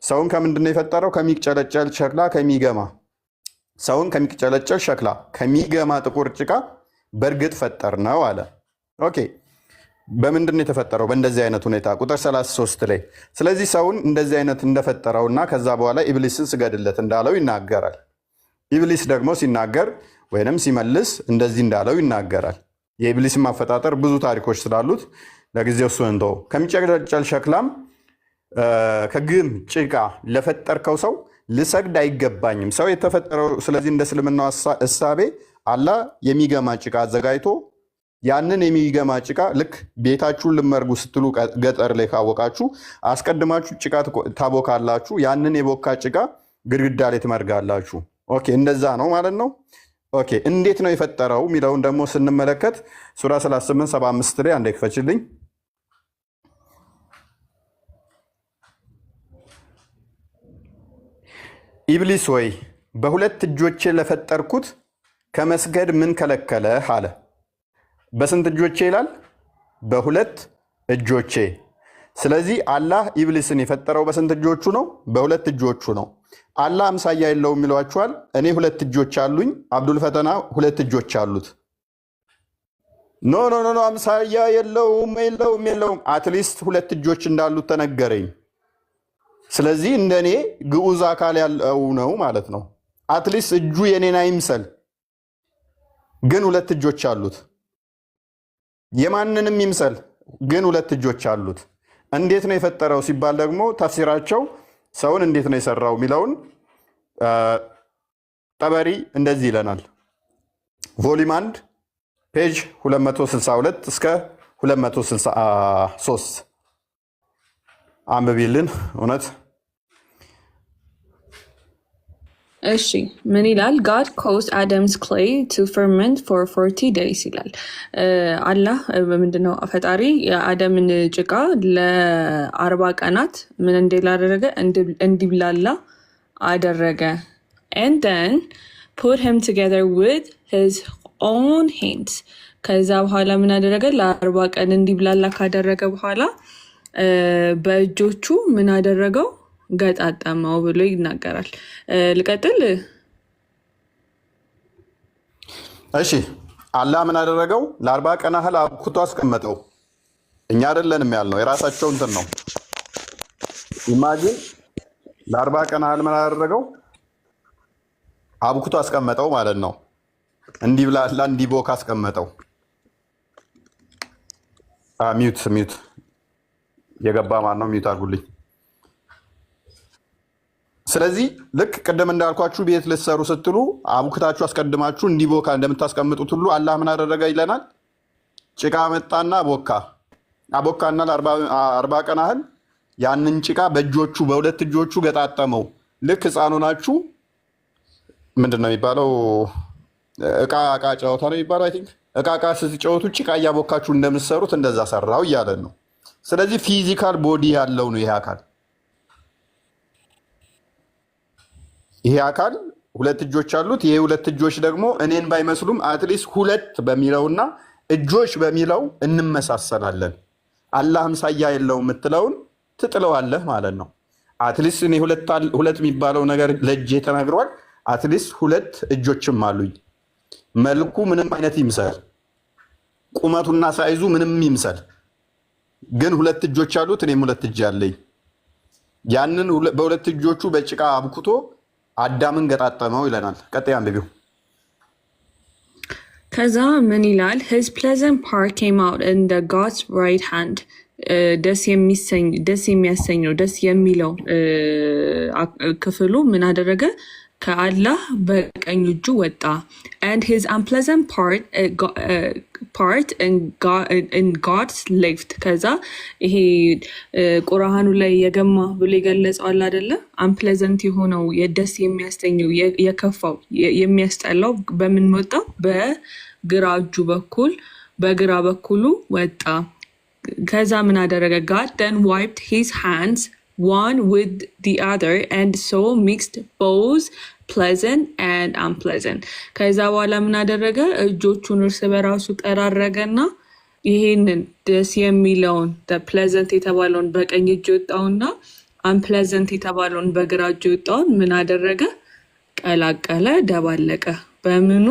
ሰውን ከምንድነው የፈጠረው? ከሚጨለጨል ሸክላ ከሚገማ ሰውን ከሚጨለጨል ሸክላ ከሚገማ ጥቁር ጭቃ በእርግጥ ፈጠር ነው አለ። ኦኬ በምንድነው የተፈጠረው? በእንደዚህ አይነት ሁኔታ ቁጥር 33 ላይ ስለዚህ ሰውን እንደዚህ አይነት እንደፈጠረውና ከዛ በኋላ ኢብሊስን ስገድለት እንዳለው ይናገራል። ኢብሊስ ደግሞ ሲናገር ወይንም ሲመልስ እንደዚህ እንዳለው ይናገራል። የኢብሊስን ማፈጣጠር ብዙ ታሪኮች ስላሉት ለጊዜው እሱ እንተው። ከሚጨለጨል ሸክላም ከግም ጭቃ ለፈጠርከው ሰው ልሰግድ አይገባኝም። ሰው የተፈጠረው ስለዚህ እንደ እስልምናው እሳቤ አላህ የሚገማ ጭቃ አዘጋጅቶ ያንን የሚገማ ጭቃ ልክ ቤታችሁን ልመርጉ ስትሉ ገጠር ላይ ካወቃችሁ አስቀድማችሁ ጭቃ ታቦካላችሁ። ያንን የቦካ ጭቃ ግድግዳ ላይ ትመርጋላችሁ። ኦኬ እንደዛ ነው ማለት ነው። ኦኬ እንዴት ነው የፈጠረው የሚለውን ደግሞ ስንመለከት ሱራ 38:75 ላይ አንዴ ክፈችልኝ። ኢብሊስ ወይ በሁለት እጆቼ ለፈጠርኩት ከመስገድ ምን ከለከለህ አለ። በስንት እጆቼ ይላል? በሁለት እጆቼ። ስለዚህ አላህ ኢብሊስን የፈጠረው በስንት እጆቹ ነው? በሁለት እጆቹ ነው። አላህ አምሳያ የለውም ይሏቸዋል። እኔ ሁለት እጆች አሉኝ፣ አብዱል ፈተና ሁለት እጆች አሉት። ኖ ኖ ኖ አምሳያ የለውም። አትሊስት ሁለት እጆች እንዳሉት ተነገረኝ። ስለዚህ እንደኔ ግዑዝ አካል ያለው ነው ማለት ነው። አትሊስት እጁ የኔን አይምሰል፣ ግን ሁለት እጆች አሉት። የማንንም ይምሰል፣ ግን ሁለት እጆች አሉት። እንዴት ነው የፈጠረው ሲባል ደግሞ ተፍሲራቸው ሰውን እንዴት ነው የሰራው የሚለውን ጠበሪ እንደዚህ ይለናል። ቮሊዩም 1 ፔጅ 262 እስከ 263 አንብቢልን። እውነት እሺ ምን ይላል? God caused Adam's clay to ferment for 40 days ይላል። አላህ ምንድነው ፈጣሪ የአደምን ጭቃ ለ40 ቀናት ምን እንደላደረገ እንዲብላላ አደረገ። And then put him together with his own hands። ከዛ በኋላ ምን አደረገ? ለ40 ቀን እንዲብላላ ካደረገ በኋላ በእጆቹ ምን አደረገው? ገጣጣመው ብሎ ይናገራል። ልቀጥል። እሺ አላህ ምን አደረገው? ለ40 ቀን ያህል አብኩቶ አስቀመጠው። እኛ አይደለንም ያልነው፣ የራሳቸው እንትን ነው። ኢማጂን ለ40 ቀን ያህል ምን አደረገው? አብኩቶ አስቀመጠው ማለት ነው። እንዲብላላ እንዲቦካ አስቀመጠው። ሚዩት የገባ ማን ነው? ሚዩት አድርጉልኝ። ስለዚህ ልክ ቅድም እንዳልኳችሁ ቤት ልትሰሩ ስትሉ አቡክታችሁ አስቀድማችሁ እንዲቦካ እንደምታስቀምጡት ሁሉ አላህ ምን አደረገ ይለናል? ጭቃ መጣና አቦካና ለ40 ቀን ያህል ያንን ጭቃ በእጆቹ በሁለት እጆቹ ገጣጠመው። ልክ ህፃኑ ናችሁ ምንድን ነው የሚባለው? እቃ ጨዋታ ነው የሚባለው። አይ ቲንክ እቃ ስትጫወቱ ጭቃ እያቦካችሁ እንደምትሰሩት እንደዛ ሰራው እያለን ነው። ስለዚህ ፊዚካል ቦዲ ያለው ነው ይሄ አካል። ይሄ አካል ሁለት እጆች አሉት። ይሄ ሁለት እጆች ደግሞ እኔን ባይመስሉም አትሊስት ሁለት በሚለውና እጆች በሚለው እንመሳሰላለን። አላህ አምሳያ የለው የምትለውን ትጥለዋለህ ማለት ነው። አትሊስት እኔ ሁለት የሚባለው ነገር ለእጄ ተናግሯል። አትሊስት ሁለት እጆችም አሉኝ። መልኩ ምንም አይነት ይምሰል፣ ቁመቱና ሳይዙ ምንም ይምሰል፣ ግን ሁለት እጆች አሉት። እኔም ሁለት እጅ አለኝ። ያንን በሁለት እጆቹ በጭቃ አብኩቶ አዳምን ገጣጠመው ይለናል። ቀጣይ አንብቢው። ከዛ ምን ይላል? His pleasant part came out in the God's right hand። ደስ የሚያሰኘው ደስ የሚለው ክፍሉ ምን አደረገ? ከአላህ በቀኝ እጁ ወጣ። And his unpleasant part in God's left። ከዛ ይሄ ቁርአኑ ላይ የገማ ብሎ ይገለጸዋል አይደለ? unpleasant የሆነው የደስ የሚያሰኘው የከፋው የሚያስጠላው በምን ወጣ? በግራ እጁ በኩል በግራ በኩሉ ወጣ። ከዛ ምን አደረገ? God then wiped his hands one with the other and so mixed both pleasant and unpleasant። ከዛ በኋላ ምን አደረገ? እጆቹን እርስ በራሱ ጠራረገና ይሄንን ደስ የሚለውን pleasant የተባለውን በቀኝ እጅ ወጣውና አንፕለዘንት የተባለውን በግራ እጁ የወጣውን ምን አደረገ? ቀላቀለ፣ ደባለቀ። በምኑ?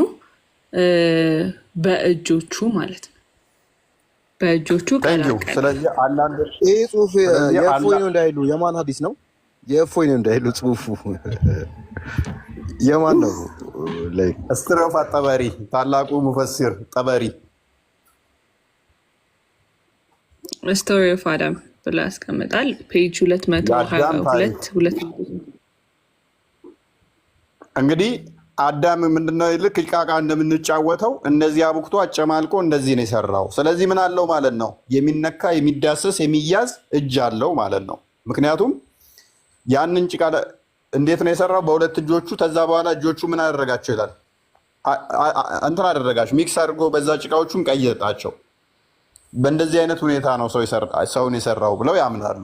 በእጆቹ ማለት ነው። በእጆቹ ቀላቀለ። ስለዚህ አንዳንድ ይህ ጽሁፍ የእፎይ ነው እንዳይሉ የማን ሀዲስ ነው? የእፎይ ነው እንዳይሉ ጽሁፉ የማን ነው? እስትረፋ ጠበሪ፣ ታላቁ ሙፈሲር ጠበሪ ስቶሪ ኦፍ አዳም ብላ ያስቀምጣል። ፔጅ 222 እንግዲህ አዳም ምንድነው ልክ ጭቃቃ እንደምንጫወተው እንደዚህ አቡክቶ አጨማልቆ እንደዚህ ነው የሰራው። ስለዚህ ምን አለው ማለት ነው? የሚነካ የሚዳሰስ የሚያዝ እጅ አለው ማለት ነው። ምክንያቱም ያንን ጭቃ እንዴት ነው የሰራው? በሁለት እጆቹ። ከዛ በኋላ እጆቹ ምን አደረጋቸው ይላል? እንትን አደረጋቸው፣ ሚክስ አድርጎ በዛ ጭቃዎቹን ቀየጣቸው። በእንደዚህ አይነት ሁኔታ ነው ሰውን የሰራው ብለው ያምናሉ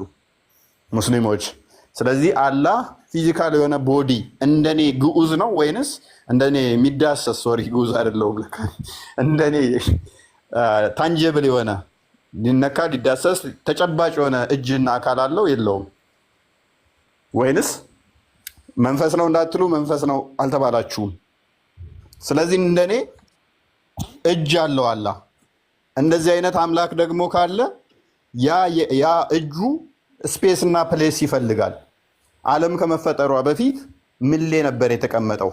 ሙስሊሞች። ስለዚህ አላህ ፊዚካል የሆነ ቦዲ እንደኔ ግዑዝ ነው ወይንስ እንደኔ የሚዳሰስ? ሶሪ ግዑዝ አይደለሁም፣ እንደኔ ታንጀብል የሆነ ሊነካ ሊዳሰስ ተጨባጭ የሆነ እጅና አካል አለው የለውም? ወይንስ መንፈስ ነው እንዳትሉ መንፈስ ነው አልተባላችሁም። ስለዚህ እንደኔ እጅ አለው አላህ። እንደዚህ አይነት አምላክ ደግሞ ካለ ያ እጁ ስፔስ እና ፕሌስ ይፈልጋል። ዓለም ከመፈጠሯ በፊት ምን ላይ ነበር የተቀመጠው?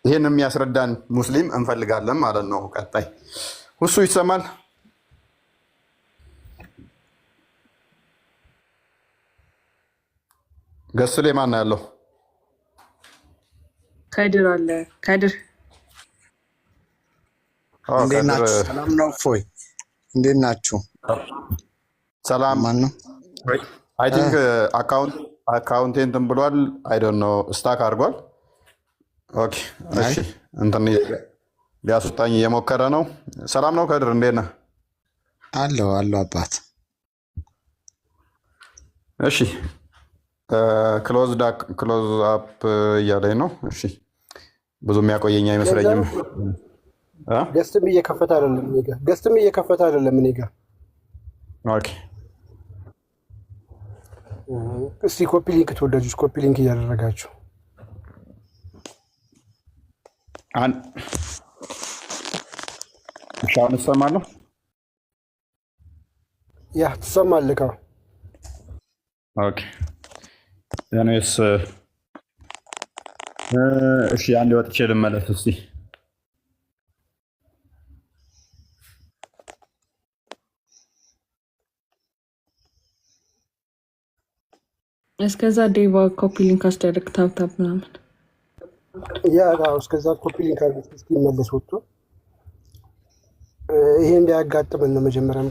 ይህን የሚያስረዳን ሙስሊም እንፈልጋለን ማለት ነው። ቀጣይ ሁሱ ይሰማል። ገስ ላይ ማን ያለው? ከድር አለ። ከድር እንዴት ናችሁ? ሰላም ነው? እፎይ እንዴት ናችሁ? ሰላም። ማን ነው? አይ ቲንክ አካውንቴ እንትን ብሏል። አይ ዶንት ኖ ስታክ አድርጓል። ኦኬ እሺ፣ እንትን ሊያስወጣኝ እየሞከረ ነው። ሰላም ነው ከድር፣ እንዴት ነህ? አለሁ አባት። እሺ ክሎዝ አፕ እያለኝ ነው። እሺ ብዙ የሚያቆየኝ አይመስለኝም። ገስትም እየከፈተ አይደለም እኔ ጋ። ኦኬ እስቲ ኮፒ ሊንክ ተወዳጆች፣ ኮፒ ሊንክ እያደረጋችሁ አሁን እሰማለሁ። ያ ትሰማለህ? ኦኬ ያኔስ እሺ፣ አንዴ ወጥቼ ልመለስ እስቲ። እስከዛ ዴቫ ኮፒ ሊንክ አስደርግ፣ ታፕታፕ ምናምን። ያ እስከዛ ኮፒ ሊንክ አድርግ እስኪመለስ ወጥቶ ይሄ እንዳያጋጥመን ነው መጀመሪያም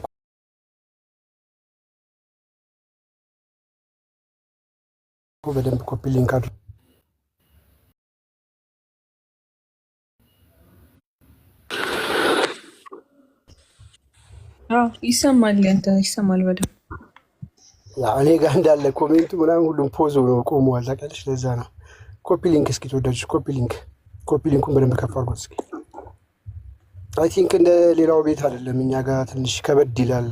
በደንብ ኮፒ ሊንክ አድርግ። ይሰማል፣ ያንተ ይሰማል በደንብ። እኔ ጋር እንዳለ ኮሜንቱ ምናምን ሁሉም ፖዝ ነው ቆመዋል። ታውቂያለሽ፣ ለዛ ነው። ኮፒ ሊንክ እስኪ ተወዳጆች፣ ኮፒ ሊንኩን በደንብ ከፍ አድርጎት እስኪ። አይ ቲንክ እንደ ሌላው ቤት አይደለም፣ እኛ ጋር ትንሽ ከበድ ይላል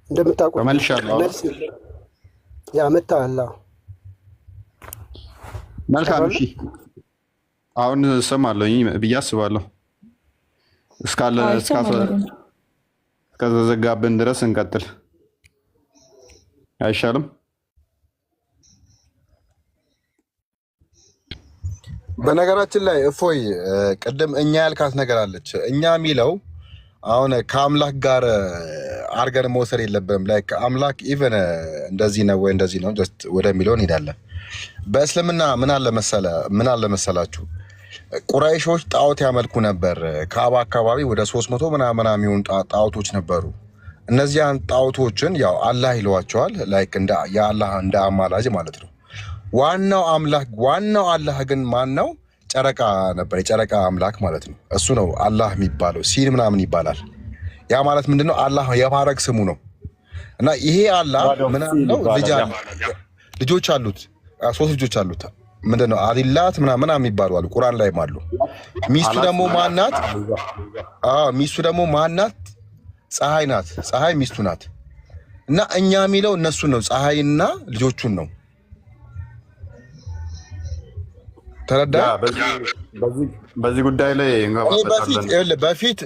እንደምታውቁት። ያ መጣላ መልካም። እሺ አሁን እሰማለሁ ብዬ አስባለሁ። እስከተዘጋብን ድረስ እንቀጥል አይሻልም? በነገራችን ላይ እፎይ ቅድም እኛ ያልካት ነገር አለች። እኛ የሚለው አሁን ከአምላክ ጋር አርገን መውሰድ የለብንም። ላይ አምላክ ኢቨን እንደዚህ ነው ወይ እንደዚህ ነው ጀስት ወደሚለው እንሄዳለን። በእስልምና ምን አለ መሰላችሁ? ቁረይሾች ጣዖት ያመልኩ ነበር። ካባ አካባቢ ወደ 300 ምናምን የሚሆኑ ጣዖቶች ነበሩ። እነዚያን ጣዖቶችን ያው አላህ ይለዋቸዋል። ላይክ እንደ የአላህ እንደ አማላጅ ማለት ነው። ዋናው አላህ ግን ማን ነው? ጨረቃ ነበር፣ የጨረቃ አምላክ ማለት ነው። እሱ ነው አላህ የሚባለው። ሲል ምናምን ይባላል። ያ ማለት ምንድነው? አላህ የማረግ ስሙ ነው። እና ይሄ አላህ ምናምን ነው። ልጆች አሉት፣ 3 ልጆች አሉት። ምንድነው? አሊላት ምናምን የሚባሉ አሉ፣ ቁርአን ላይም አሉ። ሚስቱ ደግሞ ማናት? ፀሐይ ናት። ፀሐይ ሚስቱ ናት። እና እኛ የሚለው እነሱን ነው፣ ፀሐይና ልጆቹን ነው። ተረዳ? በዚህ ጉዳይ ላይ በፊት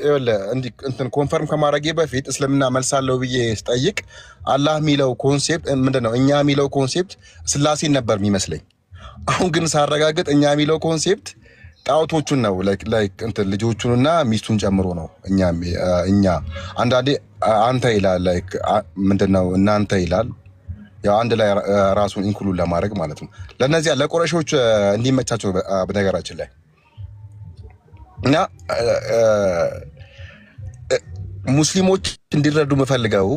እንትን ኮንፈርም ከማድረጌ በፊት እስልምና መልሳለሁ ብዬ ስጠይቅ አላህ የሚለው ኮንሴፕት ምንድን ነው? እኛ የሚለው ኮንሴፕት ስላሴን ነበር የሚመስለኝ። አሁን ግን ሳረጋግጥ እኛ የሚለው ኮንሴፕት ጣዖቶቹን ነው፣ እንትን ልጆቹንና ሚስቱን ጨምሮ ነው። እኛ አንዳንዴ አንተ ይላል፣ ምንድነው እናንተ ይላል። ያው አንድ ላይ ራሱን ኢንክሉድ ለማድረግ ማለት ነው። ለነዚያ ለቁረሾች እንዲመቻቸው በነገራችን ላይ እና ሙስሊሞች እንዲረዱ የምፈልገው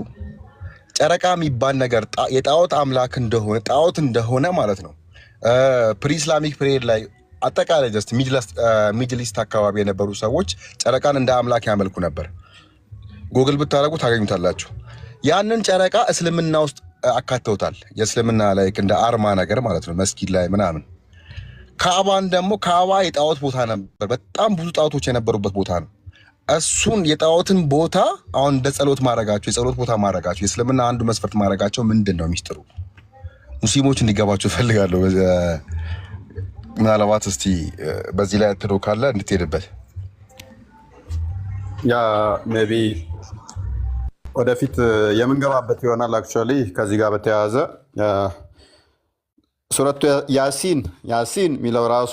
ጨረቃ የሚባል ነገር የጣዖት አምላክ እንደሆነ ጣዖት እንደሆነ ማለት ነው። ፕሪ-ኢስላሚክ ፒሪየድ ላይ አጠቃላይ ጀስት ሚድል ኢስት አካባቢ የነበሩ ሰዎች ጨረቃን እንደ አምላክ ያመልኩ ነበር። ጉግል ብታደርጉ ታገኙታላችሁ። ያንን ጨረቃ እስልምና ውስጥ አካተውታል። የእስልምና ላይ እንደ አርማ ነገር ማለት ነው፣ መስጊድ ላይ ምናምን። ካዕባን ደግሞ ካዕባ የጣዖት ቦታ ነበር፣ በጣም ብዙ ጣዖቶች የነበሩበት ቦታ ነው። እሱን የጣዖትን ቦታ አሁን እንደ ጸሎት ማድረጋቸው፣ የጸሎት ቦታ ማድረጋቸው፣ የእስልምና አንዱ መስፈርት ማድረጋቸው ምንድን ነው ሚስጥሩ? ሙስሊሞች እንዲገባቸው ፈልጋለሁ። ምናልባት እስቲ በዚህ ላይ ትዶ ካለ እንድትሄድበት። ያ ሜቢ ወደፊት የምንገባበት ይሆናል። አክቹዋሊ ከዚህ ጋር በተያያዘ ሱረቱ ያሲን የሚለው ራሱ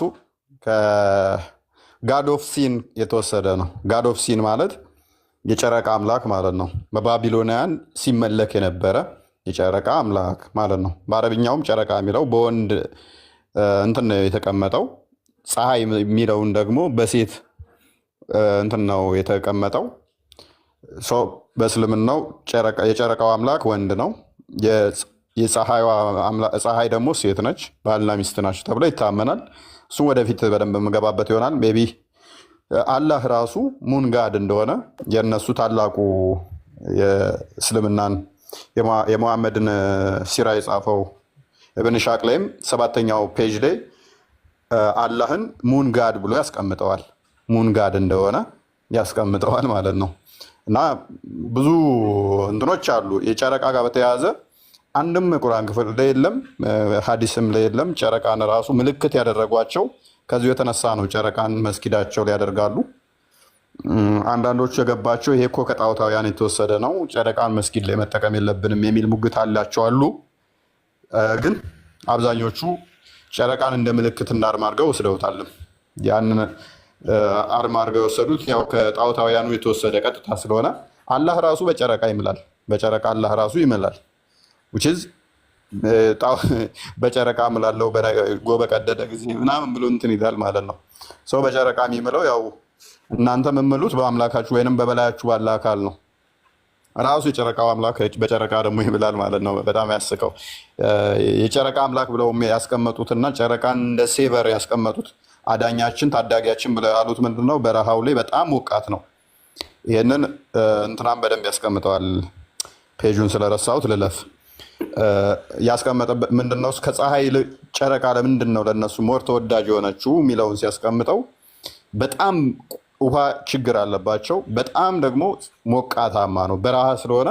ከጋድ ኦፍ ሲን የተወሰደ ነው። ጋድ ኦፍ ሲን ማለት የጨረቃ አምላክ ማለት ነው። በባቢሎናውያን ሲመለክ የነበረ የጨረቃ አምላክ ማለት ነው። በአረብኛውም ጨረቃ የሚለው በወንድ እንትን ነው የተቀመጠው። ፀሐይ የሚለውን ደግሞ በሴት እንትን ነው የተቀመጠው። በእስልምናው የጨረቃው አምላክ ወንድ ነው፣ ፀሐይ ደግሞ ሴት ነች። ባልና ሚስት ናቸው ተብሎ ይታመናል። እሱም ወደፊት በደንብ የምገባበት ይሆናል። ሜይ ቢ አላህ ራሱ ሙን ጋድ እንደሆነ የእነሱ ታላቁ የእስልምናን የሙሐመድን ሲራ የጻፈው እብን ሻቅ ላይም 7ኛው ፔጅ ላይ አላህን ሙን ጋድ ብሎ ያስቀምጠዋል። ሙን ጋድ እንደሆነ ያስቀምጠዋል ማለት ነው። እና ብዙ እንትኖች አሉ የጨረቃ ጋር በተያያዘ አንድም ቁርአን ክፍል ላይ የለም፣ ሐዲስም ላይ የለም። ጨረቃን ራሱ ምልክት ያደረጓቸው ከዚሁ የተነሳ ነው። ጨረቃን መስጊዳቸው ላይ ያደርጋሉ። አንዳንዶቹ የገባቸው ይሄ እኮ ከጣዖታውያን የተወሰደ ነው፣ ጨረቃን መስጊድ ላይ መጠቀም የለብንም የሚል ሙግት አላቸው አሉ። ግን አብዛኞቹ ጨረቃን እንደ ምልክትና አርማ አድርገው ወስደውታልም። ያንን አርማ አድርገው የወሰዱት ያው ከጣዖታውያኑ የተወሰደ ቀጥታ ስለሆነ አላህ ራሱ በጨረቃ ይምላል። በጨረቃ አላህ ራሱ ይምላል። በጨረቃ ምላለው በቀደደ ጊዜ ምናምን ብሎ እንትን ይላል ማለት ነው። ሰው በጨረቃ የሚምለው ያው እናንተ የምምሉት በአምላካችሁ ወይንም በበላያችሁ ባለ አካል ነው። ራሱ የጨረቃው አምላክ በጨረቃ ደግሞ ይምላል ማለት ነው። በጣም ያስቀው የጨረቃ አምላክ ብለው ያስቀመጡትና ጨረቃን እንደ ሴቨር ያስቀመጡት አዳኛችን ታዳጊያችን ብለው ያሉት ምንድነው? በረሃው ላይ በጣም ሞቃት ነው። ይህንን እንትናም በደንብ ያስቀምጠዋል። ፔጁን ስለረሳሁት ልለፍ። ያስቀመጠበት ምንድነው? ከፀሐይ ጨረቃ ለምንድን ነው ለእነሱ ሞር ተወዳጅ የሆነችው የሚለውን ሲያስቀምጠው በጣም ውሃ ችግር አለባቸው። በጣም ደግሞ ሞቃታማ ነው። በረሃ ስለሆነ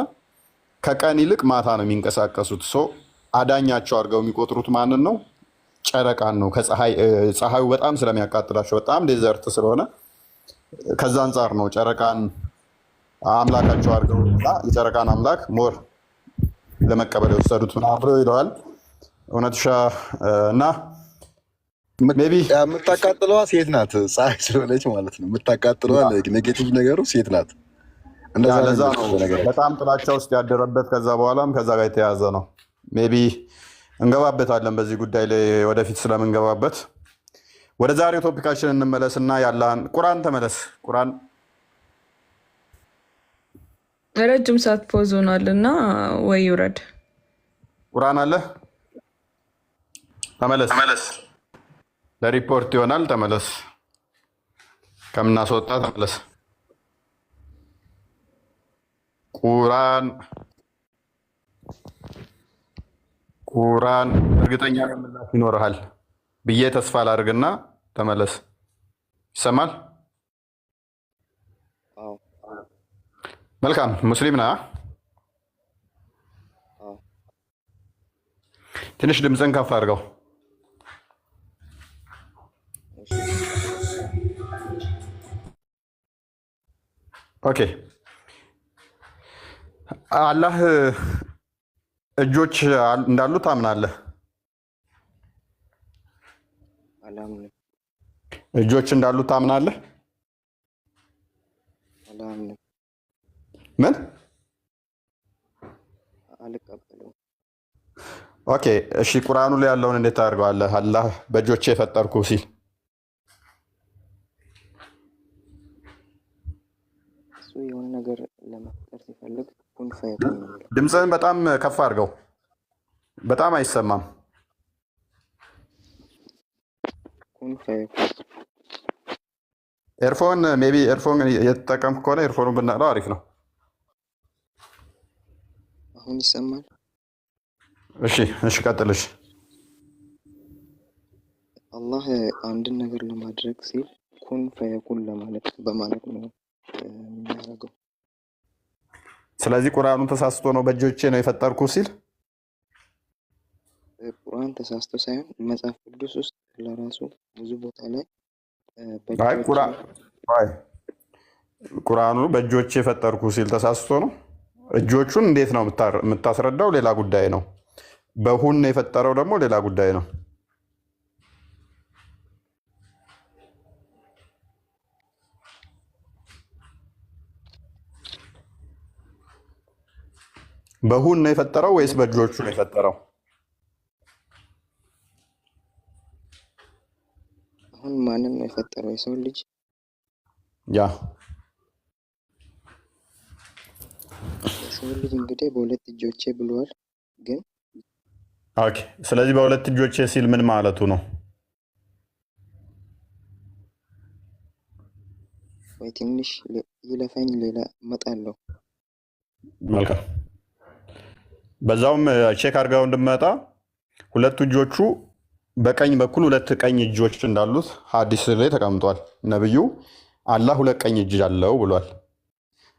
ከቀን ይልቅ ማታ ነው የሚንቀሳቀሱት። አዳኛቸው አድርገው የሚቆጥሩት ማንን ነው? ጨረቃን ነው። ፀሐዩ በጣም ስለሚያቃጥላቸው በጣም ዴዘርት ስለሆነ ከዛ አንጻር ነው ጨረቃን አምላካቸው አድርገው የጨረቃን አምላክ ሞር ለመቀበል የወሰዱት ምናምን ብሎ ይለዋል። እውነትሻ እና ሜይ ቢ የምታቃጥለዋ ሴት ናት፣ ፀሐይ ስለሆነች ማለት ነው። የምታቃጥለዋ ኔጌቲቭ ነገሩ ሴት ናት። ለዛ ነው በጣም ጥላቻ ውስጥ ያደረበት። ከዛ በኋላም ከዛ ጋር የተያዘ ነው። ሜይ ቢ እንገባበታለን በዚህ ጉዳይ ላይ ወደፊት ስለምንገባበት። ወደ ዛሬው ቶፒካችን እንመለስና ያለን ቁርአን ተመለስ። ቁርአን ረጅም ሰዓት ፖዝ ሆኗል እና ወይ ይውረድ። ቁርአን አለ ተመለስ። ለሪፖርት ይሆናል። ተመለስ። ከምናስወጣ ተመለስ። ቁርአን እርግጠኛ ምላሽ ይኖርሃል ብዬ ተስፋ ላድርግና ተመለስ። ይሰማል? መልካም። ሙስሊም ነህ? ትንሽ ድምፅን ከፍ አድርገው። ኦኬ። አላህ እጆች እንዳሉት ታምናለህ? አላምንም። እጆች እንዳሉት ታምናለህ? አላምንም። ምን? አልቀበለውም። ኦኬ እሺ፣ ቁርአኑ ላይ ያለውን እንዴት ታደርገዋለህ? አላህ በእጆቼ የፈጠርኩ ሲል እሱ የሆነ ነገር ለመፍጠር ሲፈልግ ኩን ፈየኩን ነው የሚለው። ድምፅህን በጣም ከፍ አድርገው፣ በጣም አይሰማም። ኩን ፈየኩን። ኤርፎን ሜይ ቢ ኤርፎን እየተጠቀምክ ከሆነ ኤርፎኑን ብናለው አሪፍ ነው። አሁን ይሰማል? እሺ እሺ፣ ቀጥልሽ። አላህ አንድን ነገር ለማድረግ ሲል ኩን ፈየኩን ለማለት በማለት ነው የሚያደርገው። ስለዚህ ቁርአኑን ተሳስቶ ነው በእጆቼ ነው የፈጠርኩ ሲል? ቁርአን ተሳስቶ ሳይሆን መጽሐፍ ቅዱስ ውስጥ ለራሱ ብዙ ቦታ ላይ ቁርአኑ በእጆቼ የፈጠርኩ ሲል ተሳስቶ ነው። እጆቹን እንዴት ነው የምታስረዳው? ሌላ ጉዳይ ነው። በሁን የፈጠረው ደግሞ ሌላ ጉዳይ ነው። በሁን ነው የፈጠረው ወይስ በእጆቹ ነው የፈጠረው? አሁን ማንን ነው የፈጠረው? የሰው ልጅ ያ የሰው ልጅ እንግዲህ በሁለት እጆቼ ብለዋል። ግን ኦኬ፣ ስለዚህ በሁለት እጆቼ ሲል ምን ማለቱ ነው? ወይ ትንሽ ይለፈኝ፣ ሌላ እመጣለሁ። መልካም። በዛውም ቼክ አድርገው እንድመጣ ሁለቱ እጆቹ በቀኝ በኩል ሁለት ቀኝ እጆች እንዳሉት ሐዲስ ላይ ተቀምጧል። ነብዩ አላህ ሁለት ቀኝ እጅ አለው ብሏል።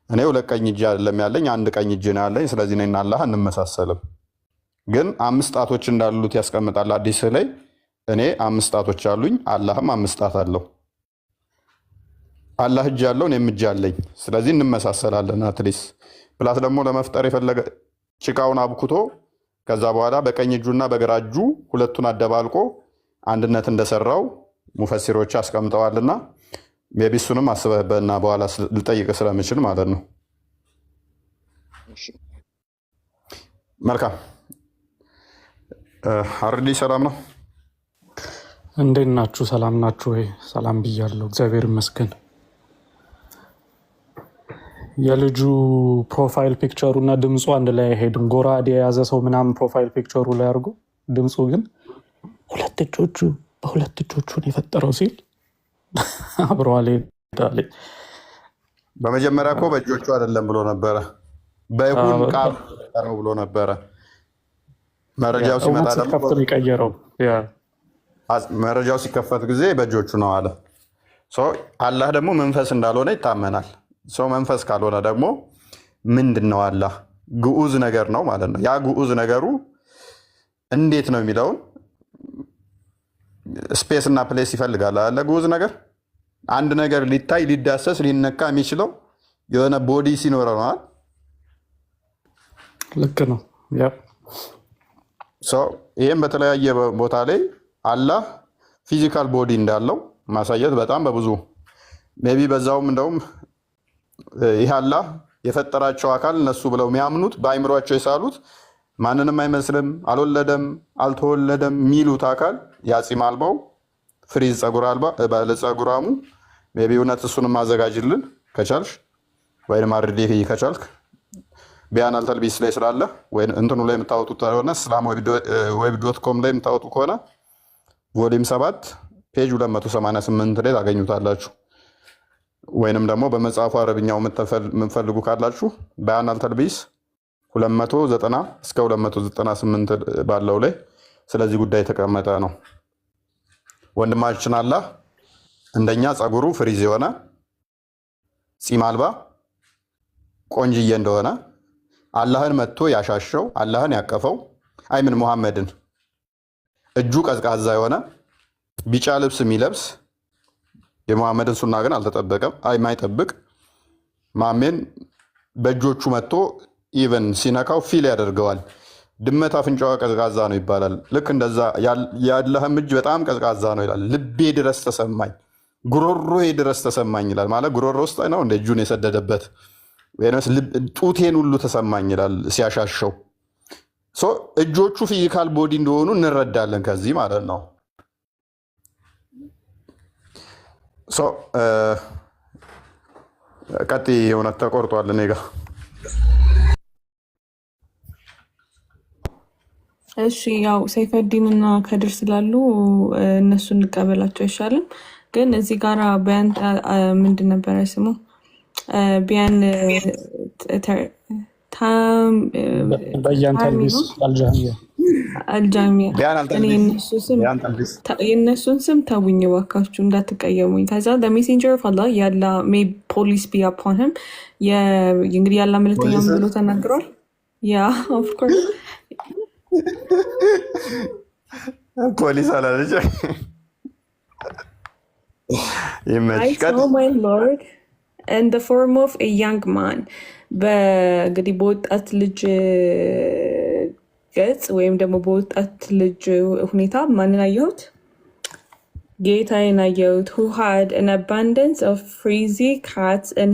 እኔ ሁለት ቀኝ እጅ አይደለም ያለኝ አንድ ቀኝ እጅ ነው ያለኝ። ስለዚህ እኔና አላህ እንመሳሰልም። ግን 5 ጣቶች እንዳሉት ያስቀምጣል ሐዲስ ላይ። እኔ 5 ጣቶች አሉኝ፣ አላህም 5 ጣት አለው። አላህ እጅ ያለው እኔም እጅ አለኝ። ስለዚህ እንመሳሰላለን። አትሊስ ፕላስ ደግሞ ለመፍጠር የፈለገ ጭቃውን አብኩቶ ከዛ በኋላ በቀኝ እጁና በግራ እጁ ሁለቱን አደባልቆ አንድነት እንደሰራው ሙፈሲሮች አስቀምጠዋልና ሜቢ እሱንም አስበህበትና በኋላ ልጠይቅ ስለምችል ማለት ነው። መልካም። አርዲ ሰላም ነው? እንዴት ናችሁ? ሰላም ናችሁ ወይ? ሰላም ብያለሁ፣ እግዚአብሔር ይመስገን። የልጁ ፕሮፋይል ፒክቸሩ እና ድምፁ አንድ ላይ አይሄድም። ጎራዴ የያዘ ሰው ምናምን ፕሮፋይል ፒክቸሩ ላይ አድርጎ ድምፁ ግን በሁለት እጆቹን የፈጠረው ሲል አብረዋል ሄዳለ። በመጀመሪያ እኮ በእጆቹ አይደለም ብሎ ነበረ፣ በይሁን ቃል ነው ብሎ ነበረ። መረጃው ሲመጣ ደግሞ የቀየረው መረጃው ሲከፈት ጊዜ በእጆቹ ነው አለ። አላህ ደግሞ መንፈስ እንዳልሆነ ይታመናል። ሰው መንፈስ ካልሆነ ደግሞ ምንድን ነው? አላህ ግዑዝ ነገር ነው ማለት ነው። ያ ግዑዝ ነገሩ እንዴት ነው የሚለውን ስፔስ እና ፕሌስ ይፈልጋል አለ። ግዑዝ ነገር አንድ ነገር ሊታይ ሊዳሰስ ሊነካ የሚችለው የሆነ ቦዲ ሲኖረው ነው። ልክ ነው። ይህም በተለያየ ቦታ ላይ አላህ ፊዚካል ቦዲ እንዳለው ማሳየት በጣም በብዙ ሜይ ቢ በዛውም እንደውም ይህ አላህ የፈጠራቸው አካል እነሱ ብለው የሚያምኑት በአይምሯቸው የሳሉት ማንንም አይመስልም፣ አልወለደም፣ አልተወለደም የሚሉት አካል የአፂም አልባው ፍሪዝ ባለፀጉራሙ ሜይ ቢ እውነት እሱንም ማዘጋጅልን ከቻልሽ ወይም አርዴ ከቻልክ ቢያን አልተልቢስ ላይ ስላለ ወይ እንትኑ ላይ የምታወጡት ከሆነ እስላም ዌብ ዶት ኮም ላይ የምታወጡ ከሆነ ቮሊም 7 ፔጅ 288 ላይ ታገኙታላችሁ። ወይንም ደግሞ በመጽሐፉ አረብኛው የምትፈልጉ ካላችሁ ቢያን አልተልቢስ 290 እስከ 298 ባለው ላይ ስለዚህ ጉዳይ የተቀመጠ ነው። ወንድማችን አላህ እንደኛ ጸጉሩ ፍሪዝ የሆነ ፂም አልባ ቆንጅዬ እንደሆነ አላህን መጥቶ ያሻሸው አላህን ያቀፈው አይምን ሙሐመድን እጁ ቀዝቃዛ የሆነ ቢጫ ልብስ የሚለብስ የመሐመድን ሱና ግን አልተጠበቀም የማይጠብቅ ማሜን በእጆቹ መጥቶ ኢቨን ሲነካው ፊል ያደርገዋል። ድመት አፍንጫዋ ቀዝቃዛ ነው ይባላል። ልክ እንደዛ ያለህም እጅ በጣም ቀዝቃዛ ነው ይላል። ልቤ ድረስ ተሰማኝ፣ ጉሮሮዬ ድረስ ተሰማኝ ይላል። ማለት ጉሮሮ ውስጥ ነው እንደ እጁን የሰደደበት፣ ጡቴን ሁሉ ተሰማኝ ይላል ሲያሻሸው። እጆቹ ፊዚካል ቦዲ እንደሆኑ እንረዳለን ከዚህ ማለት ነው። ቀጥይ እውነት ተቆርጧል እኔ ጋ። እሺ ያው ሰይፈዲን እና ከድር ስላሉ እነሱ እንቀበላቸው አይሻልም? ግን እዚህ ጋራ ቢያን ምንድን ነበረ ስሙ? ቢያን በያን ተልቢስ አልጃሚያ የእነሱን ስም ተውኝ እባካችሁ እንዳትቀየሙኝ። ከዛ ሜሴንጀር ኦፍ አላህ ያላ ሜይ ፖሊስ ቢ አፖን ህም እንግዲህ ያላ መልእክተኛ ምን ብሎ ተናግሯል? ያ ኦፍኮርስ ፖሊስ አላለች። I saw my Lord in the form of a young man በእንግዲህ በወጣት ልጅ ገጽ ወይም ደግሞ በወጣት ልጅ ሁኔታ ማንን አየሁት? ጌታዬን አየሁት። who had an abundance of frizzy cats and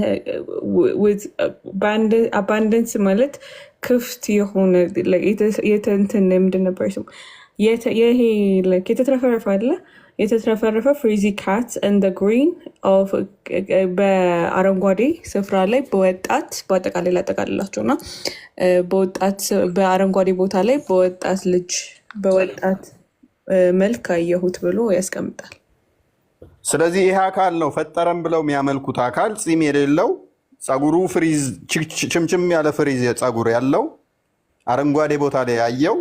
with abundance ማለት ክፍት የሆነ የተንትን ምንድን ነበር ስሙ? ይሄ የተትረፈረፈ አለ የተትረፈረፈ ፍሪዚ ካትስ እንደ ግሪን በአረንጓዴ ስፍራ ላይ በወጣት በአጠቃላይ ላጠቃልላቸው እና በወጣት በአረንጓዴ ቦታ ላይ በወጣት ልጅ በወጣት መልክ አየሁት ብሎ ያስቀምጣል። ስለዚህ ይህ አካል ነው ፈጠረን ብለው የሚያመልኩት አካል ፂም የሌለው ጸጉሩ ፍሪዝ ችምችም ያለ ፍሪዝ ጸጉር ያለው አረንጓዴ ቦታ ላይ ያየው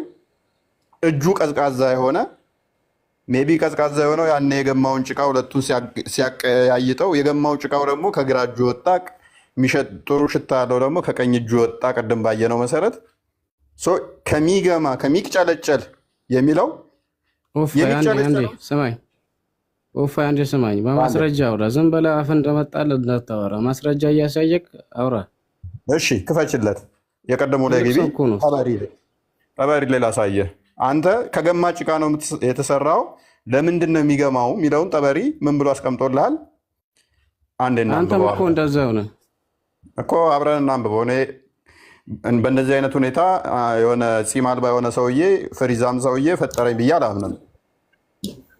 እጁ ቀዝቃዛ የሆነ ሜቢ ቀዝቃዛ የሆነው ያኔ የገማውን ጭቃ ሁለቱን ሲያቀያይጠው የገማው ጭቃው ደግሞ ከግራ እጁ ወጣ፣ ጥሩ ሽታ ያለው ደግሞ ከቀኝ እጁ ወጣ። ቅድም ባየነው መሰረት ከሚገማ ከሚቅጨለጨል የሚለው አንዴ ስማኝ፣ በማስረጃ አውራ። ዝም በላ አፍ እንደመጣል እንዳታወራ፣ ማስረጃ እያሳየክ አውራ። እሺ ክፈችለት። የቀደሙ ላይ ግቢ ጠበሪ ላይ ላሳየ። አንተ ከገማ ጭቃ ነው የተሰራው፣ ለምንድን ነው የሚገማው የሚለውን ጠበሪ ምን ብሎ አስቀምጦልሃል? አንተም እኮ እንደዛው ነህ እኮ። አብረን እናንብበው። እኔ በእንደዚህ አይነት ሁኔታ የሆነ ፂም አልባ የሆነ ሰውዬ ፍሪዛም ሰውዬ ፈጠረኝ ብዬ አላምንም።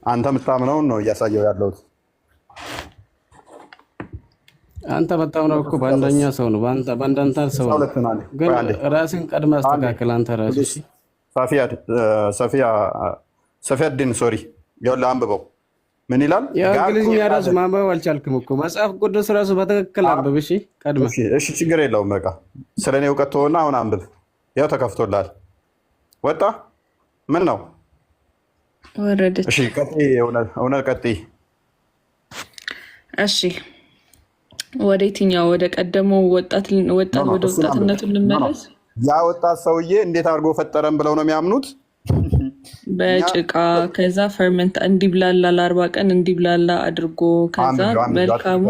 አንተ የምታምነውን ነው እያሳየው ያለሁት። አንተ በጣምነው እኮ በአንደኛ ሰው ነው፣ በአንዳንተ ሰው ነው። ግን ራስን ቀድመህ አስተካክል አንተ ራስህ። ሰፊያድን ሶሪ ይኸውልህ አንብበው። ምን ይላል? የእንግሊዝኛ ራሱ ማንበብ አልቻልክም እኮ። መጽሐፍ ቅዱስ ራሱ በትክክል አንብብ። እሺ ቀድመህ። እሺ ችግር የለውም በቃ ስለ እኔ እውቀት ተወውና አሁን አንብብ። ያው ተከፍቶልሃል። ወጣ ምን ነው ወረደች። እሺ ቀጥይ፣ እውነት ቀጥይ። እሺ ወደ የትኛው? ወደ ቀደመው ወጣት ወደ ወጣትነቱ ልመለስ። ያ ወጣት ሰውዬ እንዴት አድርጎ ፈጠረን ብለው ነው የሚያምኑት? በጭቃ ከዛ ፈርመንት እንዲብላላ ለ40 ቀን እንዲብላላ አድርጎ ከዛ መልካሙ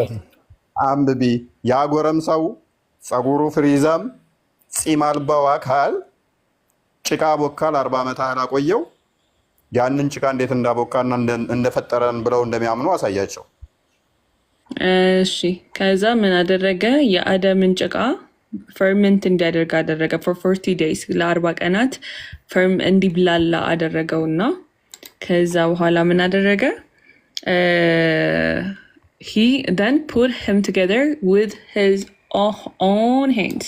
አንብቢ። ያ ጎረምሳው ጸጉሩ ፍሪዛም ፂም አልባው አካል ጭቃ ቦካ ለ40 ዓመት አላቆየው። ያንን ጭቃ እንዴት እንዳቦካና እንደፈጠረን ብለው እንደሚያምኑ አሳያቸው። እሺ ከዛ ምን አደረገ? የአደምን ጭቃ ፈርመንት እንዲያደርግ አደረገ። for 40 days ለ40 ቀናት ፈርም እንዲብላላ አደረገውና ከዛ በኋላ ምን አደረገ? he then put him together with his own hands።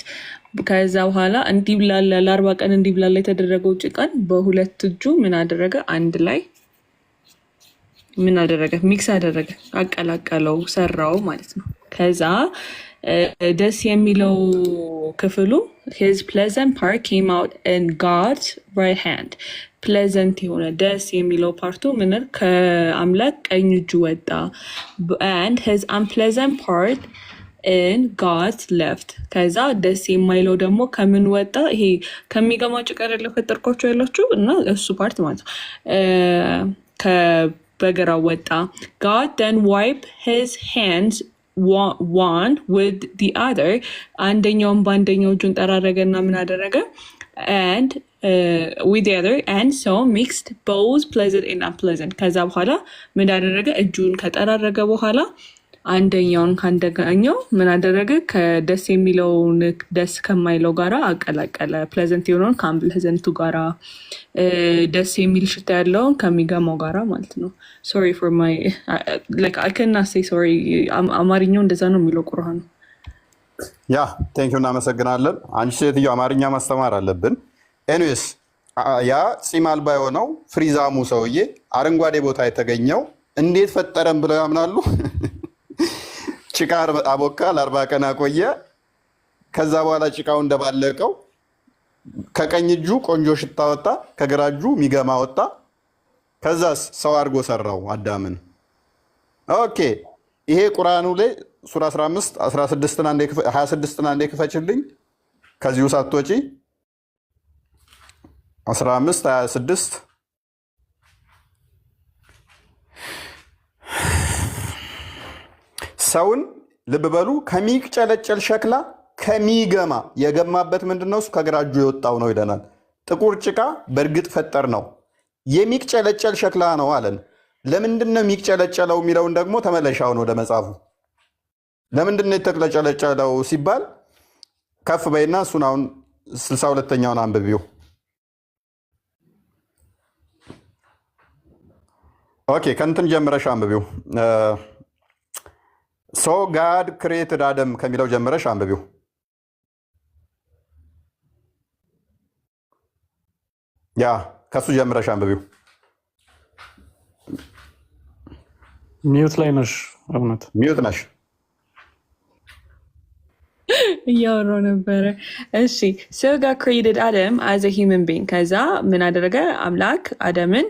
ከዛ በኋላ እንዲብላላ ለ40 ቀን እንዲብላላ የተደረገው ጭቃን በሁለት እጁ ምን አደረገ? አንድ ላይ ምን አደረገ? ሚክስ አደረገ፣ አቀላቀለው፣ ሰራው ማለት ነው። ከዛ ደስ የሚለው ክፍሉ his pleasant part came out in God's right hand። ፕሌዘንት የሆነ ደስ የሚለው ፓርቱ ምን ከአምላክ ቀኝ እጁ ወጣ። and his unpleasant part and God left ከዛ ደስ የማይለው ደግሞ ከምን ወጣ? ይሄ ከሚገማው ጭቃ አይደለ ፈጠርኳቸው ያላችሁ እና እሱ ፓርት ማለት ነው። ከበገራው ወጣ። God then wiped his hands one with the other አንደኛውን በአንደኛው እጁን ጠራረገና ምን አደረገ? and with the other and so mixed both pleasant and unpleasant ከዛ በኋላ ምን አደረገ? እጁን ከጠራረገ በኋላ አንደኛውን ካንደኛው ምን አደረገ? ከደስ የሚለውን ደስ ከማይለው ጋራ አቀላቀለ። ፕሌዘንት የሆነውን ከአንፕሌዘንቱ ጋራ፣ ደስ የሚል ሽታ ያለውን ከሚገማው ጋራ ማለት ነው። ሶሪ ፎር ማይ ላይክ አይ ካን ናት ሴይ ሶሪ። አማርኛው እንደዛ ነው የሚለው ቁርአኑ። ያ ቴንክ ዩ እናመሰግናለን። አንቺ ሴትዮ አማርኛ ማስተማር አለብን። ኤኒዌይስ ያ ፂም አልባ የሆነው ፍሪዛሙ ሰውዬ አረንጓዴ ቦታ የተገኘው እንዴት ፈጠረን ብለው ያምናሉ? ጭቃ አቦካ ለ40 ቀን አቆየ። ከዛ በኋላ ጭቃው እንደባለቀው ከቀኝ እጁ ቆንጆ ሽታ ወጣ፣ ከግራ እጁ ሚገማ ወጣ። ከዛስ ሰው አድርጎ ሰራው አዳምን። ኦኬ ይሄ ቁርአኑ ላይ ሱራ 15 26 አንዴ ክፈችልኝ ከዚሁ ሳትወጪ 15 26 ሰውን ልብ በሉ ከሚቅጨለጨል ሸክላ ከሚገማ የገማበት ምንድነው? እሱ ከግራ እጁ የወጣው ነው ይለናል። ጥቁር ጭቃ በእርግጥ ፈጠር ነው የሚቅጨለጨል ሸክላ ነው አለን። ለምንድነው የሚቅጨለጨለው የሚለውን ደግሞ ተመለሻውን ወደ መጽሐፉ ለምንድነው የተቅለጨለጨለው ሲባል ከፍ በይና እሱን አሁን 62ኛውን አንብቢው። ኦኬ ከንትን ጀምረሽ አንብቢው። ሶ ጋድ ክሬትድ አደም ከሚለው ጀምረሽ አንብቢው። ያ ከሱ ጀምረሽ አንብቢው። ሚዩት ላይ ነሽ። እውነት ሚዩት ነሽ። እያወራሁ ነበረ። እሺ so God created Adam as a human being ከዛ ምን አደረገ? አምላክ አደምን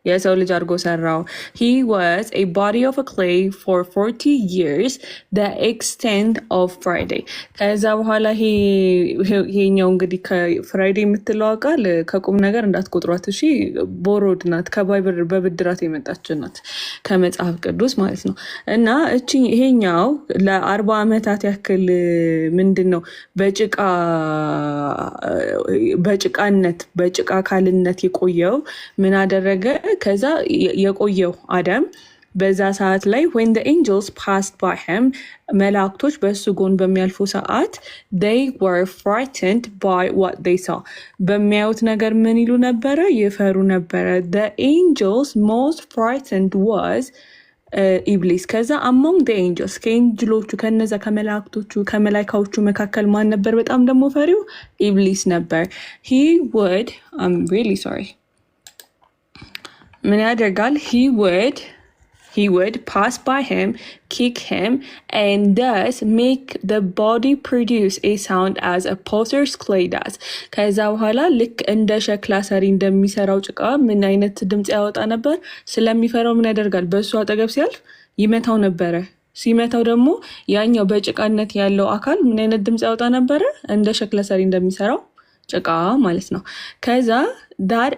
የሰው ልጅ አድርጎ ሰራው። He was a body of a clay for 40 years, the extent of Friday. ከዛ በኋላ ይሄኛው እንግዲህ ከፍራይዴ የምትለው ቃል ከቁም ነገር እንዳትቆጥሯት እሺ። ቦሮድ ናት፣ ከባይብል በብድራት የመጣች ናት፣ ከመጽሐፍ ቅዱስ ማለት ነው። እና ይሄኛው ለ40 ዓመታት ያክል ምንድን ነው በጭቃነት በጭቃ አካልነት የቆየው ምን አደረገ? ከዛ የቆየው አዳም በዛ ሰዓት ላይ when the angels passed by him መላእክቶች በሱ ጎን በሚያልፉ ሰዓት they were frightened by what they saw በሚያዩት ነገር ምን ይሉ ነበረ? ይፈሩ ነበረ። the angels most frightened was ኢብሊስ። ከዛ among the angels ከኤንጅሎቹ ከነዛ ከመላእክቶቹ ከመላእክቶቹ መካከል ማን ነበር በጣም ደግሞ ፈሪው? ኢብሊስ ነበር። he I'm really sorry ምን ያደርጋል? he would pass by him, kick him, and thus make the body produce a sound as a potter's clay does. ከዛ በኋላ ልክ እንደ ሸክላ ሰሪ እንደሚሰራው ጭቃ ምን አይነት ድምፅ ያወጣ ነበር? ስለሚፈራው ምን ያደርጋል? በእሱ አጠገብ ሲያልፍ ይመታው ነበረ። ሲመታው ደግሞ ያኛው በጭቃነት ያለው አካል ምን አይነት ድምፅ ያወጣ ነበረ? እንደ ሸክላ ሰሪ እንደሚሰራው ጭቃ ማለት ነው። ከዛ ዳር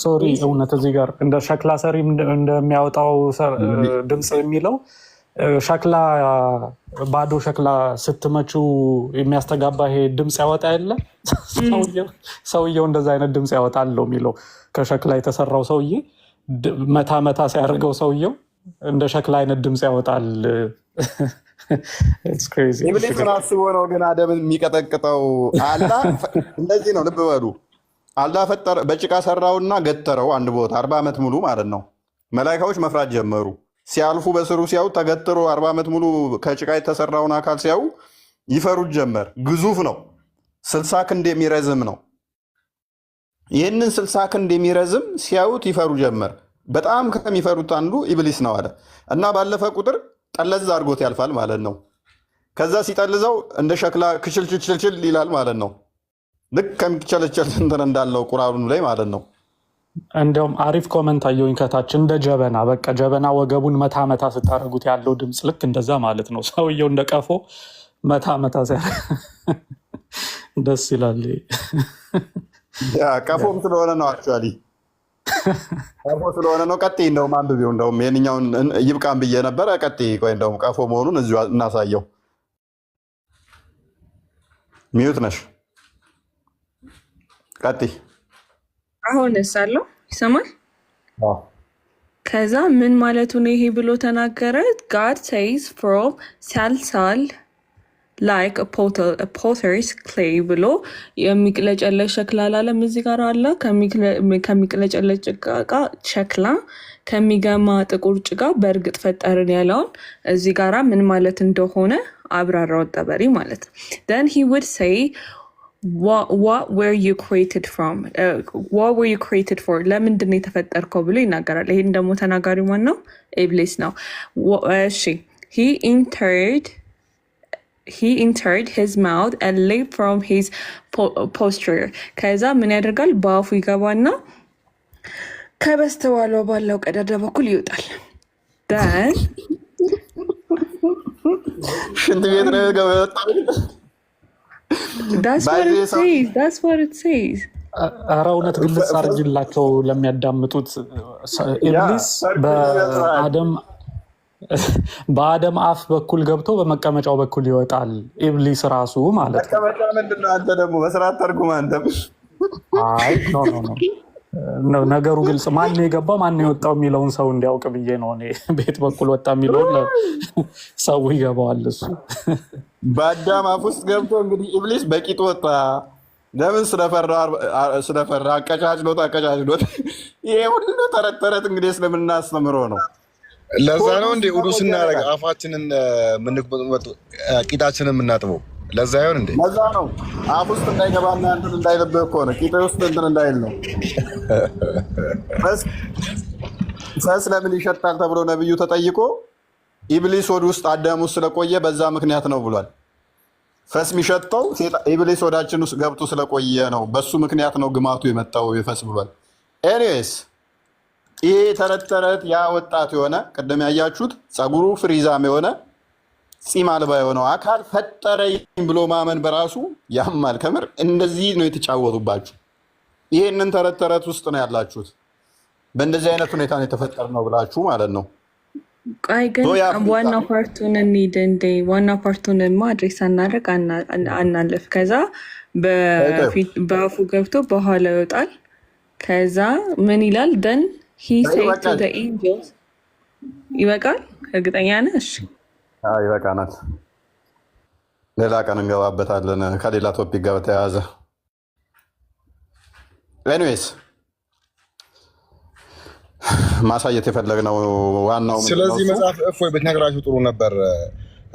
ሶሪ እውነት እዚህ ጋር እንደ ሸክላ ሰሪ እንደሚያወጣው ድምፅ የሚለው ሸክላ ባዶ ሸክላ ስትመችው የሚያስተጋባ ይሄ ድምፅ ያወጣ የለ ሰውየው እንደዛ አይነት ድምፅ ያወጣል ነው የሚለው። ከሸክላ የተሰራው ሰውዬ መታ ሲያደርገው ሰውየው እንደ ሸክላ አይነት ድምፅ ያወጣል። ኢብሊስን አስቦ ነው ግን አደምን የሚቀጠቅጠው። አላህ እንደዚህ ነው፣ ልብ በሉ። አላህ ፈጠረ፣ በጭቃ ሰራውና ገተረው አንድ ቦታ 40 ዓመት ሙሉ ማለት ነው። መላኢካዎች መፍራት ጀመሩ። ሲያልፉ በስሩ ሲያዩ ተገትሮ 40 ዓመት ሙሉ ከጭቃ የተሰራውን አካል ሲያዩ ይፈሩት ጀመር። ግዙፍ ነው፣ 60 ክንድ የሚረዝም ነው። ይህንን 60 ክንድ የሚረዝም ሲያዩት ይፈሩ ጀመር። በጣም ከሚፈሩት አንዱ ኢብሊስ ነው አለ እና ባለፈ ቁጥር ጠለዝ አድርጎት ያልፋል ማለት ነው። ከዛ ሲጠልዘው እንደ ሸክላ ክችልችልችል ይላል ማለት ነው። ልክ ከሚቸለቸል እንትን እንዳለው ቁርአኑ ላይ ማለት ነው። እንደውም አሪፍ ኮመንት አየሁኝ ከታች እንደ ጀበና በቃ ጀበና ወገቡን መታ መታ ስታደርጉት ያለው ድምፅ ልክ እንደዛ ማለት ነው። ሰውየው እንደ ቀፎ መታ መታ ደስ ይላል። ቀፎም ስለሆነ ነው አክቹዋሊ ቀፎ ስለሆነ ነው። ቀጥይ እንደውም አንብቤው እንደውም የእኛውን ይብቃን ብዬ ነበረ። ቀጥይ ቆይ እንደውም ቀፎ መሆኑን እዚሁ እናሳየው። ሚዩት ነሽ። ቀጥይ። አሁንስ አለው ይሰማል። ከዛ ምን ማለቱ ነው ይሄ ብሎ ተናገረ። God says from salsal like a potter's clay ብሎ የሚቅለጨለጭ ሸክላ አላለም። እዚህ ጋር አለ ከሚቅለጨለጭ ሸክላ ከሚገማ ጥቁር ጭቃ በእርግጥ ፈጠርን ያለውን እዚህ ጋራ ምን ማለት እንደሆነ አብራራው ጠበሪ ማለት ነው። then he would say what were you created from what were you created for ለምንድን ነው የተፈጠርከው ብሎ ይናገራል። ይሄን ደግሞ ተናጋሪ ማን ነው? ኢብሊስ ነው። እሺ he entered his mouth and leaped from his posture ከዛ ምን ያደርጋል? በአፉ ይገባና ከበስተኋላው ባለው ቀዳዳ በኩል ይወጣል። then ሽንት ቤት ነው የገባው። That's what it says. ኧረ እውነት ግልጽ አድርጊላቸው ለሚያዳምጡት። ኢብሊስ በአደም አፍ በኩል ገብቶ በመቀመጫው በኩል ይወጣል። ኢብሊስ ራሱ ማለት ነው። መቀመጫ ምንድን ነው? አንተ ደግሞ በስርዓት ተርጉም። አንተም አይ ኖ ነገሩ ግልጽ ማን የገባው ማን የወጣው የሚለውን ሰው እንዲያውቅ ብዬ ነው። እኔ ቤት በኩል ወጣ የሚለውን ሰው ይገባዋል። እሱ በአዳም አፍ ውስጥ ገብቶ እንግዲህ ኢብሊስ በቂጥ ወጣ። ለምን? ስለፈራ አቀጫጭሎት። ይሄ ሁሉ ተረት እንግዲህ ስለምናስተምሮ ነው። ለዛ ነው እንደ ውዱ ስናደርግ አፋችንን ቂጣችንን የምናጥበው። ለዛ ይሆን እንዴ? ለዛ ነው አፍ ውስጥ እንዳይገባና እንትን እንዳይልብህ እኮ ነው። ቂጥ ውስጥ እንትን እንዳይል ነው። ፈስ ለምን ይሸጣል ተብሎ ነብዩ ተጠይቆ ኢብሊስ ወደ ውስጥ አዳም ውስጥ ስለቆየ በዛ ምክንያት ነው ብሏል። ፈስ የሚሸጠው ኢብሊስ ወዳችን ውስጥ ገብቶ ስለቆየ ነው። በሱ ምክንያት ነው ግማቱ የመጣው የፈስ ብሏል። ኤኒዌይስ ይሄ ተረት ያ ወጣት የሆነ ቅድም ያያችሁት ጸጉሩ ፍሪዛም የሆነ ፂም አልባ የሆነው አካል ፈጠረኝ ብሎ ማመን በራሱ ያማል። ከምር እንደዚህ ነው የተጫወቱባችሁ። ይሄንን ተረት ውስጥ ነው ያላችሁት። በእንደዚህ አይነት ሁኔታ ነው የተፈጠርነው ብላችሁ ማለት ነው። አይ ግን ዋናው ፓርቱን እንሂድ እንዴ። ዋናው ፓርቱንማ አድሬስ አናደርግ አናለፍ። ከዛ በአፉ ገብቶ በኋላ ይወጣል። ከዛ ምን ይላል? ደን he said to the angels ይበቃል። እርግጠኛ ነህ? እሺ ይበቃናል። ሌላ ቀን እንገባበታለን ከሌላ ቶፒክ ጋር በተያያዘ። ኤኒዌይስ ማሳየት የፈለግነው ዋናው ስለዚህ መጽሐፍ እፎይ ብትነግራችሁ ጥሩ ነበር።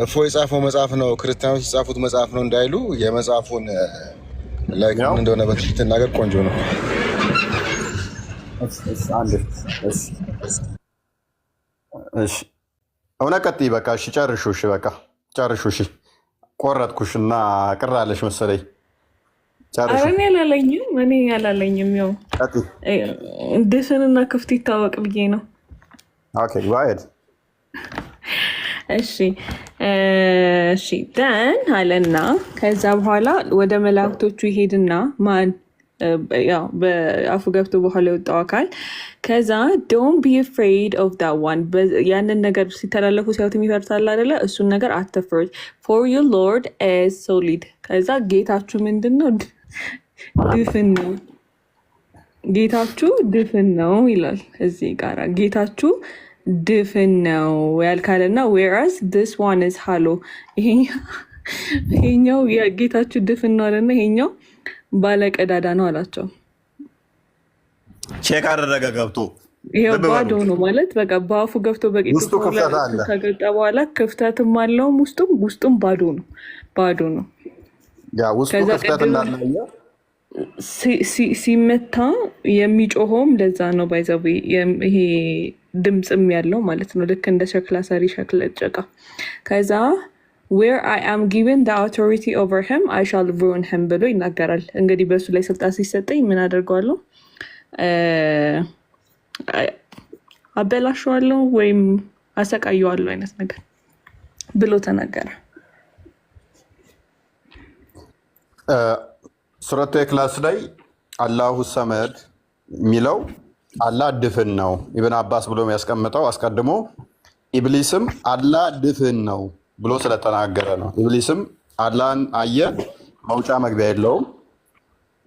እፎይ የጻፈው መጽሐፍ ነው፣ ክርስቲያኖች የጻፉት መጽሐፍ ነው እንዳይሉ የመጽሐፉን ላይ ምን እንደሆነ ብትናገር ቆንጆ ነው። እሺ እውነት ቀጥይ። በቃ እሺ ጨርሹ። እሺ በቃ ጨርሹ። እሺ ቆረጥኩሽ እና ቅር አለሽ መሰለኝ። እኔ አላለኝም። ያው ድፍንና ክፍት ይታወቅ ብዬ ነው። ኦኬ ዋይድ እሺ ደን አለና ከዛ በኋላ ወደ መላእክቶቹ ይሄድና ማን ያው በአፉ ገብቶ በኋላ የወጣው አካል ከዛ ዶንት ቢ አፍሬድ ኦፍ ዳት ዋን ያንን ነገር ሲተላለፉ ሲያዩት የሚፈርታል አይደለ? እሱን ነገር አትፍሩት። ፎር ዩር ሎርድ ኢዝ ሶሊድ። ከዛ ጌታችሁ ምንድን ነው? ድፍን ነው። ጌታችሁ ድፍን ነው ይላል እዚህ ጋር። ጌታችሁ ድፍን ነው ያልካለና ዌራስ ዲስ ዋን ኢዝ ሃሎ። ይሄኛው ጌታችሁ ድፍን ነው አለና ይሄኛው ባለቀዳዳ ነው አላቸው። ቼክ አደረገ ገብቶ ይሄው ባዶ ነው ማለት በቃ በአፉ ገብቶ በቂጡ ከገጠ በኋላ ክፍተትም አለውም ውስጡም ባዶ ነው። ያ ውስጡ ክፍተት እንዳለ ሲመታ የሚጮኸውም ለዛ ነው። ባይዘው ይሄ ድምፅም ያለው ማለት ነው። ልክ እንደ ሸክላ ሰሪ ሸክላ ጨቃ ከዛ where I am given the authority over him I shall ruin him ብሎ ይናገራል። እንግዲህ በእሱ ላይ ስልጣን ሲሰጠኝ ምን አደርገዋለሁ? አበላሸዋለሁ ወይም አሰቃየዋለሁ አይነት ነገር ብሎ ተናገረ። ሱረቱ ኢኽላስ ላይ አላሁ ሰመድ የሚለው አላህ ድፍን ነው። ኢብን አባስ ብሎ የሚያስቀምጠው አስቀድሞ ኢብሊስም አላህ ድፍን ነው ብሎ ስለተናገረ ነው። ኢብሊስም አላህን አየ፣ መውጫ መግቢያ የለውም።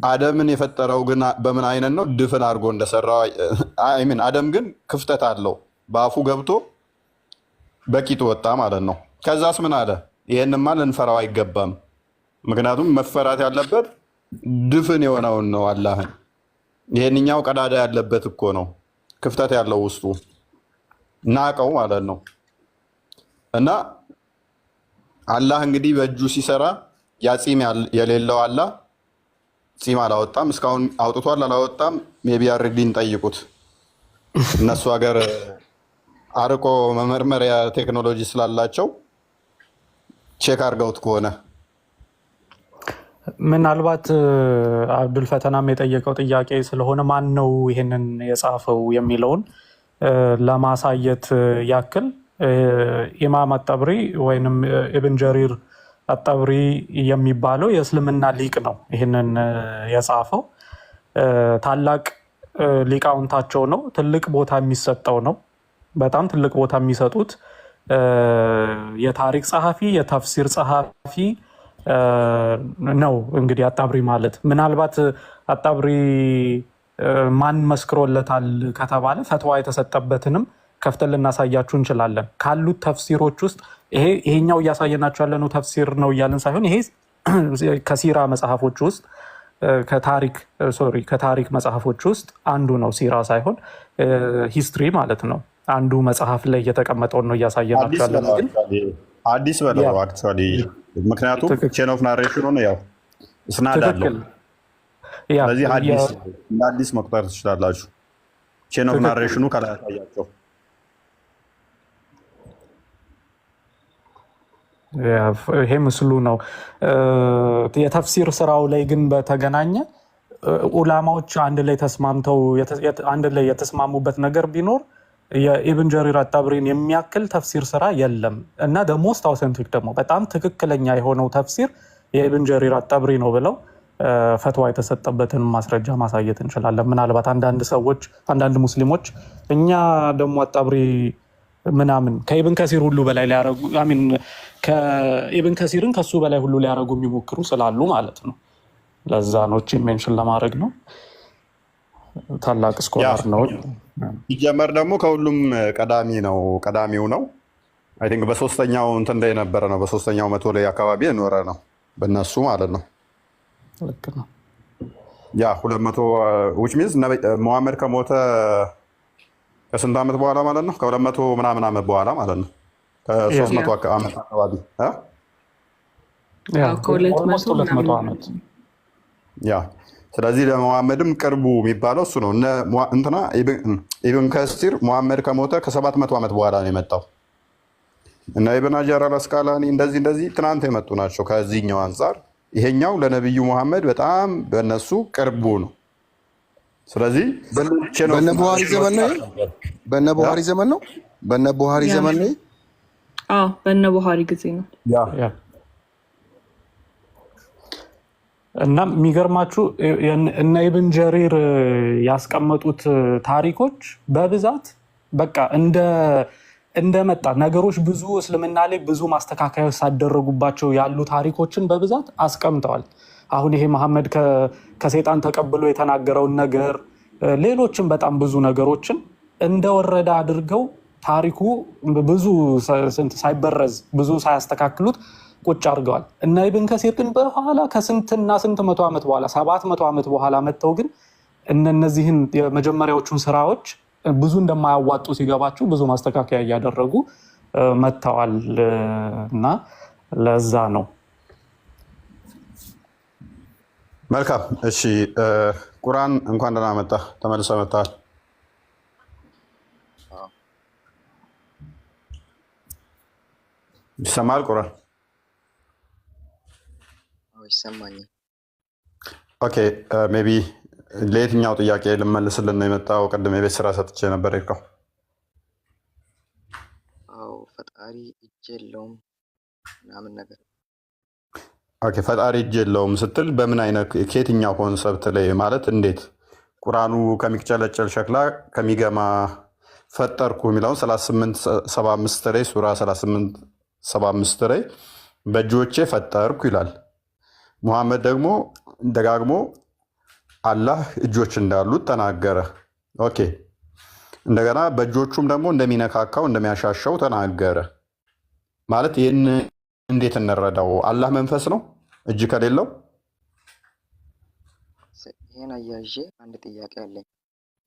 አደምን የፈጠረው ግን በምን አይነት ነው? ድፍን አድርጎ እንደሰራው። አደም ግን ክፍተት አለው። በአፉ ገብቶ በቂጡ ወጣ ማለት ነው። ከዛስ ምን አለ? ይሄንማ ልንፈራው አይገባም። ምክንያቱም መፈራት ያለበት ድፍን የሆነውን ነው አላህን። ይሄንኛው ቀዳዳ ያለበት እኮ ነው፣ ክፍተት ያለው ውስጡ ናቀው ማለት ነው። እና አላህ እንግዲህ በእጁ ሲሰራ ያ ፂም የሌለው አላህ ፂም አላወጣም። እስካሁን አውጥቷል አላወጣም? ሜቢ አርዲን ጠይቁት። እነሱ ሀገር አርቆ መመርመሪያ ቴክኖሎጂ ስላላቸው ቼክ አድርገውት ከሆነ ምናልባት አብዱል ፈተናም የጠየቀው ጥያቄ ስለሆነ ማን ነው ይሄንን የጻፈው የሚለውን ለማሳየት ያክል ኢማም አጠብሪ ወይንም ኢብን ጀሪር አጠብሪ የሚባለው የእስልምና ሊቅ ነው። ይህንን የጻፈው ታላቅ ሊቃውንታቸው ነው። ትልቅ ቦታ የሚሰጠው ነው። በጣም ትልቅ ቦታ የሚሰጡት የታሪክ ጸሐፊ፣ የተፍሲር ጸሐፊ ነው። እንግዲህ አጣብሪ ማለት ምናልባት አጣብሪ ማን መስክሮለታል ከተባለ ፈትዋ የተሰጠበትንም ከፍተን ልናሳያችሁ እንችላለን። ካሉት ተፍሲሮች ውስጥ ይሄኛው እያሳየናችሁ ያለነው ተፍሲር ነው እያልን ሳይሆን ይሄ ከሲራ መጽሐፎች ውስጥ ከታሪክ መጽሐፎች ውስጥ አንዱ ነው። ሲራ ሳይሆን ሂስትሪ ማለት ነው። አንዱ መጽሐፍ ላይ የተቀመጠውን ነው እያሳየናችሁ ያለነው። ግን አዲስ በለው አክቹዋሊ፣ ምክንያቱም ቼን ኦፍ ናሬሽኑ ነው ያው እስናድ አለው። ስለዚህ አዲስ መቁጠር ትችላላችሁ። ቼን ኦፍ ናሬሽኑ ከላይ ያሳያቸው። ይሄ ምስሉ ነው። የተፍሲር ስራው ላይ ግን በተገናኘ ኡላማዎች አንድ ላይ የተስማሙበት ነገር ቢኖር የኢብን ጀሪር አጣብሪን የሚያክል ተፍሲር ስራ የለም እና ሞስት አውተንቲክ ደግሞ በጣም ትክክለኛ የሆነው ተፍሲር የኢብን ጀሪር አጣብሪ ነው ብለው ፈትዋ የተሰጠበትን ማስረጃ ማሳየት እንችላለን። ምናልባት አንዳንድ ሙስሊሞች እኛ ደግሞ አጣብሪ ምናምን ከኢብን ከሲር ሁሉ በላይ ሊያረጉ ከኢብን ከሲርን ከሱ በላይ ሁሉ ሊያረጉ የሚሞክሩ ስላሉ ማለት ነው። ለዛ ነው ሜንሽን ለማድረግ ነው። ታላቅ ስኮላር ነው። ሲጀመር ደግሞ ከሁሉም ቀዳሚው ነው። አይ ቲንክ በሶስተኛው እንትን ላይ የነበረ ነው። በሶስተኛው መቶ ላይ አካባቢ የኖረ ነው በእነሱ ማለት ነው። ልክ ነው። ያ 200 which means መሐመድ ከሞተ ከስንት ዓመት በኋላ ማለት ነው? ከ200 ምናምን ዓመት በኋላ ማለት ነው። ከ300 ዓመት አካባቢ ከ200 ዓመት ያ። ስለዚህ ለመሐመድም ቅርቡ የሚባለው እሱ ነው። እንትና ኢብን ከሲር መሐመድ ከሞተ ከ700 ዓመት በኋላ ነው የመጣው እና ኢብን ሀጀር አልአስቃላኒ እንደዚህ ትናንት የመጡ ናቸው። ከዚህኛው አንጻር ይሄኛው ለነብዩ መሐመድ በጣም በእነሱ ቅርቡ ነው። ስለዚህ በነ ቡሃሪ ዘመን ነው። በነ ቡሃሪ ዘመን ነው። በነ ቡሃሪ ዘመን ነው። በነ ቡሃሪ ጊዜ ነው። እና የሚገርማችሁ እነ ኢብን ጀሪር ያስቀመጡት ታሪኮች በብዛት በቃ እንደመጣ ነገሮች ብዙ እስልምና ላይ ብዙ ማስተካከያዎች ሳደረጉባቸው ያሉ ታሪኮችን በብዛት አስቀምጠዋል። አሁን ይሄ መሐመድ ከሰይጣን ተቀብሎ የተናገረውን ነገር ሌሎችም በጣም ብዙ ነገሮችን እንደወረደ አድርገው ታሪኩ ብዙ ሳይበረዝ ብዙ ሳያስተካክሉት ቁጭ አድርገዋል። እና ኢብን ከሲር ግን በኋላ ከስንትና ስንት መቶ ዓመት በኋላ 700 ዓመት በኋላ መጥተው ግን እነዚህን የመጀመሪያዎቹን ስራዎች ብዙ እንደማያዋጡ ሲገባቸው ብዙ ማስተካከያ እያደረጉ መጥተዋል። እና ለዛ ነው። መልካም እሺ። ቁርአን እንኳን ደህና መጣ። ተመልሰህ መጥተሃል። ይሰማል ቁርአን? ይሰማኛል። ኦኬ ሜቢ ለየትኛው ጥያቄ ልመልስልን ነው የመጣው? ቅድም የቤት ስራ ሰጥቼ ነበር የልከው። አዎ ፈጣሪ እጅ የለውም ምናምን ነገር። ኦኬ ፈጣሪ እጅ የለውም ስትል በምን አይነት ከየትኛው ኮንሰፕት ላይ ማለት እንዴት? ቁርአኑ ከሚጨለጨል ሸክላ ከሚገማ ፈጠርኩ የሚለውን 38:75 ላይ ሱራ 38:75 ላይ በእጆቼ ፈጠርኩ ይላል። ሙሐመድ ደግሞ ደጋግሞ አላህ እጆች እንዳሉት ተናገረ። ኦኬ እንደገና በእጆቹም ደግሞ እንደሚነካካው እንደሚያሻሸው ተናገረ። ማለት ይህን እንዴት እንረዳው? አላህ መንፈስ ነው እጅ ከሌለው? ይሄን አያይዤ አንድ ጥያቄ አለኝ።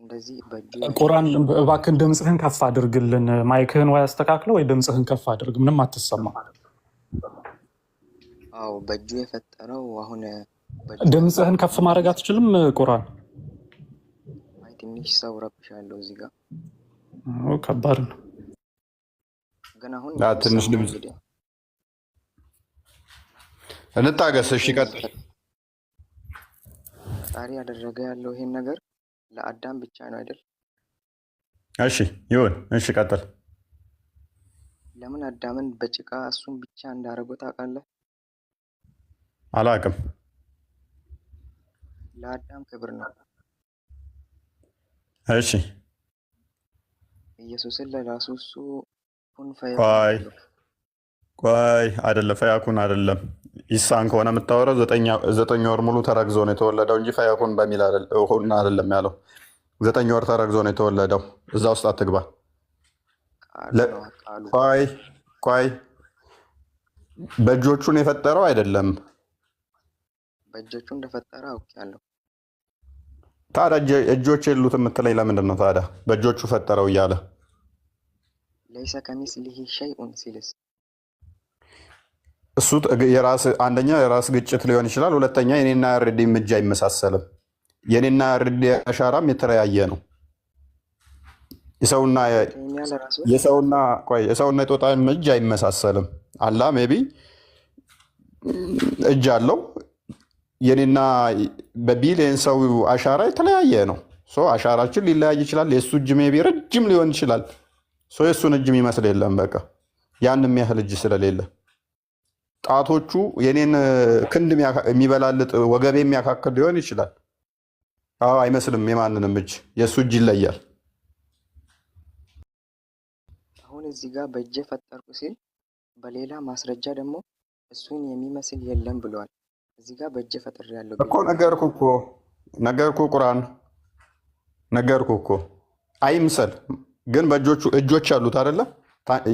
እንደዚህ በእጁ ቁርአን እባክህን ድምፅህን ከፍ አድርግልን። ማይክህን ወይ አስተካክለው ወይ ድምፅህን ከፍ አድርግ። ምንም አትሰማ። አዎ በእጁ የፈጠረው አሁን ድምፅህን ከፍ ማድረግ አትችልም? ቁርአን አይ ትንሽ ሰው ረብሻለሁ እዚህ ጋር ከባድ ነው። ግን አሁን ትንሽ ድምፅ እንታገስ። እሺ ቀጥል። ፈጣሪ ያደረገ ያለው ይሄን ነገር ለአዳም ብቻ ነው አይደል? እሺ ይሁን። እሺ ቀጥል። ለምን አዳምን በጭቃ እሱን ብቻ እንዳደረገው ታውቃለህ? አላውቅም። ለአዳም ክብር ነው። እሺ ኢየሱስን ለራሱ እሱ ኩን ቆይ አይደለም፣ ፈያኩን አይደለም። ኢሳን ከሆነ የምታወራው 9 ወር ሙሉ ተረግዞ ነው የተወለደው እንጂ ፈያኩን በሚል አይደለም ያለው። 9 ወር ተረግዞ ነው የተወለደው። እዛ ውስጥ አትግባ። ቆይ በእጆቹን የፈጠረው አይደለም። በእጆቹ እንደፈጠረ አውቄያለሁ። ታዲያ እጆች የሉት የምትለኝ ለምንድን ነው ታዲያ? በእጆቹ ፈጠረው እያለ ለይሰ ከሚስሊሂ ሸይኡን ሲልስ እሱ አንደኛ የራስ ግጭት ሊሆን ይችላል። ሁለተኛ የኔና ያሬድ እጅ አይመሳሰልም። የኔና ያሬድ አሻራም የተለያየ ነው። የሰውና የጦጣ እጅ አይመሳሰልም። አላህ ሜቢ እጅ አለው። የኔና በቢሊየን ሰው አሻራ የተለያየ ነው። አሻራችን ሊለያይ ይችላል። የእሱ እጅ ሜቢ ረጅም ሊሆን ይችላል። የእሱን እጅ የሚመስል የለም። በቃ ያን የሚያህል እጅ ስለሌለ ጣቶቹ የኔን ክንድ የሚበላልጥ ወገቤ የሚያካክል ሊሆን ይችላል። አይመስልም። የማንንም እጅ የእሱ እጅ ይለያል። አሁን እዚህ ጋር በእጄ ፈጠርኩ ሲል በሌላ ማስረጃ ደግሞ እሱን የሚመስል የለም ብለዋል። እዚህ ጋር በእጄ ፈጥር ያለው እኮ ነገርኩ። ቁርአን ነገርኩ እኮ አይምሰል። ግን በእጆቹ እጆች አሉት አይደለ?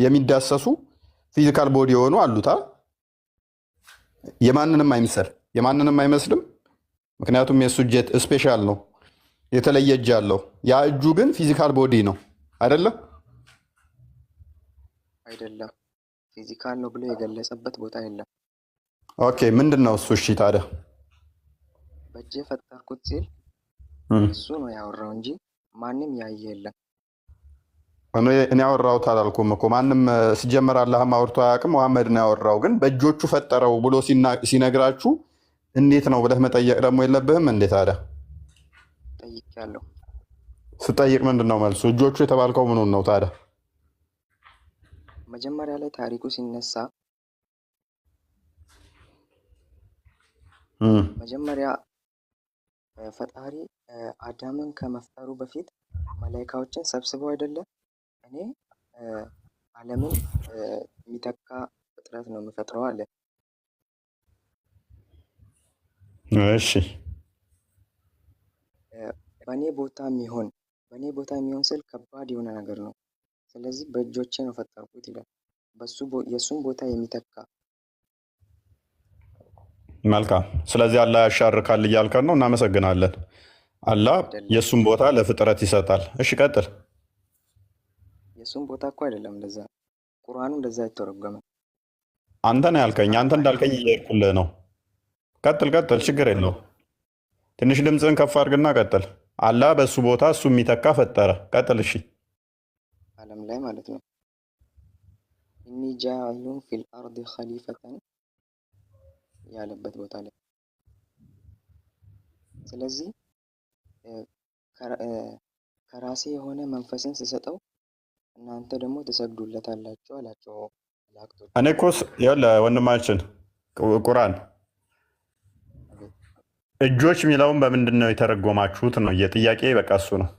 የሚዳሰሱ ፊዚካል ቦዲ የሆኑ አሉት። የማንንም አይምሰል፣ የማንንም አይመስልም። ምክንያቱም የእሱ እጅ ስፔሻል ነው፣ የተለየ እጅ አለው። ያ እጁ ግን ፊዚካል ቦዲ ነው አይደለም? አይደለም፣ ፊዚካል ነው ብሎ የገለጸበት ቦታ የለም። ኦኬ ምንድን ነው እሱ? እሺ ታዲያ በእጄ ፈጠርኩት ሲል እሱ ነው ያወራው እንጂ ማንም ያየ የለም። እኔ ያወራሁት አላልኩም እኮ። ማንም ሲጀመር አላህም አውርቶ አያውቅም። መሐመድ ነው ያወራው። ግን በእጆቹ ፈጠረው ብሎ ሲነግራችሁ እንዴት ነው ብለህ መጠየቅ ደግሞ የለብህም እንዴ ታዲያ? ጠይቄያለሁ። ስጠይቅ ምንድን ነው መልሱ? እጆቹ የተባልከው ምኑን ነው ታዲያ? መጀመሪያ ላይ ታሪኩ ሲነሳ መጀመሪያ ፈጣሪ አዳምን ከመፍጠሩ በፊት መላኢካዎችን ሰብስበው አይደለም እኔ ዓለምን የሚተካ ፍጥረት ነው የምፈጥረው አለ። እሺ በእኔ ቦታ የሚሆን ስል ከባድ የሆነ ነገር ነው። ስለዚህ በእጆቼ ነው ፈጠርኩት ይላል። የእሱን ቦታ የሚተካ መልካም። ስለዚህ አላህ ያሻርካል እያልከን ነው። እናመሰግናለን። አላህ የእሱን ቦታ ለፍጥረት ይሰጣል። እሺ ቀጥል። የእሱን ቦታ እኮ አይደለም እንደዛ፣ ቁርአኑ እንደዛ አይተረጎመም። አንተ ነው ያልከኝ። አንተ እንዳልከኝ እየሄድኩልህ ነው። ቀጥል፣ ችግር የለው። ትንሽ ድምፅህን ከፍ አድርግና ቀጥል። አላህ በእሱ ቦታ እሱ የሚተካ ፈጠረ። ቀጥል። እሺ ዓለም ላይ ማለት ነው። ኢኒ ጃኢሉን ፊል አርድ ኸሊፈተን ያለበት ቦታ ላይ። ስለዚህ ከራሴ የሆነ መንፈስን ስሰጠው እናንተ ደግሞ ትሰግዱለታላችሁ አላቸው መላእክቶች። እኔ እኮ ወንድማችን ቁርአን እጆች የሚለውን በምንድን ነው የተረጎማችሁት ነው የጥያቄ። በቃ እሱ ነው።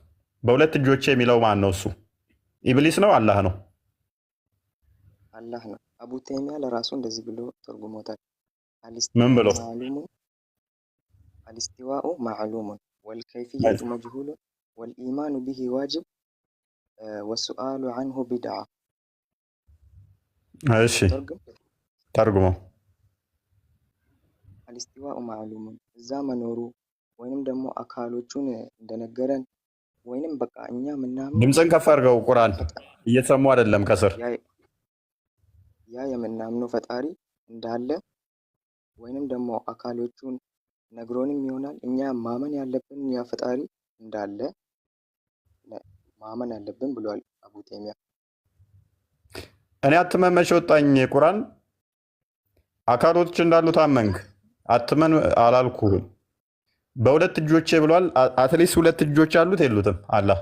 በሁለት እጆች የሚለው ማን ነው? እሱ ኢብሊስ ነው አላህ ነው? አላህ ነው። አቡ ተይሚያ ለራሱ እንደዚህ ብሎ ተርጉሞታል። ምን ብሎ? አልስቲዋኡ ማዕሉሙን ወልከይፊየቱ መጅሁሉን ወልኢማኑ ቢሂ ዋጅብ ወሱአሉ አንሁ ቢድዓ። እሺ ተርጉመው። አልስቲዋኡ ማዕሉሙን እዛ መኖሩ ወይንም ደግሞ አካሎቹን እንደነገረን ወይንም በቃ እኛ ምናምን። ድምፅን ከፍ አድርገው ቁርአን እየተሰሙ አይደለም ከስር። ያ የምናምነው ፈጣሪ እንዳለ ወይንም ደግሞ አካሎቹን ነግሮንም ይሆናል። እኛ ማመን ያለብን ያ ፈጣሪ እንዳለ ማመን ያለብን ብሏል አቡ ተይሚያ። እኔ አትመን መቼ ወጣኝ? ቁርአን አካሎች እንዳሉ ታመንክ አትመን አላልኩህም። በሁለት እጆቼ ብሏል። አትሊስት ሁለት እጆች አሉት የሉትም? አላህ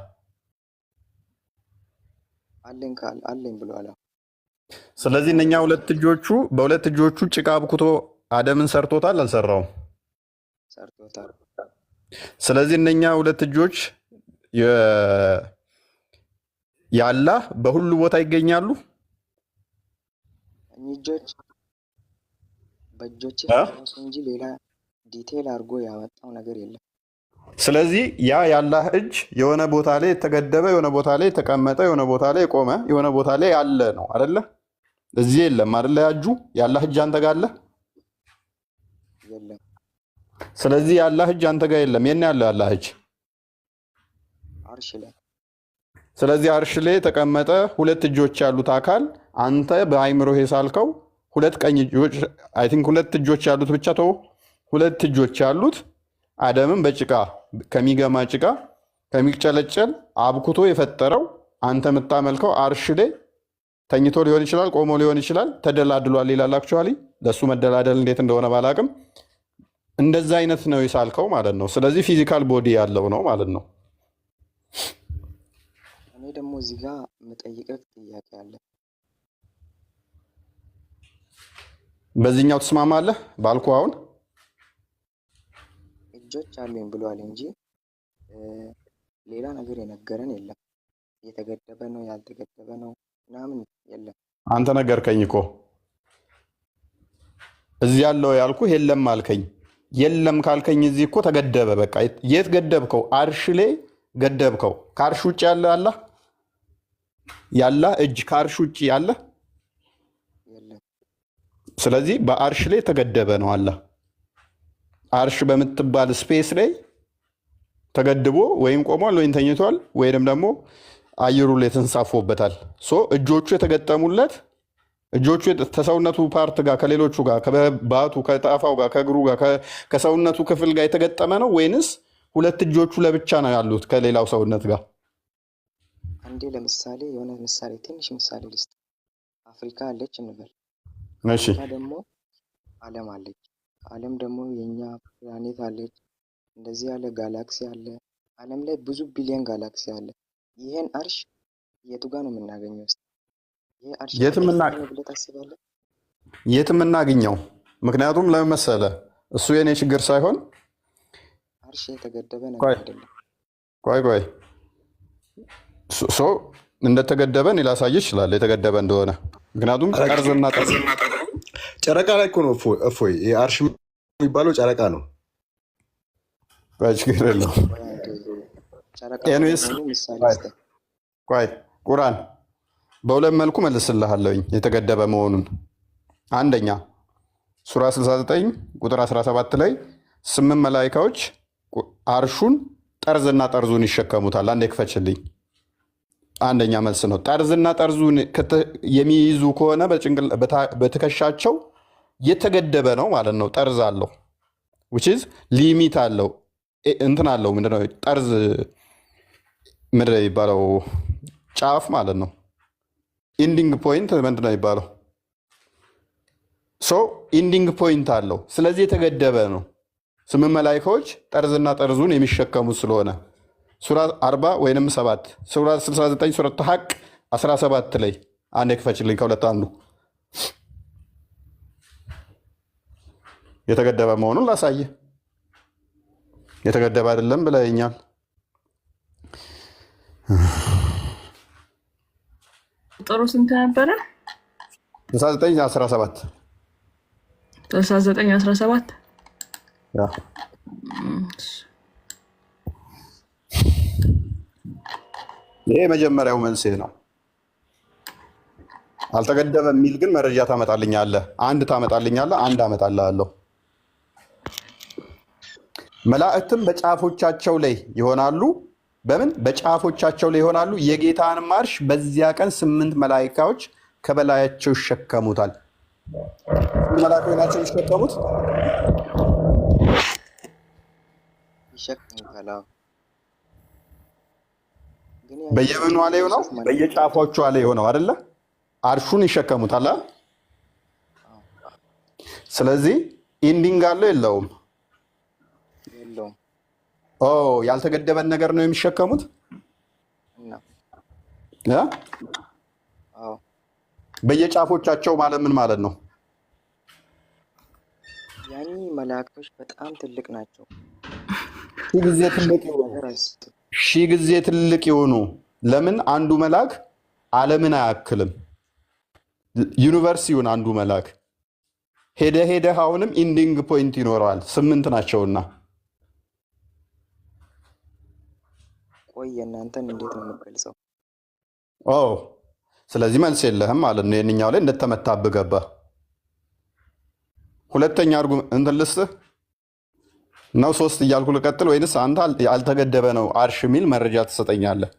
አለኝ ካል አለኝ ብሏል። ስለዚህ እነኛ ሁለት እጆቹ በሁለት እጆቹ ጭቃ አብኩቶ አደምን ሰርቶታል አልሰራውም? ሰርቶታል። ስለዚህ እነኛ ሁለት እጆች የአላህ በሁሉ ቦታ ይገኛሉ። እጆች በእጆች ራሱ እንጂ ሌላ ዲቴል አድርጎ ያወጣው ነገር የለም። ስለዚህ ያ የአላህ እጅ የሆነ ቦታ ላይ የተገደበ፣ የሆነ ቦታ ላይ የተቀመጠ፣ የሆነ ቦታ ላይ የቆመ፣ የሆነ ቦታ ላይ ያለ ነው አይደለ? እዚህ የለም አይደለ? ያጁ የአላህ እጅ አንተ ጋር አለ? የለም። ስለዚህ የአላህ እጅ አንተ ጋር የለም። የት ነው ያለው የአላህ እጅ? አርሽ ላይ። ስለዚህ አርሽ ላይ የተቀመጠ ሁለት እጆች ያሉት አካል አንተ በአይምሮህ የሳልከው ሁለት ቀኝ እጆች አይ ቲንክ ሁለት እጆች ያሉት ብቻ ተው፣ ሁለት እጆች ያሉት አደምን በጭቃ ከሚገማ ጭቃ ከሚጨለጨል አብኩቶ የፈጠረው አንተ የምታመልከው አርሽ ላይ ተኝቶ ሊሆን ይችላል፣ ቆሞ ሊሆን ይችላል፣ ተደላድሏል ይላል። አክቹዋሊ ለእሱ መደላደል እንዴት እንደሆነ ባላቅም እንደዛ አይነት ነው የሳልከው ማለት ነው። ስለዚህ ፊዚካል ቦዲ ያለው ነው ማለት ነው። እኔ ደግሞ እዚህ ጋር የምጠይቀህ ጥያቄ አለ። በዚህኛው ትስማማለህ ባልኩ? አሁን እጆች አሉኝ ብሏል እንጂ ሌላ ነገር የነገረን የለም። የተገደበ ነው ያልተገደበ ነው ምናምን የለም። አንተ ነገርከኝ እኮ እዚህ ያለው ያልኩ የለም አልከኝ። የለም ካልከኝ እዚህ እኮ ተገደበ። በቃ የት ገደብከው? አርሽ ላይ ገደብከው። ከአርሽ ውጭ ያለ አላህ ያላህ እጅ ከአርሽ ውጭ ያለ የለም። ስለዚህ በአርሽ ላይ ተገደበ ነው አላህ። አርሽ በምትባል ስፔስ ላይ ተገድቦ ወይም ቆሟል ወይም ተኝቷል ወይም ደግሞ አየሩ ላይ ተንሳፎበታል። እጆቹ የተገጠሙለት እጆቹ ከሰውነቱ ፓርት ጋር ከሌሎቹ ጋር ከባቱ ከጣፋው ጋር ከእግሩ ጋር ከሰውነቱ ክፍል ጋር የተገጠመ ነው ወይንስ ሁለት እጆቹ ለብቻ ነው ያሉት ከሌላው ሰውነት ጋር? አንዴ ለምሳሌ የሆነ ምሳሌ ትንሽ ምሳሌ ልስጥ። አፍሪካ አለች እንበል። እሺ። አፍሪካ ደግሞ ዓለም አለች። ዓለም ደግሞ የኛ ፕላኔት አለች። እንደዚህ ያለ ጋላክሲ አለ። ዓለም ላይ ብዙ ቢሊዮን ጋላክሲ አለ። ይሄን አርሽ የቱ ጋር ነው የምናገኘው? ይሄ አርሽ ብለህ ታስባለህ? የት የምናገኘው? ምክንያቱም ለምን መሰለህ? እሱ የኔ ችግር ሳይሆን አርሽ የተገደበ ነገር አይደለም። ቆይ እንደተገደበ እኔ ላሳይህ እችላለሁ የተገደበ እንደሆነ። ምክንያቱም ጠርዝና ጨረቃ ላይ እኮ ነው እፎይ። አርሽ የሚባለው ጨረቃ ነው። ችግር የለውም። ቆይ ቁርአን በሁለት መልኩ መልስልሃለሁኝ የተገደበ መሆኑን። አንደኛ ሱራ 69 ቁጥር 17 ላይ 8 መላኢካዎች አርሹን ጠርዝና ጠርዙን ይሸከሙታል። አንዴ ክፈችልኝ። አንደኛ መልስ ነው። ጠርዝና ጠርዙን የሚይዙ ከሆነ በትከሻቸው የተገደበ ነው ማለት ነው። ጠርዝ አለው which is ሊሚት አለው እንትን አለው። ምንድነው ጠርዝ ምንድነው የሚባለው? ጫፍ ማለት ነው። ኢንዲንግ ፖይንት ምንድነው የሚባለው? ኢንዲንግ ፖይንት አለው። ስለዚህ የተገደበ ነው። 8 መላኢካዎች ጠርዝና ጠርዙን የሚሸከሙ ስለሆነ ሱራ 40 ወይንም 7 ሱራ 69 ሱረቱ ሐቅ 17 ላይ አንዴ ክፈችልኝ ከሁለት አንዱ የተገደበ መሆኑን ላሳየ። የተገደበ አይደለም ብለኛል። ጥሩ ስንት ነበረ? 69 17 69 17 ያ ይሄ መጀመሪያው መንስኤ ነው። አልተገደበ የሚል ግን መረጃ ታመጣልኛለህ። አንድ ታመጣልኛለህ፣ አንድ አመጣልሃለሁ። መላእክትም በጫፎቻቸው ላይ ይሆናሉ። በምን በጫፎቻቸው ላይ ይሆናሉ። የጌታን ማርሽ በዚያ ቀን 8 መላኢካዎች ከበላያቸው ይሸከሙታል። መላእክቶች ናቸው የሚሸከሙት። በየምኗ ላይ ሆነው በየጫፎቿ ላይ ሆነው አይደለ? አርሹን ይሸከሙታል። ስለዚህ ኢንዲንግ አለው የለውም? ያልተገደበን ነገር ነው የሚሸከሙት። በየጫፎቻቸው ማለት ምን ማለት ነው? ያኒ መላእክቶች በጣም ትልቅ ናቸው። ሺህ ጊዜ ትልቅ የሆኑ ለምን? አንዱ መልአክ ዓለምን አያክልም። ዩኒቨርስ ይሁን አንዱ መልአክ ሄደ አሁንም ኢንዲንግ ፖይንት ይኖረዋል። 8 ናቸውና ቆይ የእናንተን እንዴት ነው የምትገልጸው? ስለዚህ መልስ የለህም ማለት ነው። የእኛው ላይ እንደተመታብህ ገባ። ሁለተኛ እንትን ልስጥህ ነው 3 እያልኩ ልቀጥል ወይንስ አንተ ያልተገደበ ነው አርሽ የሚል መረጃ ትሰጠኛለህ?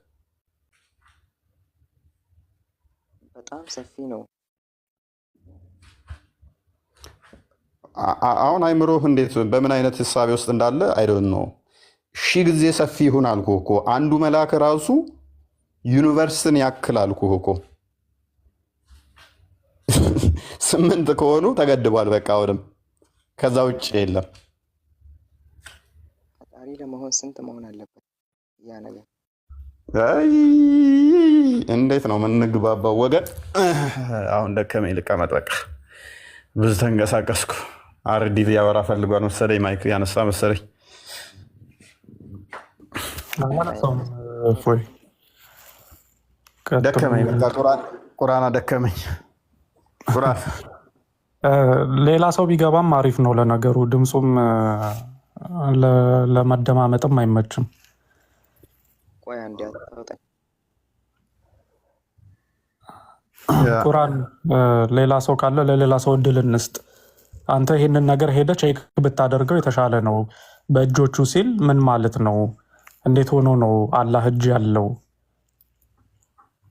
በጣም ሰፊ ነው። አሁን አይምሮህ እንዴት በምን አይነት ህሳቤ ውስጥ እንዳለ አይዶን ነው። ሺህ ጊዜ ሰፊ ይሁን አልኩህ እኮ። አንዱ መልአክ ራሱ ዩኒቨርስን ያክል አልኩህ እኮ። 8 ከሆኑ ተገድቧል። በቃ አሁንም ከዛ ውጭ የለም። ፈጣሪ ለመሆን ስንት መሆን አለበት? ያ ነገር እንዴት ነው የምንግባባው ወገን? አሁን ደከመኝ፣ ልቀመጥ በቃ። ብዙ ተንቀሳቀስኩ። አርዲቭ ያወራ ፈልጓል መሰለኝ። ማይክ ያነሳ መሰለኝ። ደከመኝ በቃ። ቁርአን ደከመኝ። ቁርአን ሌላ ሰው ቢገባም አሪፍ ነው ለነገሩ። ድምፁም ለመደማመጥም አይመችም። ቆይ አንዴ አውጣኝ። ቁርአን ሌላ ሰው ካለ ለሌላ ሰው እድል እንስጥ። አንተ ይህንን ነገር ሄደ ቼክ ብታደርገው የተሻለ ነው። በእጆቹ ሲል ምን ማለት ነው? እንዴት ሆኖ ነው አላህ እጅ ያለው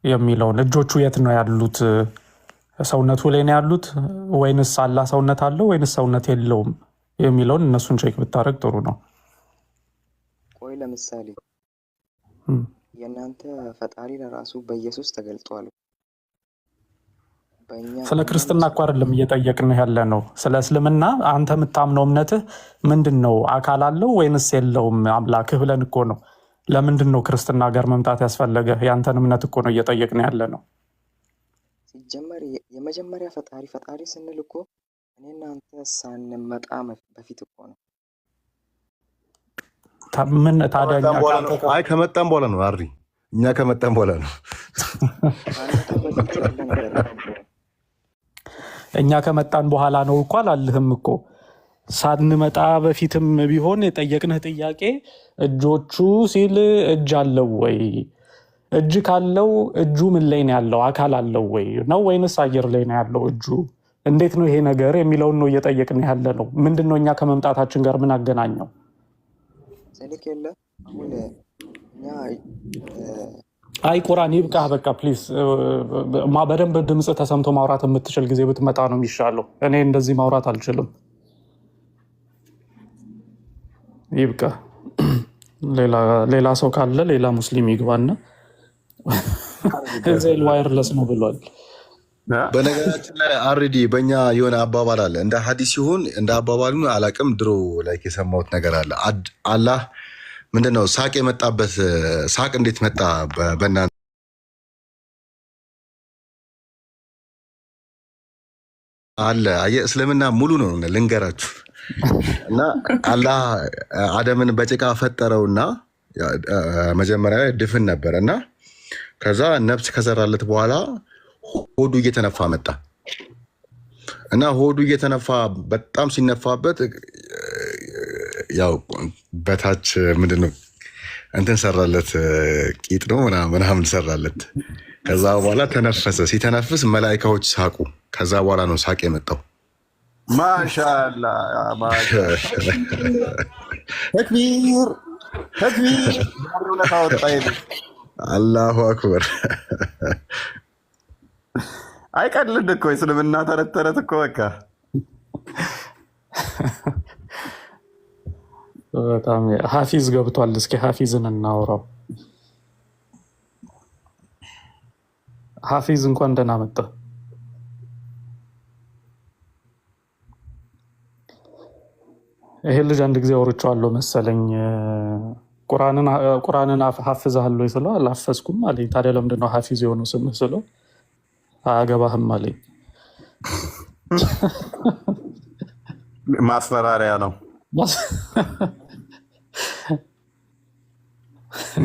የሚለውን? እጆቹ የት ነው ያሉት? ሰውነቱ ላይ ነው ያሉት ወይንስ አላህ ሰውነት አለው ወይንስ ሰውነት የለውም የሚለውን እነሱን ቼክ ብታደርግ ጥሩ ነው። ቆይ ለምሳሌ የእናንተ ፈጣሪ ለራሱ በኢየሱስ ተገልጧል። ስለ ክርስትና እኮ አይደለም እየጠየቅን ያለ ነው። ስለ እስልምና አንተ የምታምነው እምነትህ ምንድን ነው? አካል አለው ወይንስ የለውም አምላክህ ብለን እኮ ነው። ለምንድን ነው ክርስትና ጋር መምጣት ያስፈለገ? ያንተን እምነት እኮ ነው እየጠየቅን ያለ ነው። ሲጀመር የመጀመሪያ ፈጣሪ ስንል እኮ እኔና አንተ ሳንመጣ በፊት እኮ ነው። ምን ታዲያ? አይ ከመጣን በኋላ ነው። አሪ እኛ ከመጣን በኋላ ነው። እኛ ከመጣን በኋላ ነው እኮ አላልህም እኮ። ሳንመጣ በፊትም ቢሆን የጠየቅንህ ጥያቄ እጆቹ ሲል እጅ አለው ወይ? እጅ ካለው እጁ ምን ላይ ነው ያለው? አካል አለው ወይ ነው ወይንስ አየር ላይ ነው ያለው እጁ? እንዴት ነው ይሄ ነገር የሚለውን ነው እየጠየቅን ያለ ነው። ምንድን ነው እኛ ከመምጣታችን ጋር ምን አገናኘው? ስልክ የለ አሁን እኛ አይ ቁርአን ይብቃ በቃ ፕሊዝ። በደንብ ድምፅ ተሰምቶ ማውራት የምትችል ጊዜ ብትመጣ ነው የሚሻለው። እኔ እንደዚህ ማውራት አልችልም። ይብቃ። ሌላ ሰው ካለ ሌላ ሙስሊም ይግባና ዜል ዋየርለስ ነው ብሏል። በነገራችን ላይ አርዲ በእኛ የሆነ አባባል አለ እንደ ሀዲስ ሲሆን እንደ አባባሉ አላቅም ድሮ ላይ የሰማሁት ነገር አለ። አላህ ምንድነው ሳቅ የመጣበት ሳቅ እንዴት መጣ በእናንተ አለ? አየህ እስልምና ሙሉ ነው ልንገራችሁ። እና አላህ አደምን በጭቃ ፈጠረውና መጀመሪያ ላይ ድፍን ነበረ እና ከዛ ነፍስ ከዘራለት በኋላ ሆዱ እየተነፋ መጣ እና ሆዱ እየተነፋ በጣም ሲነፋበት ያው በታች ምንድነው እንትን ሰራለት ቂጥ ነው ምናምን ሰራለት። ከዛ በኋላ ተነፈሰ። ሲተነፍስ መላኢካዎች ሳቁ። ከዛ በኋላ ነው ሳቅ የመጣው። ማሻአላ ተክቢር ተክቢር አላሁ አክበር። አይቀልድ እኮ እስልምና ተረት ተረት እኮ በቃ በጣም ሀፊዝ ገብቷል። እስኪ ሀፊዝን እናውራው። ሀፊዝ እንኳን ደህና መጣ። ይሄ ልጅ አንድ ጊዜ አውርቼዋለሁ መሰለኝ። ቁርአንን ሀፍዝሃል ወይ ስለው አላፈዝኩም አለኝ። ታዲያ ለምንድን ነው ሀፊዝ የሆነው ስምህ ስለው አያገባህም አለኝ። ማስፈራሪያ ነው።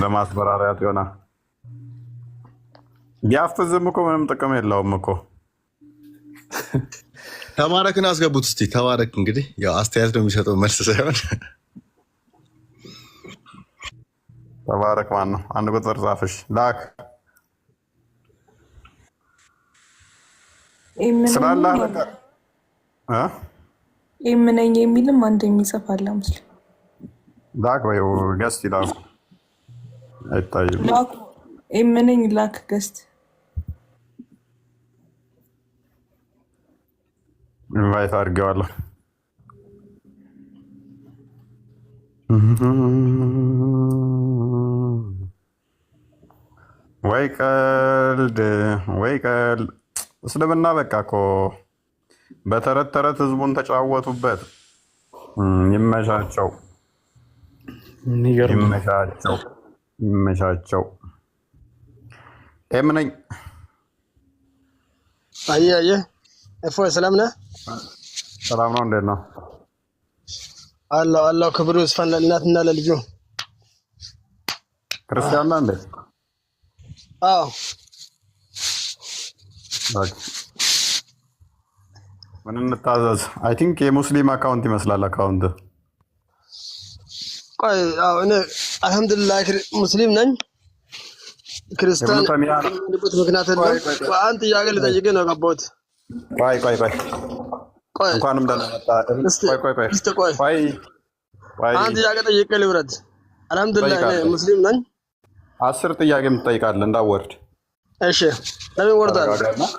ለማስፈራሪያ ሆና ቢያፍዝም እኮ ምንም ጥቅም የለውም እኮ። ተባረክን አስገቡት እስቲ። ተባረክ እንግዲህ ያው አስተያየት ነው የሚሰጠው መልስ ሳይሆን። ተባረክ ማን ነው? አንድ ቁጥር ጻፍሽ ላክ ስላላህ ነገር ኤምነኝ የሚልም አንድ የሚጽፍ አለ ሙስሊም ላክ ወይ ገስት ይላል አይታይም። ላክ ኤምነኝ ላክ ገስት ኢንቫይት አድርጌዋለሁ። ወይ ቀልድ ወይ ቀልድ። እስልምና በቃ እኮ በተረት ተረት ህዝቡን ተጫወቱበት። ይመቻቸው ይመቻቸው ይመቻቸው። ኤም ነኝ። አየህ እፎይ ሰላም ነህ? ሰላም ነው። እንዴት ነው? አላህ ክብሩ ይስፋ ለእናትና ለልጁ። ክርስቲያን ነህ እንዴ? አዎ። ምን እንታዘዝ? አይ ቲንክ የሙስሊም አካውንት ይመስላል አካውንት። ቆይ አዎ እኔ አልሐምዱሊላህ ሙስሊም ነኝ። ክርስቲያን ምክንያት ነው። አንተ ጥያቄ ልጠይቅህ ነው የገባሁት። ቆይ እንኳንም ደህና መጣህ። ቆይ አንተ ጥያቄ ጠይቄህ ልውረድ። አልሐምዱሊላህ እኔ ሙስሊም ነኝ። 10 ጥያቄ የምትጠይቃለህ እንዳወርድ። እሺ ለምን ወርዳለህ?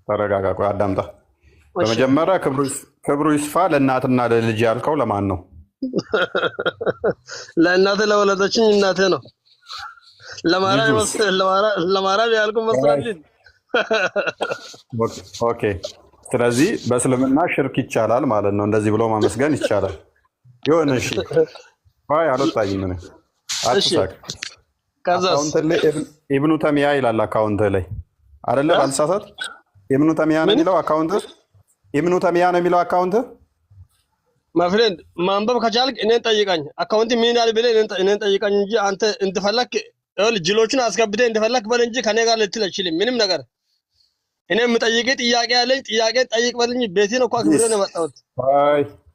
ተረጋጋ። ቆይ አዳምጣ። በመጀመሪያ ክብሩ ይስፋ ለእናትና ለልጅ ያልከው ለማን ነው? ለእናቴ ለወለደችኝ እናቴ ነው። ለማርያም ያልኩህ መስሎኝ። ኦኬ። ስለዚህ በእስልምና ሽርክ ይቻላል ማለት ነው። እንደዚህ ብሎ ማመስገን ይቻላል። ይሁን እሺ። አይ አልወጣኝም ምን አትሳቅ። አካውንት ላይ ኢብኑ ተሚያ ይላል አካውንት ላይ አይደለ? ባልሳሳት ኢብኑ ተሚያ ነው የሚለው አካውንት። ኢብኑ ተሚያ ነው የሚለው አካውንት። ማፍሬንድ ማንበብ ከቻልክ እኔን ጠይቀኝ። አካውንት ምን ያህል ብለህ እኔን ጠይቀኝ እንጂ አንተ እንትፈለክ ጅሎቹን አስገብተህ እንደፈለክ በል እንጂ ከኔ ጋር ልትል አይችልም ምንም ነገር። እኔ የምጠይቅህ ጥያቄ አለኝ። ጥያቄ ጠይቅ በል እንጂ ቤቴን እኮ አክብሬ ነው የመጣሁት።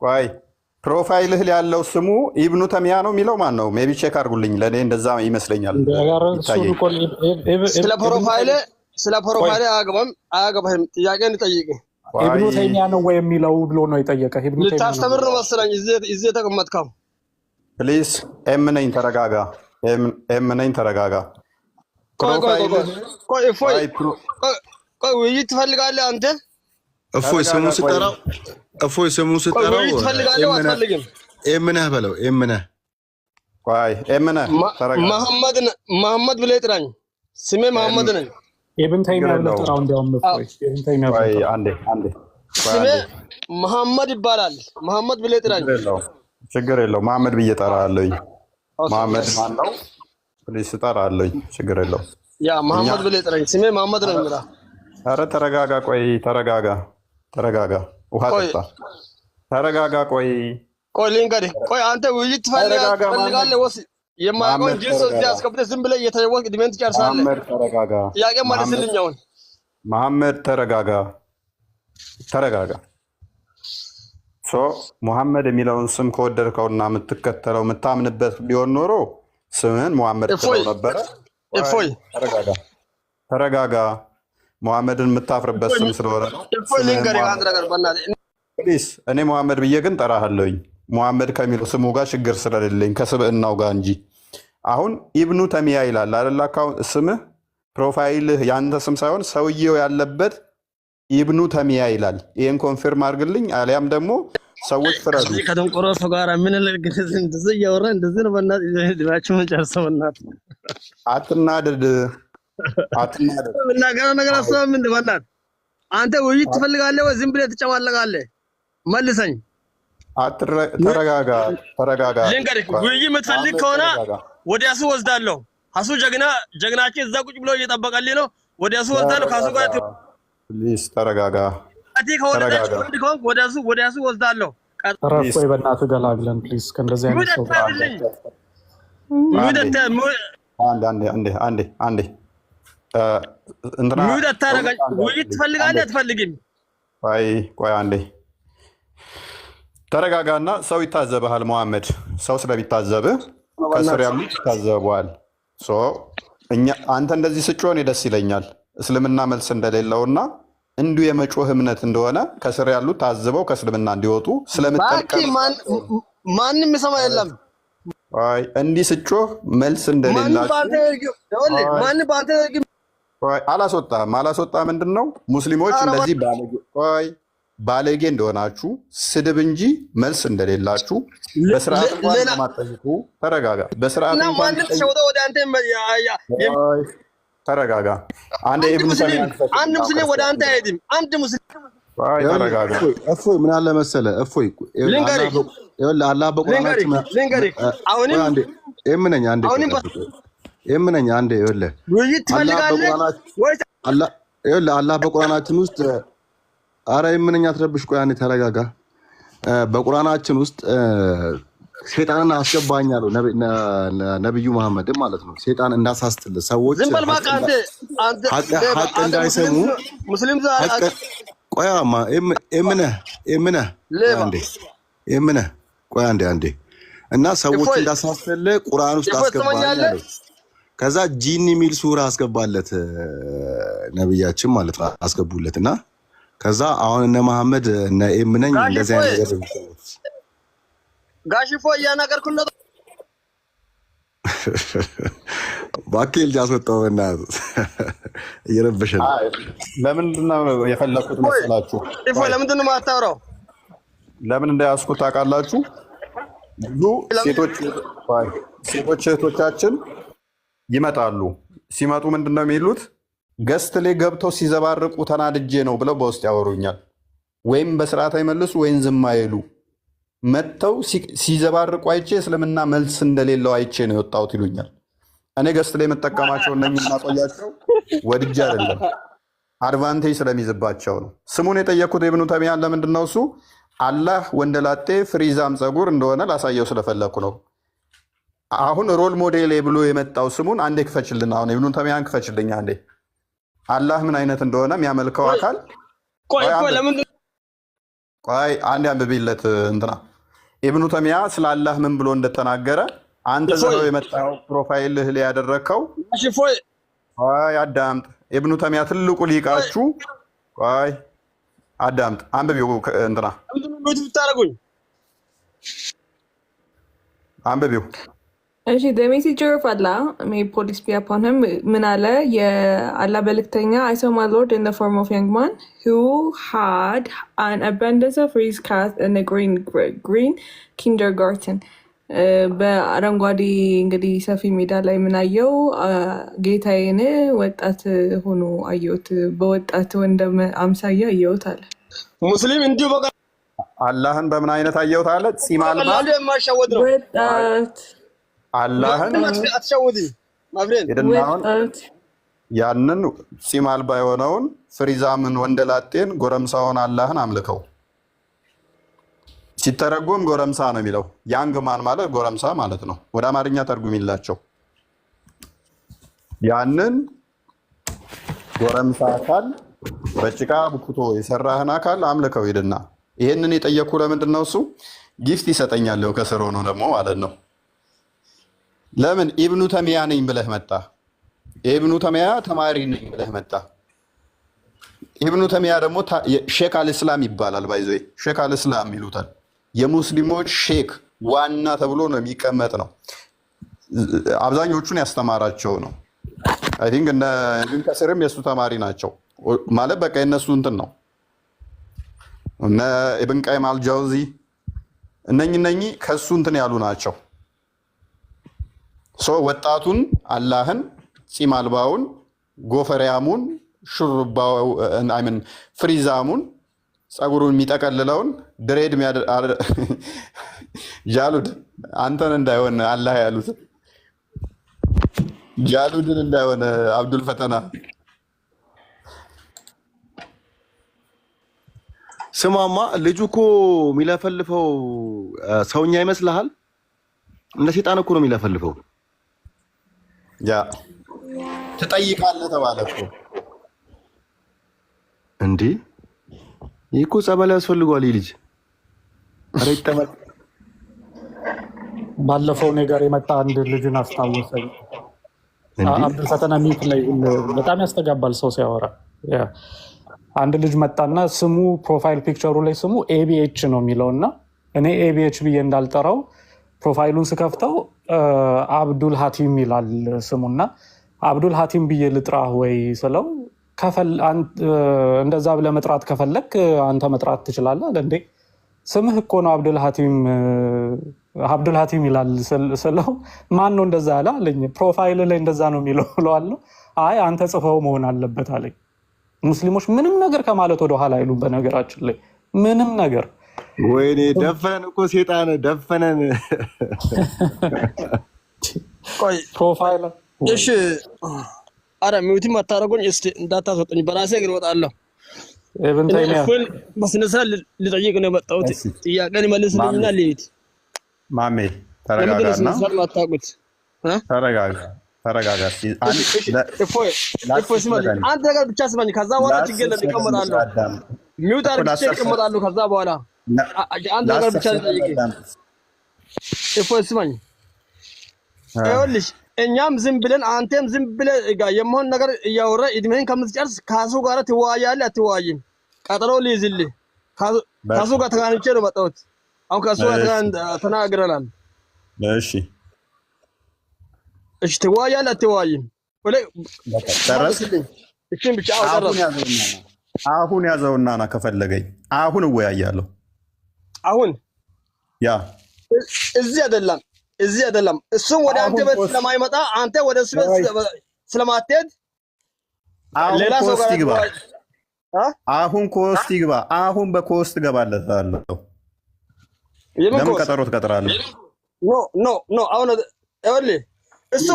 ቆይ ፕሮፋይልህ ያለው ስሙ ኢብኑ ተሚያ ነው የሚለው ማን ነው? ሜቢ ቼክ አድርጉልኝ። ለእኔ እንደዛ ይመስለኛል። ስለ ፕሮፋይል አያገባህም። ጥያቄ እንጠይቅ። ኢብኑ ተይሚያ ነው ወይ የሚለው ብሎ ነው የጠየቀህ። ልታስተምር ነው መሰለኝ እዚህ የተቀመጥከው። ፕሊዝ ኤም ነኝ ተረጋጋ። ኤም ነኝ ተረጋጋ። ቆይ ውይይት ትፈልጋለህ አንተ? እፎይ ስሙ ስጠራው ውይይት ትፈልጋለህ አትፈልግም? ኤም ነህ በለው። ኤም ነህ ቆይ ኤም ነህ ተረጋጋ። መሐመድ ብለህ ጥራኝ። ስሜ መሐመድ ነኝ። ኢብን ተይሚያ ብለህ ጥራው። እንዲያውም እፎይ ኢብን ተይሚያ ብለህ አንዴ ስሜ መሐመድ ይባላል። መሐመድ ብለህ ጥራኝ። ችግር የለው መሐመድ ብዬ እጠራለሁኝ። መሐመድ ማን ነው? ፕሊስ እጠራለሁኝ። ችግር የለው ያ መሐመድ ብለህ ጥራኝ። ስሜ መሐመድ ነው የሚለው። ኧረ ተረጋጋ፣ ቆይ ተረጋጋ፣ ውሃ ጠጣ፣ ተረጋጋ፣ ቆይ ልንገርህ። ቆይ አንተ ውይይት ትፈልጋለህ ወይስ የማያውቀውን ጅንስ እዚህ አስገብተህ ዝም ብለህ እየተወቅ ድሜን ትጨርሳለህ? መሐመድ ተረጋጋ። ጥያቄ መልስልኝ አሁን። መሐመድ ተረጋጋ። ሙሐመድ የሚለውን ስም ከወደድከውና የምትከተለው የምታምንበት ቢሆን ኖሮ ስምህን ሙሐመድ ትለው ነበረ። እፎይ ተረጋጋ። ሙሐመድን የምታፍርበት ስም ስለሆነ ነው። እኔ ሙሐመድ ብዬ ግን ጠራሃለሁኝ። ሙሐመድ ከሚለው ስሙ ጋር ችግር ስለሌለኝ ከስብዕናው ጋር እንጂ። አሁን ኢብኑ ተሚያ ይላል አይደል? ስምህ ፕሮፋይልህ ያንተ ስም ሳይሆን ሰውየው ያለበት ኢብኑ ተሚያ ይላል። ይሄን ኮንፊርም አድርግልኝ፣ አሊያም ደግሞ ሰዎች ፍረዱ። ከደንቆሮ ሰው ጋር ምን ልግዝ? እንደዚህ እያወራ እንደዚህ ነው። በእናትህ ድራችሁ መጨረሰው። በእናትህ አትናደድ። ምናገረው ነገር አሰብ ምን በእናትህ አንተ ውይይት ትፈልጋለህ ወይ ዝም ብለህ ትጨማለቃለህ? መልሰኝ። ተረጋጋ። ልንገርህ፣ ውይይት የምትፈልግ ከሆነ ወዲያሱ ወስዳለሁ። ሀሱ ጀግናችን እዛ ቁጭ ብሎ እየጠበቀልኝ ነው። ወዲያሱ ወስዳለሁ። ካሱ ጋር ፕሊዝ ተረጋጋ። ወዲያሱ ወስዳለሁ። ረፍ ወይ በእናትህ ገላግለን ፕሊዝ። ከእንደዚህ አይነት ሰው አንዴ ሚውት አታረጋኝ። ውይይት ትፈልጋለህ አትፈልግም? ቆይ አንዴ ተረጋጋና። ሰው ይታዘብሃል ሙሐመድ። ሰው ስለሚታዘብህ ከስር ያሉት ይታዘበዋል። አንተ እንደዚህ ስጮህ ደስ ይለኛል። እስልምና መልስ እንደሌለውና እንዲሁ የመጮህ እምነት እንደሆነ ከስር ያሉት ታዝበው ከእስልምና እንዲወጡ ስለምጠቀም ማንም ይሰማ የለም። እንዲህ ስጮህ መልስ እንደሌላችሁ አላስወጣ ምንድን ነው ሙስሊሞች እንደዚህ ባለጌ እንደሆናችሁ ስድብ እንጂ መልስ እንደሌላችሁ በስርዓት እንኳን ማጠይቁ። ተረጋጋ። በስርዓት እንኳን ተረጋጋ። አንድ ሙስሊም ወደ አንተ አይሄድም። አንድ ሙስሊም ተረጋጋ። እፎይ ምን አለ መሰለህ፣ እፎይ አላህ በቁርአናችን አላህ በቁርአናችን ውስጥ አረ የምንኛ አትረብሽ። ቆይ አንዴ ተረጋጋ። በቁርአናችን ውስጥ ሴጣንን አስገባኛሉ ነብዩ መሐመድ ማለት ነው። ሴጣን እንዳሳስትል ሰዎች ሀቅ እንዳይሰሙ ሙስሊም ቆያማ ቆይ አንዴ እና ሰዎች እንዳሳስትል ቁርአን ውስጥ አስገባኛሉ። ከዛ ጂን የሚል ሱራ አስገባለት ነብያችን ማለት ነው። አስገቡለት እና ከዛ አሁን እነ መሐመድ እነ ኤምነኝ እንደዚህ አይነት ነገር ጋሽፎ እያናገርኩለት ባኬል ጃስወጣው እና እየረበሸን። ለምንድን ነው የፈለኩት መሰላችሁ? ለምንድን ነው የማታወራው? ለምን እንዳያስኩት ታውቃላችሁ? ብዙ ሴቶች እህቶቻችን ይመጣሉ። ሲመጡ ምንድን ነው የሚሉት? ገስት ላይ ገብተው ሲዘባርቁ ተናድጄ ነው ብለው በውስጥ ያወሩኛል። ወይም በስርዓት አይመልሱ ወይም ዝም አይሉ። መጥተው ሲዘባርቁ አይቼ እስልምና መልስ እንደሌለው አይቼ ነው የወጣሁት ይሉኛል። እኔ ገስት ላይ የምጠቀማቸው የማቆያቸው ወድጄ አይደለም፣ አድቫንቴጅ ስለሚይዝባቸው ነው። ስሙን የጠየኩት ኢብኑ ተሚያን ለምንድን ነው? እሱ አላህ ወንደላጤ ፍሪዛም ፀጉር እንደሆነ ላሳየው ስለፈለኩ ነው። አሁን ሮል ሞዴል ብሎ የመጣው ስሙን አንዴ ክፈችልን። አሁን ኢብኑ ተሚያን ክፈችልኝ አንዴ። አላህ ምን አይነት እንደሆነ የሚያመልከው አካል ቆይ አንዴ አንብቢለት። እንትና ኢብኑ ተሚያ ስለ አላህ ምን ብሎ እንደተናገረ አንተ ዘለው የመጣው ፕሮፋይልህ ላይ ያደረከው አዳምጥ። ኢብኑ ተሚያ ትልቁ ሊቃችሁ አዳምጥ፣ አንብቢው። እንትና አንብቢው። Actually, the messenger of Allah, may peace be upon him, Minala, Allah Beliktanya, I saw my Lord in the form of young man who had an abundance of his cat in a green kindergarten. በአረንጓዴ እንግዲህ ሰፊ ሜዳ ላይ ምናየው ጌታዬን ወጣት ሆኖ አየሁት፣ በወጣት ወንድ አምሳያ አየሁት አለ። ሙስሊም እንዲሁ በቃ አላህን በምን አይነት አየሁት አለ? ጺም አልባ የማይሸወድ ነው። ወጣት አላህን አትሸውድ ማብሬን ወጣት ያንን ጺም አልባ የሆነውን ፍሪዛምን ወንደላጤን ጎረምሳውን አላህን አምልከው። ሲተረጎም ጎረምሳ ነው የሚለው። ያንግ ማን ማለት ጎረምሳ ማለት ነው። ወደ አማርኛ ተርጉሚላቸው። ያንን ጎረምሳ አካል በጭቃ ቡክቶ የሰራህን አካል አምልከው ሄድና። ይሄንን የጠየኩ ለምንድን ነው? እሱ ጊፍት ይሰጠኛል ከስር ሆኖ ደግሞ ማለት ነው። ለምን ኢብኑ ተሚያ ነኝ ብለህ መጣ? ኢብኑ ተሚያ ተማሪ ነኝ ብለህ መጣ። ኢብኑ ተሚያ ደግሞ ሼክ አልእስላም ይባላል። ባይዞ ሼክ አልእስላም ይሉታል። የሙስሊሞች ሼክ ዋና ተብሎ ነው የሚቀመጥ ነው። አብዛኞቹን ያስተማራቸው ነው። አይ ቲንክ እነ ኢብኑ ከሲርም የእሱ ተማሪ ናቸው ማለት በቃ የነሱ እንትን ነው። እነ ኢብን ቀይም አልጃውዚ እነኚህ ከሱ እንትን ያሉ ናቸው። ወጣቱን አላህን ጺም አልባውን ጎፈሪያሙን ሹርባው አይምን ፍሪዛሙን ጸጉሩን የሚጠቀልለውን ድሬድ ጃሉድ አንተን እንዳይሆን አላህ ያሉት ጃሉድን እንዳይሆን አብዱል ፈተና ስማማ ልጁ እኮ የሚለፈልፈው ሰውኛ ይመስልሃል? እንደ ሴጣን እኮ ነው የሚለፈልፈው። ያ ትጠይቃለህ ተባለ እኮ እንዴ! ይህ እኮ ጸበል ያስፈልጓል። ይህ ልጅ ኧረ ይጠመቅ። ባለፈው እኔ ጋር የመጣ አንድ ልጅን አስታወሰኝ። አብዱል ፈተና ሚት ላይ በጣም ያስተጋባል ሰው ሲያወራ። አንድ ልጅ መጣና ስሙ ፕሮፋይል ፒክቸሩ ላይ ስሙ ኤቢኤች ነው የሚለው እና እኔ ኤቢኤች ብዬ እንዳልጠራው ፕሮፋይሉን ስከፍተው አብዱል ሀቲም ይላል ስሙና አብዱል ሀቲም ብዬ ልጥራህ ወይ ስለው እንደዛ ብለህ መጥራት ከፈለክ አንተ መጥራት ትችላለህ አለ። እንዴ ስምህ እኮ ነው አብዱል ሀቲም ይላል ስለው ማን ነው እንደዛ ያለ አለኝ። ፕሮፋይል ላይ እንደዛ ነው የሚለው ብለዋለሁ። አይ አንተ ጽፈው መሆን አለበት አለኝ። ሙስሊሞች ምንም ነገር ከማለት ወደ ኋላ አይሉም። በነገራችን ላይ ምንም ነገር ወይኔ ደፈነን እኮ ሴጣን ደፈነን። ቆይ ፕሮፋይል እሺ፣ አረ ሚውቲ ማታረጉኝ እስቲ እንዳታስወጡኝ፣ በራሴ ግን እወጣለሁ። ኢብን ተይሚያ በስነ ስርዓት ልጠይቅ ነው የመጣሁት። ጥያቄን መልስልኝና ልሂድ። ማሜ ተረጋጋና ተረጋጋ። አንድ ነገር ብቻ ስማኝ፣ ከዛ በኋላ ችግር የለም እቀመጣለሁ። ሚውት አድርጌ እቀመጣለሁ። ከዛ በኋላ አንድ ነገር ብቻ ልጠይቅ። እፎይ ስማኝ፣ ይኸውልሽ እኛም ዝም ብለን አንተም ዝም ብለህ የመሆን ነገር እያወራ እድሜህን ከምትጨርስ ከሱ ጋር ትወያያለህ አትወያይም? ቀጠሮ ልይዝልህ። ከሱ ጋር ተጋንቼ ነው መጣሁት። አሁን ከሱ ጋር ተናግረናል። እሺ እሺ፣ ትወያያለህ አትወያይም? እሺ ብቻ አሁን ያዘውና ና ከፈለገኝ አሁን እወያያለሁ። አሁን ያ እዚህ አይደለም። እሱም ወደ አንተ ቤት ስለማይመጣ አንተ ወደ እሱ ቤት ስለማትሄድ ሌላ ሰው ጋር ይግባ። አሁን ኮስት ይግባ። አሁን በኮስት ገባለታለሁ። ለምን ቀጠሮ ትቀጥራለህ? ኖ አሁን ይኸውልህ እሱ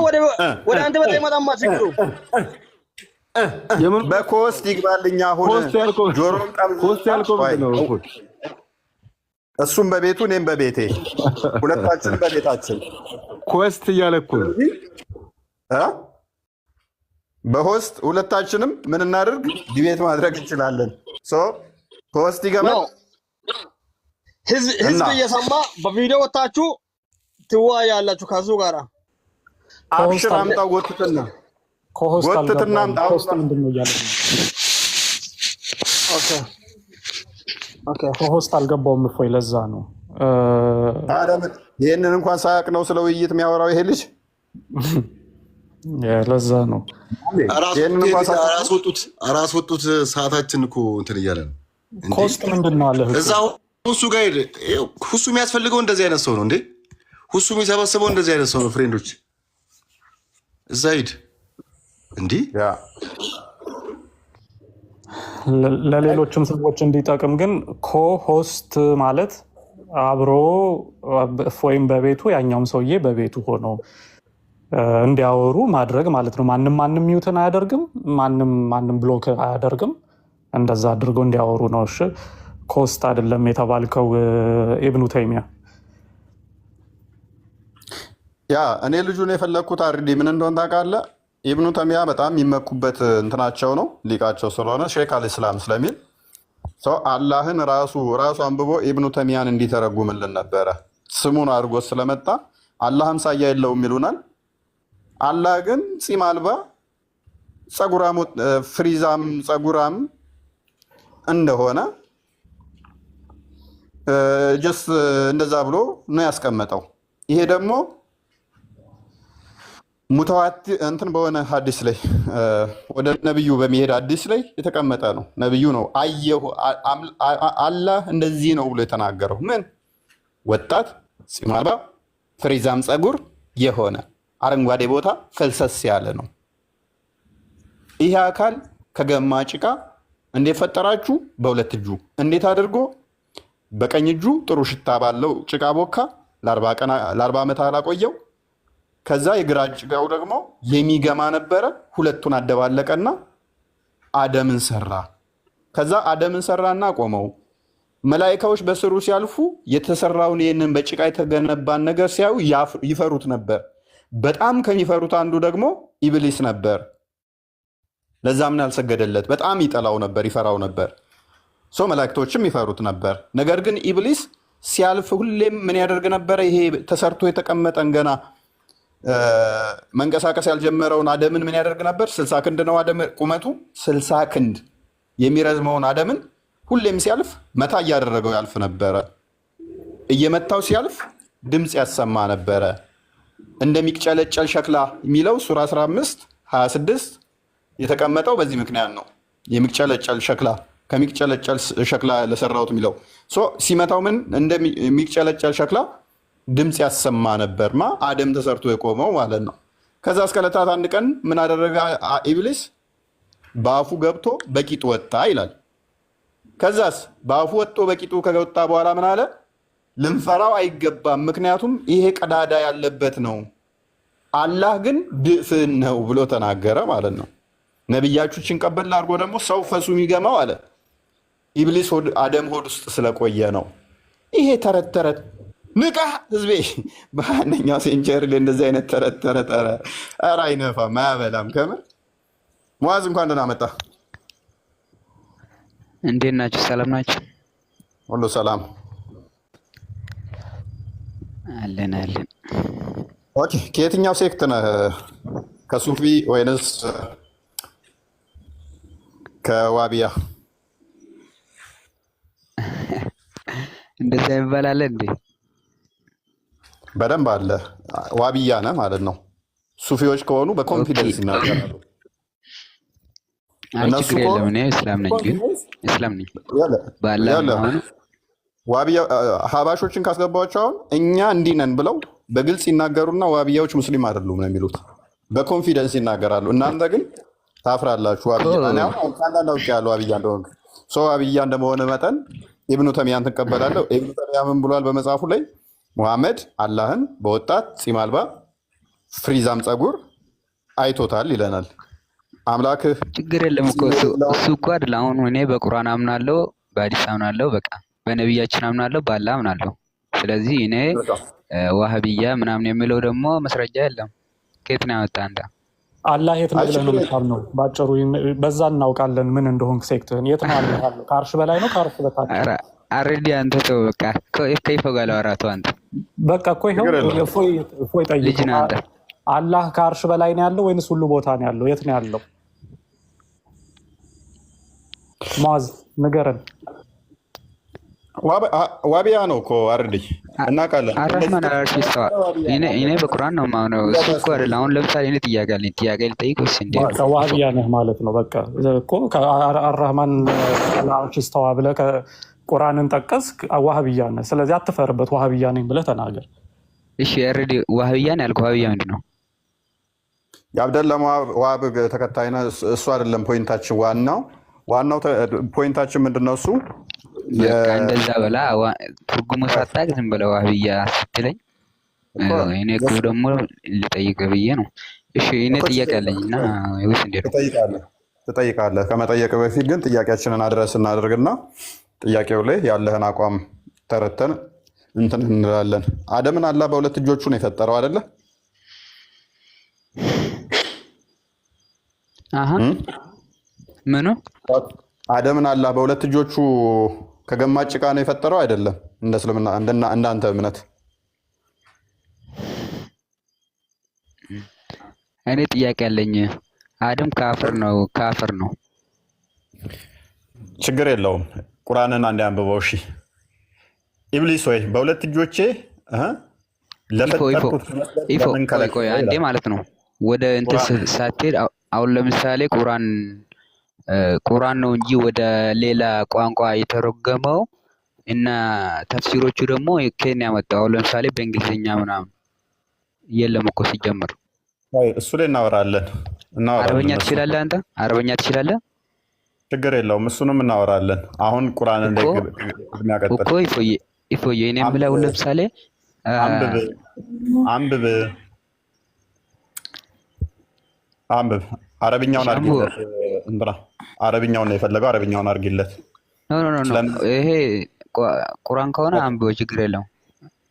ወደ አንተ ቤት አይመጣም። ችግሩ በኮስት ይግባልኝ። አሁን ጆሮም ኮስት ያልከው ነው እኮ እሱም በቤቱ እኔም በቤቴ ሁለታችን በቤታችን ኮስት እያለ እኮ በሆስት ሁለታችንም ምን እናድርግ? ዲቤት ማድረግ እንችላለን። ኮስት ይገባል። ህዝብ እየሰማ በቪዲዮ ወጣችሁ ትወያያላችሁ ከሱ ጋራ። አብሽር አምጣው፣ ጎትትና አምጣው። ምንድን ነው እያለ ከሆስት አልገባውም እፎይ። ለዛ ነው ይህንን እንኳን ሳያውቅ ነው ስለ ውይይት የሚያወራው ይሄ ልጅ። ለዛ ነው አራስወጡት። ሰዓታችን እኮ እንትን እያለ ነው። ኮስት ምንድን ነው አለ እዛ ሁሱ ጋር ሄደ። ሁሱ የሚያስፈልገው እንደዚህ አይነት ሰው ነው እንዴ? ሁሱ የሚሰበስበው እንደዚህ አይነት ሰው ነው። ፍሬንዶች እዛ ሂድ እንዲህ ለሌሎችም ሰዎች እንዲጠቅም ግን ኮሆስት ማለት አብሮ ወይም በቤቱ ያኛውም ሰውዬ በቤቱ ሆኖ እንዲያወሩ ማድረግ ማለት ነው። ማንም ሚውትን አያደርግም፣ ማንም ብሎክ አያደርግም። እንደዛ አድርገው እንዲያወሩ ነው። እሺ ኮስት አይደለም የተባልከው ኢብኑ ተይሚያ። ያ እኔ ልጁን የፈለግኩት አርዲ ምን እንደሆነ ታውቃለህ? ኢብኑ ተይሚያ በጣም የሚመኩበት እንትናቸው ነው ሊቃቸው ስለሆነ ሼክ አልእስላም ስለሚል ሰው አላህን ራሱ አንብቦ ኢብኑ ተይሚያን እንዲተረጉምልን ነበረ። ስሙን አድርጎ ስለመጣ አላህ አምሳያ የለውም ይሉናል። አላህ ግን ፂም አልባ ጸጉራም ፍሪዛም ጸጉራም እንደሆነ ጀስ እንደዛ ብሎ ነው ያስቀመጠው። ይሄ ደግሞ ሙተዋት እንትን በሆነ ሐዲስ ላይ ወደ ነብዩ በሚሄድ ሐዲስ ላይ የተቀመጠ ነው። ነብዩ ነው አየሁ አላህ እንደዚህ ነው ብሎ የተናገረው። ምን ወጣት ፂም አልባ ፍሪዛም ጸጉር የሆነ አረንጓዴ ቦታ ፈልሰስ ያለ ነው። ይሄ አካል ከገማ ጭቃ እንዴት ፈጠራችሁ? በሁለት እጁ እንዴት አድርጎ? በቀኝ እጁ ጥሩ ሽታ ባለው ጭቃ ቦካ፣ ለ40 ዓመት አላቆየው። ከዛ የግራ ጭቃው ደግሞ የሚገማ ነበረ። ሁለቱን አደባለቀና አደምን ሰራ። ከዛ አደምን ሰራና ቆመው። መላኢካዎች በስሩ ሲያልፉ የተሰራውን ይህንን በጭቃ የተገነባን ነገር ሲያዩ ይፈሩት ነበር። በጣም ከሚፈሩት አንዱ ደግሞ ኢብሊስ ነበር። ለዛም ነው ያልሰገደለት። በጣም ይጠላው ነበር፣ ይፈራው ነበር። ሰው መላእክቶችም ይፈሩት ነበር። ነገር ግን ኢብሊስ ሲያልፍ ሁሌም ምን ያደርግ ነበረ? ይሄ ተሰርቶ የተቀመጠን ገና መንቀሳቀስ ያልጀመረውን አደምን ምን ያደርግ ነበር? 60 ክንድ ነው አደም ቁመቱ። 60 ክንድ የሚረዝመውን አደምን ሁሌም ሲያልፍ መታ እያደረገው ያልፍ ነበረ። እየመታው ሲያልፍ ድምፅ ያሰማ ነበረ። እንደሚቅጨለጨል ሸክላ የሚለው ሱራ 15 26 የተቀመጠው በዚህ ምክንያት ነው። የሚቅጨለጨል ሸክላ ከሚቅጨለጨል ሸክላ ለሰራሁት የሚለው ሲመታው ምን እንደሚቅጨለጨል ሸክላ ድምፅ ያሰማ ነበር። አደም ተሰርቶ የቆመው ማለት ነው። ከዛ እስከ ዕለታት አንድ ቀን ምን አደረገ ኢብሊስ? በአፉ ገብቶ በቂጡ ወጣ ይላል። ከዛስ በአፉ ወጥቶ በቂጡ ከወጣ በኋላ ምን አለ? ልንፈራው አይገባም፣ ምክንያቱም ይሄ ቀዳዳ ያለበት ነው፣ አላህ ግን ድፍን ነው ብሎ ተናገረ ማለት ነው። ነቢያችን ቀበል አድርጎ ደግሞ ሰው ፈሱ የሚገማው አለ ኢብሊስ አደም ሆድ ውስጥ ስለቆየ ነው። ይሄ ተረት ተረት ንቃ ህዝቤ። በአንደኛው ሴንቸሪ ላይ እንደዚህ አይነት ተረት ተረት ኧረ አይነፋም፣ አያበላም። ከምር ሙዓዝ እንኳን ደህና መጣ። እንዴት ናችሁ? ሰላም ናችሁ? ሁሉ ሰላም አለን። ኦኬ፣ ከየትኛው ሴክት ነህ? ከሱፊ ወይንስ ከዋቢያ? እንደዛ ይባላል እንዴ? በደንብ አለ። ዋቢያ ነህ ማለት ነው። ሱፊዎች ከሆኑ በኮንፊደንስ ይናገራሉ። ችግር የለም። እኔ እስላም ነኝ፣ ግን እስላም ነኝ ዋቢያ ሀባሾችን ካስገባቸው አሁን እኛ እንዲህ ነን ብለው በግልጽ ይናገሩና ዋቢያዎች ሙስሊም አይደሉም ነው የሚሉት። በኮንፊደንስ ይናገራሉ። እናንተ ግን ታፍራላችሁ። ዋቢያ ውጭ ያለ ዋቢያ እንደሆነ ዋቢያ እንደመሆነ መጠን ኢብኑ ተይሚያን ትቀበላለሁ። ኢብኑ ተይሚያ ምን ብሏል በመጽሐፉ ላይ? ሙሐመድ አላህን በወጣት ፂም አልባ ፍሪዛም ጸጉር አይቶታል ይለናል። አምላክህ ችግር የለም እኮ እሱ እኮ አይደል። አሁን እኔ በቁርአን አምናለሁ፣ በሐዲስ አምናለሁ፣ በቃ በነቢያችን አምናለሁ፣ በአላህ አምናለሁ። ስለዚህ እኔ ዋህብያ ምናምን የሚለው ደግሞ መስረጃ የለም። ከየት ነው ያወጣ አንተ? አላህ የት ነው ብለህ ነው የምታምነው? ባጭሩ በዛ እናውቃለን ምን እንደሆንክ። ሴክትህን የት ነው አለ? ከአርሽ በላይ ነው ከአርሽ በታች? አረዲ አንተ ተው በቃ። ከይፈው ጋር አወራቱ አንተ በቃ እኮ ይኸው እፎይ ጠይቅ። ልጅ ነህ አንተ። አላህ ከአርሽ በላይ ነው ያለው ወይንስ ሁሉ ቦታ ነው ያለው? የት ነው ያለው? ሙዓዝ ንገረን። ዋቢያ ነው እኮ አርዲ እናውቃለን። አራህማን አላርሽ ይስተዋል። እኔ በቁርአን ነው የማምነው። እሱ እኮ አይደል። አሁን ለምሳሌ እኔ ጥያቄ አለኝ። ጥያቄ ልጠይቅ ወይስ እንዴት? ዋህብያ ነህ ማለት ነው። በቃ እኮ አራህማን አላርሽ ይስተዋ ብለህ ቁርአንን ጠቀስክ፣ ዋህብያ ነህ። ስለዚህ አትፈርበት። ዋህብያ ነኝ ብለህ ተናገር። እሺ ኦልሬዲ ዋህብያን ያልከው ዋህብያ ምንድን ነው? የአብደላ ዋሃብ ተከታይ ነህ። እሱ አይደለም ፖይንታችን። ዋናው ፖይንታችን ምንድን ነው? እሱ በቃ እንደዛ በላ ትርጉሙ ሳታውቅ ዝም ብለህ ዋህብያ ስትለኝ እኔ እኮ ደግሞ ልጠይቅህ ብዬ ነው። እሺ እኔ ጥያቄ አለኝ እና ወይስ እንዴት ነው? ትጠይቃለህ። ከመጠየቅ በፊት ግን ጥያቄያችንን አድረስ እናደርግና ጥያቄው ላይ ያለህን አቋም ተረተን እንትን እንላለን። አደምን አላህ በሁለት እጆቹ ነው የፈጠረው አይደለ? አሃ ምኑ? አደምን አላህ በሁለት እጆቹ ከገማጭ ጭቃ ነው የፈጠረው አይደለም? እንደ እስልምና እንዳንተ እምነት እኔ ጥያቄ አለኝ። አደም ካፍር ነው። ችግር የለውም። ቁርአንን አንዴ አንብበው። እሺ ኢብሊስ ወይ በሁለት እጆቼ ለፈጠርኩት ቆይ አንዴ ማለት ነው። ወደ እንትን ሳትሄድ አሁን ለምሳሌ ቁርአን ነው እንጂ ወደ ሌላ ቋንቋ የተረጎመው እና ተፍሲሮቹ ደግሞ ከኔ ያመጣው አሁን ለምሳሌ በእንግሊዝኛ ምናምን የለም እኮ ሲጀምር። እሱ ላይ እናወራለን። አረበኛ ትችላለህ አንተ? አረበኛ ትችላለህ? ችግር የለውም። እሱንም እናወራለን። አሁን ቁርአን እኮ ይፎዬ እኔ የምለው ለምሳሌ አንብብ። አረብኛውን አድርጊለት። አረብኛውን ነው የፈለገው። አረብኛውን አድርጊለት። ኖ ይሄ ቁርአን ከሆነ አንብበው፣ ችግር የለውም።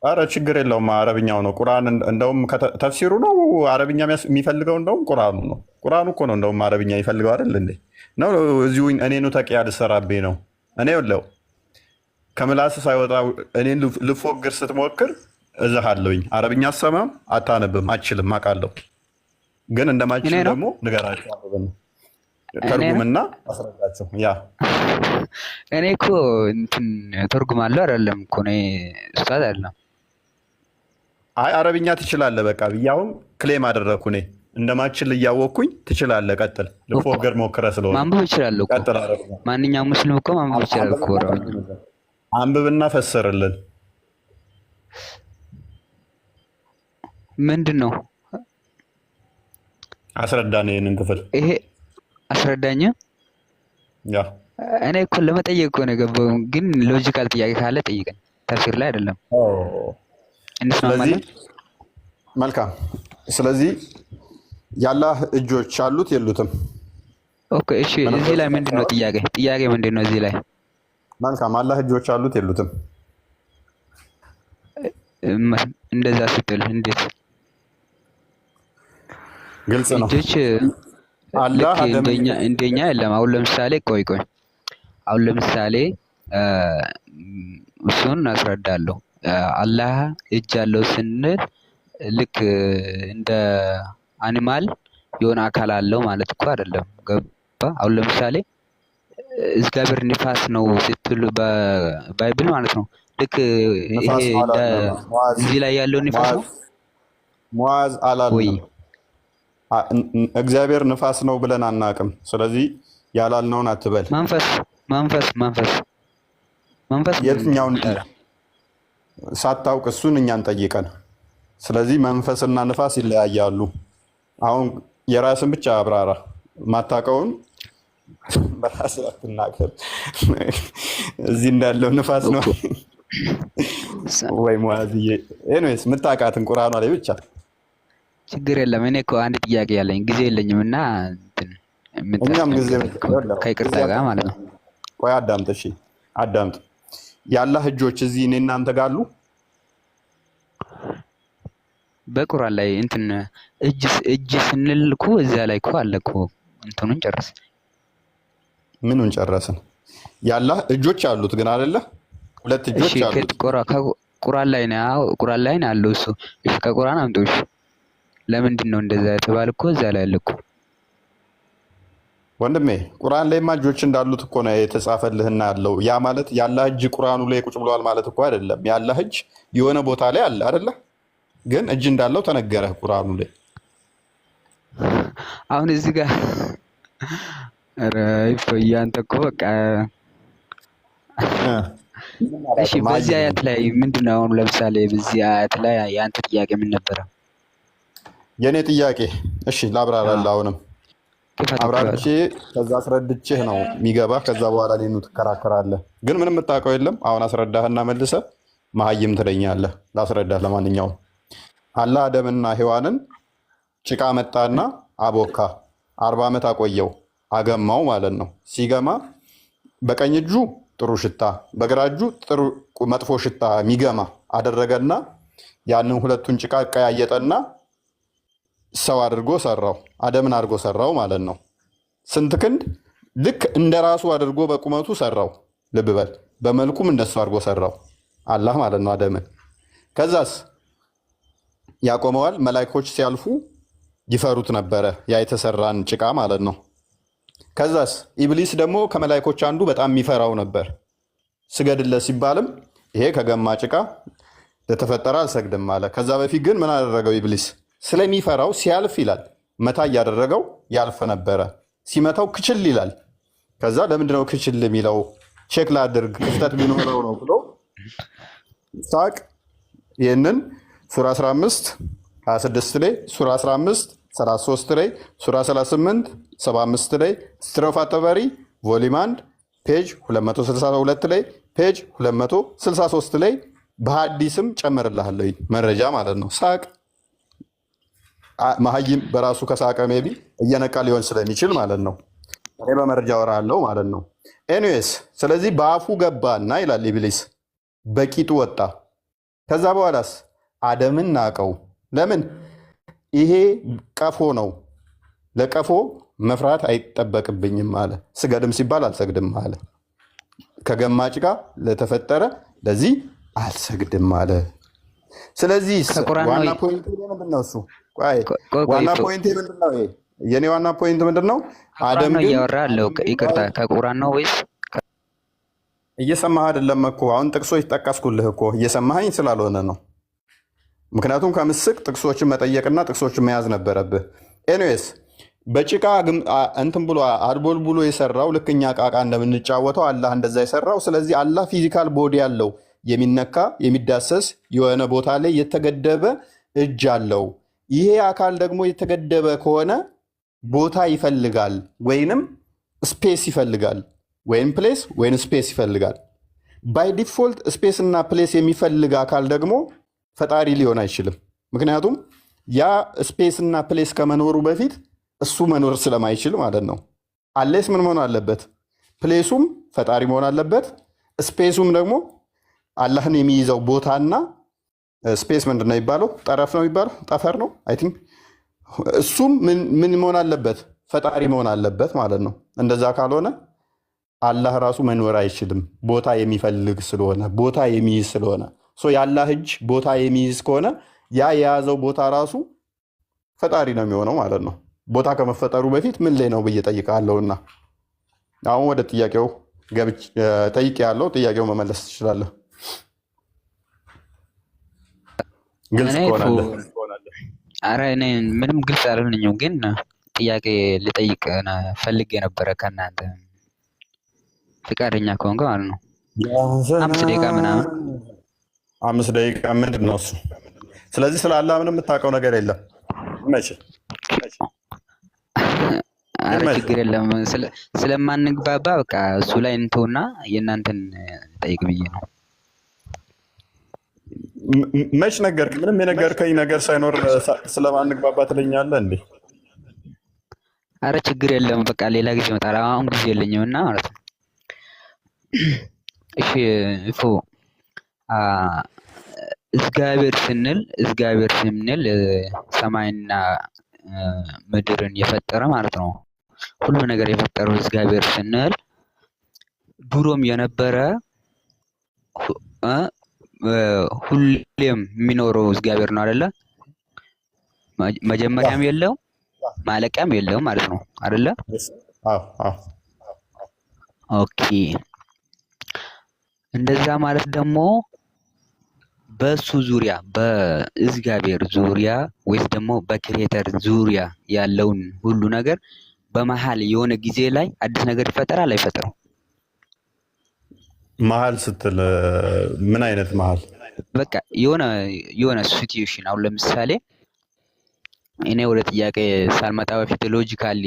አረ ችግር የለውም። አረብኛው ነው ቁርአን። እንደውም ተፍሲሩ ነው አረብኛ የሚፈልገው። እንደውም ቁርአኑ ነው። ቁርአኑ እኮ ነው እንደውም አረብኛ የሚፈልገው አይደል እንዴ? ነው እዚሁ እኔኑ ተቂያ ልሰራብኝ ነው። እኔ ወለው ከምላስ ሳይወጣ እኔን ልፎግር ስትሞክር እዛሃለሁኝ። አረብኛ አሰማም፣ አታነብም፣ አችልም፣ አውቃለሁ። ግን እንደማችል ደግሞ ንገራቸው። ተርጉምና አስረዳቸው። ያ እኔ እኮ እንትን ተርጉማለሁ አይደለም እኮ እኔ ኡስታዝ አይደለም። አይ አረብኛ ትችላለህ በቃ ብያውን ክሌም አደረኩ። እኔ እንደማችል እያወቅኩኝ ትችላለህ። ቀጥል። ልፎገር ሞክረህ ስለሆነ ማንበብ እችላለሁ እኮ። ቀጥል። አረብኛ ማንኛውም ሙስሊም እኮ ማንበብ ይችላል እኮ። አንብብና ፈስርልን። ምንድን ነው? አስረዳን ይሄንን ክፍል። ይሄ አስረዳኝ። ያ እኔ እኮ ለመጠየቅ እኮ ነው የገባው፣ ግን ሎጂካል ጥያቄ ካለ ጠይቀን። ተፍሲር ላይ አይደለም። እንስማማለን። መልካም። ስለዚህ የአላህ እጆች አሉት የሉትም? ኦኬ እሺ። እዚህ ላይ ምንድነው ጥያቄ ምንድነው እዚህ ላይ? መልካም። አላህ እጆች አሉት የሉትም? እንደዛ ስትል እንዴት ግልጽ ነው። እጆች አላህ እንደኛ የለም። አሁን ለምሳሌ ቆይ አሁን ለምሳሌ እሱን አስረዳለሁ። አላህ እጅ አለው ስንል ልክ እንደ አኒማል የሆነ አካል አለው ማለት እኮ አይደለም። ገባ? አሁን ለምሳሌ እግዚአብሔር ንፋስ ነው ስትል በባይብል ማለት ነው። ልክ ይሄ እዚህ ላይ ያለው ንፋስ ነው። ሙዓዝ አላለም። እግዚአብሔር ንፋስ ነው ብለን አናቅም። ስለዚህ ያላልነውን አትበል። መንፈስ የትኛውን ሳታውቅ እሱን እኛን ጠይቀን። ስለዚህ መንፈስና ንፋስ ይለያያሉ። አሁን የራስን ብቻ አብራራ። ማታውቀውን በራስህ አትናገር። እዚህ እንዳለው ንፋስ ነው ወይ ሙዓዝዬ? ኤኒዌይስ የምታውቃትን ቁርአኗ ላይ ብቻ ችግር የለም። እኔ እኮ አንድ ጥያቄ ያለኝ ጊዜ የለኝም እና እኛም ጊዜ ከይቅርታ ጋር ማለት ነው። ቆይ አዳምጥ። እሺ አዳምጥ። የአላህ እጆች እዚህ እኔ እናንተ ጋር አሉ? በቁርአን ላይ እንትን እጅ ስንል እኮ እዚያ ላይ እኮ አለ እኮ። እንትኑን ጨረስ። ምኑን ጨረስን? የአላህ እጆች አሉት ግን አይደለ? ሁለት እጆች አሉት። ቁርአን ላይ ነው ያለው እሱ። እሺ ከቁርአን አምጡ። እሺ ለምንድን ነው እንደዛ የተባለ እኮ እዛ ላይ አለ እኮ ወንድሜ። ቁርአን ላይማ እጆች እንዳሉት እኮ ነው የተጻፈልህና ያለው። ያ ማለት የአላህ እጅ ቁርአኑ ላይ ቁጭ ብሏል ማለት እኮ አይደለም። የአላህ እጅ የሆነ ቦታ ላይ አለ አይደለ? ግን እጅ እንዳለው ተነገረህ ቁርአኑ ላይ። አሁን እዚህ ጋር ኧረ ይፎይ አንተ እኮ በቃ እሺ በዚህ አያት ላይ ምንድነው አሁን ለምሳሌ በዚህ አያት ላይ ያንተ ጥያቄ ምን ነበረ? የኔ ጥያቄ እሺ ላብራራለህ። አሁንም አብራርቼ ከዛ አስረድቼህ ነው የሚገባ። ከዛ በኋላ ሌኑ ትከራከራለህ። ግን ምንም የምታውቀው የለም። አሁን አስረዳህና መልሰህ መሀይም ትለኛለህ። ላስረዳህ። ለማንኛውም አላህ አደምና ሔዋንን ጭቃ መጣና አቦካ 40 ዓመት አቆየው፣ አገማው ማለት ነው። ሲገማ በቀኝ እጁ ጥሩ ሽታ፣ በግራ እጁ ጥሩ መጥፎ ሽታ የሚገማ አደረገና ያንን ሁለቱን ጭቃ ቀያየጠና ሰው አድርጎ ሰራው። አደምን አድርጎ ሰራው ማለት ነው። ስንት ክንድ? ልክ እንደ ራሱ አድርጎ በቁመቱ ሰራው። ልብ በል፣ በመልኩም እንደሱ አድርጎ ሰራው አላህ ማለት ነው አደምን። ከዛስ ያቆመዋል። መላእክቶች ሲያልፉ ይፈሩት ነበረ፣ ያ የተሰራን ጭቃ ማለት ነው። ከዛስ ኢብሊስ ደግሞ ከመላእክቶች አንዱ በጣም የሚፈራው ነበር። ስገድለት ሲባልም ይሄ ከገማ ጭቃ ለተፈጠረ አልሰግድም አለ። ከዛ በፊት ግን ምን አደረገው ኢብሊስ? ስለሚፈራው ሲያልፍ ይላል መታ እያደረገው ያልፍ ነበረ። ሲመታው ክችል ይላል። ከዛ ለምንድነው ክችል የሚለው? ቼክ ላድርግ ክፍተት ቢኖረው ነው ብሎ ሳቅ። ይህንን ሱራ 15 26 ላይ፣ ሱራ 15 33 ላይ፣ ሱራ 38 75 ላይ፣ ስትሮፍ አጠበሪ ቮሊም 1 ፔጅ 262 ላይ፣ ፔጅ 263 ላይ በሀዲስም ጨምርልሃለሁ መረጃ ማለት ነው። ሳቅ። መሀይም በራሱ ከሳቀ ሜቢ እየነቃ ሊሆን ስለሚችል ማለት ነው። እኔ በመረጃ ወራለሁ ማለት ነው። ኤኒዌይስ ስለዚህ በአፉ ገባና ይላል ኢብሊስ በቂጡ ወጣ። ከዛ በኋላስ አደምን ናቀው። ለምን? ይሄ ቀፎ ነው፣ ለቀፎ መፍራት አይጠበቅብኝም አለ። ስገድም ሲባል አልሰግድም አለ። ከገማ ጭቃ ለተፈጠረ ለዚህ አልሰግድም አለ። ስለዚህ ዋና ፖይንት ምንድን ነው? እሱ ዋና ፖይንት ምንድን ነው? የኔ ዋና ፖይንት ምንድን ነው? አደም ግን እያወራ አለው። ይቅርታ ከቁርአን ነው ወይስ እየሰማህ አይደለም እኮ። አሁን ጥቅሶች ጠቀስኩልህ እኮ እየሰማኸኝ ስላልሆነ ነው። ምክንያቱም ከምስቅ ጥቅሶችን መጠየቅና ጥቅሶችን መያዝ ነበረብህ። ኤኒዌይስ በጭቃ እንትን ብሎ አድቦል ብሎ የሰራው ልክ እኛ ቃቃ እንደምንጫወተው አላህ እንደዛ የሰራው። ስለዚህ አላህ ፊዚካል ቦዲ ያለው የሚነካ የሚዳሰስ የሆነ ቦታ ላይ የተገደበ እጅ አለው። ይሄ አካል ደግሞ የተገደበ ከሆነ ቦታ ይፈልጋል፣ ወይንም ስፔስ ይፈልጋል፣ ወይም ፕሌስ ወይም ስፔስ ይፈልጋል። ባይ ዲፎልት ስፔስ እና ፕሌስ የሚፈልግ አካል ደግሞ ፈጣሪ ሊሆን አይችልም። ምክንያቱም ያ ስፔስ እና ፕሌስ ከመኖሩ በፊት እሱ መኖር ስለማይችል ማለት ነው። አሌስ ምን መሆን አለበት? ፕሌሱም ፈጣሪ መሆን አለበት። ስፔሱም ደግሞ አላህን የሚይዘው ቦታና ስፔስ ምንድን ነው የሚባለው? ጠረፍ ነው የሚባለው? ጠፈር ነው አይ ቲንክ። እሱም ምን መሆን አለበት? ፈጣሪ መሆን አለበት ማለት ነው። እንደዛ ካልሆነ አላህ ራሱ መኖር አይችልም። ቦታ የሚፈልግ ስለሆነ፣ ቦታ የሚይዝ ስለሆነ የአላህ እጅ ቦታ የሚይዝ ከሆነ ያ የያዘው ቦታ ራሱ ፈጣሪ ነው የሚሆነው ማለት ነው። ቦታ ከመፈጠሩ በፊት ምን ላይ ነው ብዬ ጠይቃለሁና አሁን ወደ ጥያቄው ጠይቄ ያለው ጥያቄው መመለስ ትችላለህ። ግልጽ ከሆነልህ። ኧረ እኔ ምንም ግልጽ አልሆነኝም፣ ግን ጥያቄ ልጠይቅ ፈልጌ ነበረ ከእናንተ ፍቃደኛ ከሆንክ ማለት ነው። 5 ደቂቃ ምናምን 5 ደቂቃ ምንድን ነው እሱ? ስለዚህ ስለ አላህ ምንም የምታውቀው ነገር የለም። መቼ? ኧረ ችግር የለም። ስለማንግባባ በቃ እሱ ላይ እንተውና የእናንተን ጠይቅ ብዬ ነው። መች ነገርክ? ምንም የነገርከኝ ነገር ሳይኖር ስለማንግባባ ትለኛለህ እንዴ? ኧረ ችግር የለም። በቃ ሌላ ጊዜ ይመጣል። አሁን ጊዜ የለኝም እና ማለት ነው። እሺ እፎ እግዚአብሔር ስንል ሰማይና ምድርን የፈጠረ ማለት ነው። ሁሉ ነገር የፈጠረው እግዚአብሔር ስንል ድሮም የነበረ ሁሌም የሚኖረው እግዚአብሔር ነው አይደለ? መጀመሪያም የለው ማለቂያም የለው ማለት ነው አይደለ? ኦኬ። እንደዛ ማለት ደግሞ በሱ ዙሪያ በእግዚአብሔር ዙሪያ ወይስ ደግሞ በክሬተር ዙሪያ ያለውን ሁሉ ነገር በመሀል የሆነ ጊዜ ላይ አዲስ ነገር ይፈጠራል አይፈጠርም? መሀል ስትል ምን አይነት መሀል? በቃ የሆነ ሲቹዌሽን አሁን ለምሳሌ እኔ ወደ ጥያቄ ሳልመጣ በፊት ሎጂካሊ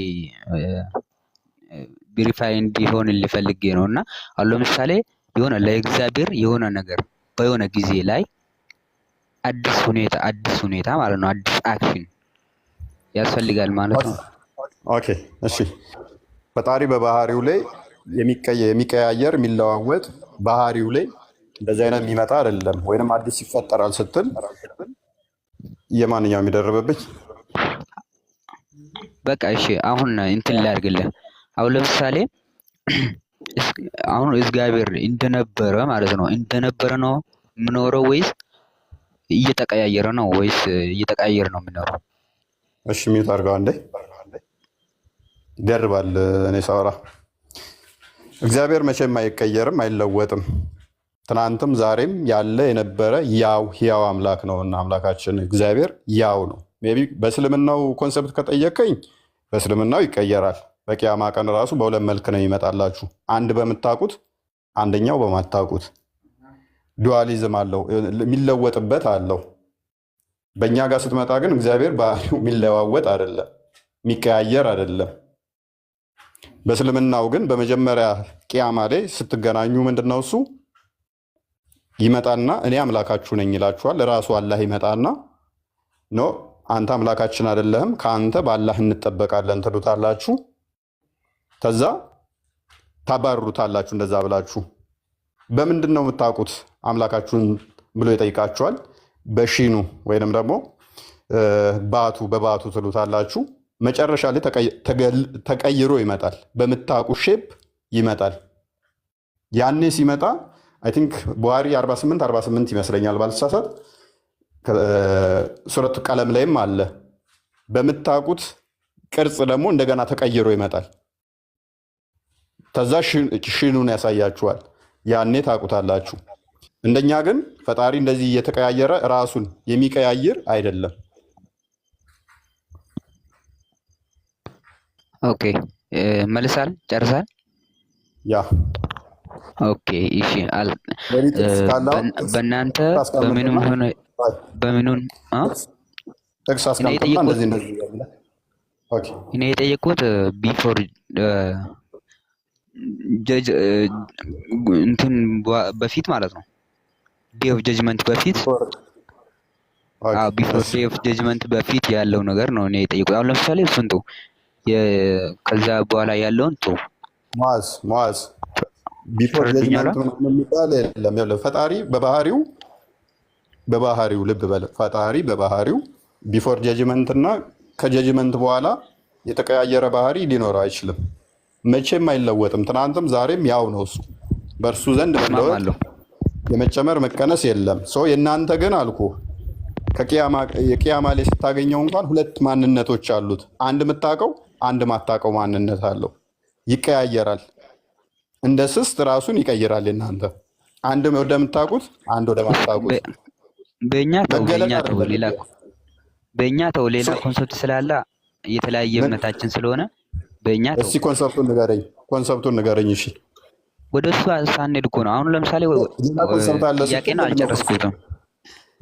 ቬሪፋይ እንዲሆን ልፈልጌ ነው እና አሁን ለምሳሌ የሆነ ለእግዚአብሔር የሆነ ነገር በሆነ ጊዜ ላይ አዲስ ሁኔታ ማለት ነው፣ አዲስ አክሽን ያስፈልጋል ማለት ነው። ኦኬ እሺ። ፈጣሪ በባህሪው ላይ የሚቀያየር የሚለዋወጥ ባህሪው ላይ እንደዚህ አይነት የሚመጣ አይደለም። ወይንም አዲስ ይፈጠራል ስትል የማንኛውም የሚደርብብኝ በቃ እሺ፣ አሁን እንትን ላድርግልህ። አሁን ለምሳሌ አሁን እግዚአብሔር እንደነበረ ማለት ነው ነው የምኖረው ወይስ እየተቀያየረ ነው የምኖረው? እሺ ሚዩት አድርገው አንዴ። ይደርባል እኔ ሳወራ። እግዚአብሔር መቼም አይቀየርም አይለወጥም። ትናንትም ዛሬም ያለ የነበረ ያው ሕያው አምላክ ነው እና አምላካችን እግዚአብሔር ያው ነው። ሜይ ቢ በእስልምናው ኮንሰፕት ከጠየቀኝ በእስልምናው ይቀየራል። በቂያማ ቀን ራሱ በሁለት መልክ ነው ይመጣላችሁ፣ አንድ በምታውቁት አንደኛው በማታውቁት። ዱዋሊዝም አለው፣ የሚለወጥበት አለው። በእኛ ጋር ስትመጣ ግን እግዚአብሔር ባህሪው የሚለዋወጥ አይደለም፣ የሚቀያየር አይደለም። በእስልምናው ግን በመጀመሪያ ቂያማ ላይ ስትገናኙ ምንድነው እሱ ይመጣና እኔ አምላካችሁ ነኝ ይላችኋል። ራሱ አላህ ይመጣና ኖ አንተ አምላካችን አይደለህም፣ ከአንተ በአላህ እንጠበቃለን ትሉታላችሁ። ከዛ ታባርሩታላችሁ። እንደዛ ብላችሁ በምንድን ነው የምታውቁት አምላካችሁን ብሎ ይጠይቃችኋል። በሺኑ ወይንም ደግሞ በባቱ ትሉታላችሁ። መጨረሻ ላይ ተቀይሮ ይመጣል፣ በምታውቁ ሼፕ ይመጣል። ያኔ ሲመጣ አይ ቲንክ ቡሃሪ 48 ይመስለኛል ባልተሳሳት፣ ሱረቱ ቀለም ላይም አለ። በምታውቁት ቅርጽ ደግሞ እንደገና ተቀይሮ ይመጣል። ከዛ ሺኑን ያሳያችኋል። ያኔ ታውቁታላችሁ። እንደኛ ግን ፈጣሪ እንደዚህ እየተቀያየረ ራሱን የሚቀያይር አይደለም። ኦኬ መልሳል ጨርሳል። ያ ኦኬ እሺ። በእናንተ በምኑን ጥቅስ አስቀምጥና እንደዚህ እኔ የጠየቁት ቢፎር ጀጅ እንትን በፊት ማለት ነው፣ ዴይ ኦፍ ጀጅመንት በፊት ቢፎር ዴይ ኦፍ ጀጅመንት በፊት ያለው ነገር ነው እኔ የጠየቁት። አሁን ለምሳሌ እሱን ተው፣ ከዛ በኋላ ያለውን ተው። ሙአዝ ቢፎር ጀጅመንት የሚባል የለም። ፈጣሪ በባህሪው ልብ በል፣ ፈጣሪ በባህሪው ቢፎር ጀጅመንት እና ከጀጅመንት በኋላ የተቀያየረ ባህሪ ሊኖረው አይችልም። መቼም አይለወጥም። ትናንትም ዛሬም ያው ነው እሱ። በእርሱ ዘንድ መለወጥ የመጨመር መቀነስ የለም። የእናንተ ግን አልኩ የቂያማ ላይ ስታገኘው እንኳን ሁለት ማንነቶች አሉት። አንድ የምታውቀው አንድ ማታውቀው ማንነት አለው። ይቀያየራል። እንደ ስስት ራሱን ይቀይራል። የእናንተ አንድ ወደምታውቁት አንድ ወደማታውቁት። በእኛ ተው ሌላ ኮንሰፕት ስላለ የተለያየ እምነታችን ስለሆነ በእኛ ተው። እስኪ ኮንሰፕቱን ንገረኝ። እሺ ወደ እሱ ሳንሄድ እኮ ነው። አሁን ለምሳሌ ጥያቄን አልጨረስኩትም።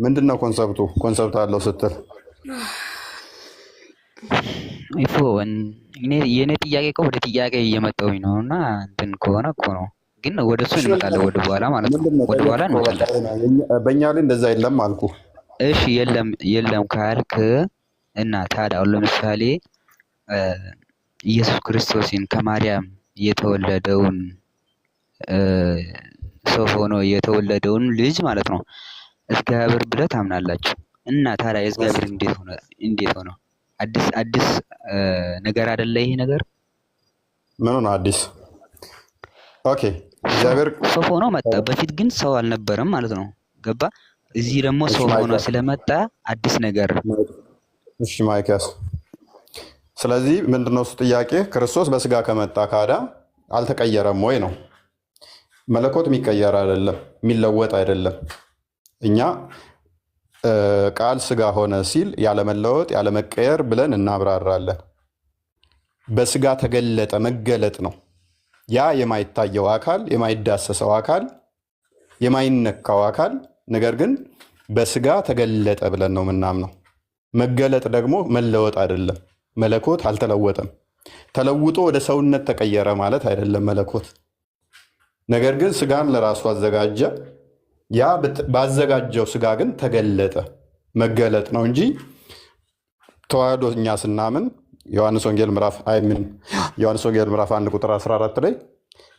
ምንድን ነው ኮንሰፕቱ? ኮንሰፕት አለው ስትል የእኔ ጥያቄ እኮ ወደ ጥያቄ እየመጣሁኝ ነው እና እንትን ከሆነ እኮ ነው። ግን ወደ እሱ እንመጣለን፣ ወደ በኋላ ማለት ነው። ወደ በኋላ እንመጣለን። በእኛ ላይ እንደዛ የለም አልኩ። እሺ የለም ካልክ እና ታዲያ አሁን ለምሳሌ ኢየሱስ ክርስቶስን ከማርያም የተወለደውን ሰው ሆኖ የተወለደውን ልጅ ማለት ነው እግዚአብሔር ብለህ ታምናላችሁ። እና ታዲያ እግዚአብሔር እንዴት ሆነ? አዲስ ነገር አይደለ ይሄ ነገር? ምን ነው አዲስ? ኦኬ እግዚአብሔር ሰው ሆኖ መጣ። በፊት ግን ሰው አልነበረም ማለት ነው። ገባ? እዚህ ደግሞ ሰው ሆኖ ስለመጣ አዲስ ነገር። እሺ ማይካስ፣ ስለዚህ ምንድነው እሱ ጥያቄ? ክርስቶስ በስጋ ከመጣ ካዳ አልተቀየረም ወይ ነው? መለኮት የሚቀየር አይደለም፣ የሚለወጥ አይደለም። እኛ ቃል ስጋ ሆነ ሲል ያለመለወጥ ያለመቀየር ብለን እናብራራለን። በስጋ ተገለጠ መገለጥ ነው። ያ የማይታየው አካል የማይዳሰሰው አካል የማይነካው አካል ነገር ግን በስጋ ተገለጠ ብለን ነው ምናምነው። መገለጥ ደግሞ መለወጥ አይደለም። መለኮት አልተለወጠም። ተለውጦ ወደ ሰውነት ተቀየረ ማለት አይደለም መለኮት። ነገር ግን ስጋን ለራሱ አዘጋጀ። ያ ባዘጋጀው ስጋ ግን ተገለጠ፣ መገለጥ ነው እንጂ ተዋህዶ እኛ ስናምን ዮሐንስ ወንጌል ምዕራፍ 1 ቁጥር 14 ላይ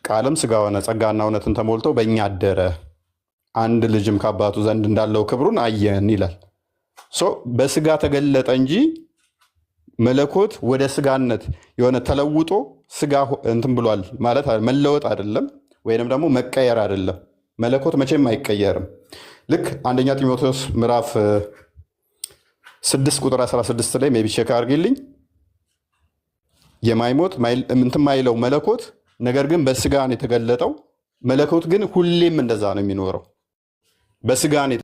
ቃልም ስጋ ሆነ ጸጋና እውነትን ተሞልቶ በእኛ አደረ፣ አንድ ልጅም ከአባቱ ዘንድ እንዳለው ክብሩን አየን ይላል። በስጋ ተገለጠ እንጂ መለኮት ወደ ስጋነት የሆነ ተለውጦ ስጋ እንትን ብሏል ማለት መለወጥ አይደለም፣ ወይንም ደግሞ መቀየር አይደለም። መለኮት መቼም አይቀየርም። ልክ አንደኛ ጢሞቴዎስ ምዕራፍ 6 ቁጥር 16 ላይ ሜቢ ቼክ አድርጊልኝ። የማይሞት እንትን ማይለው መለኮት ነገር ግን በስጋ ነው የተገለጠው። መለኮት ግን ሁሌም እንደዛ ነው የሚኖረው በስጋ ነው።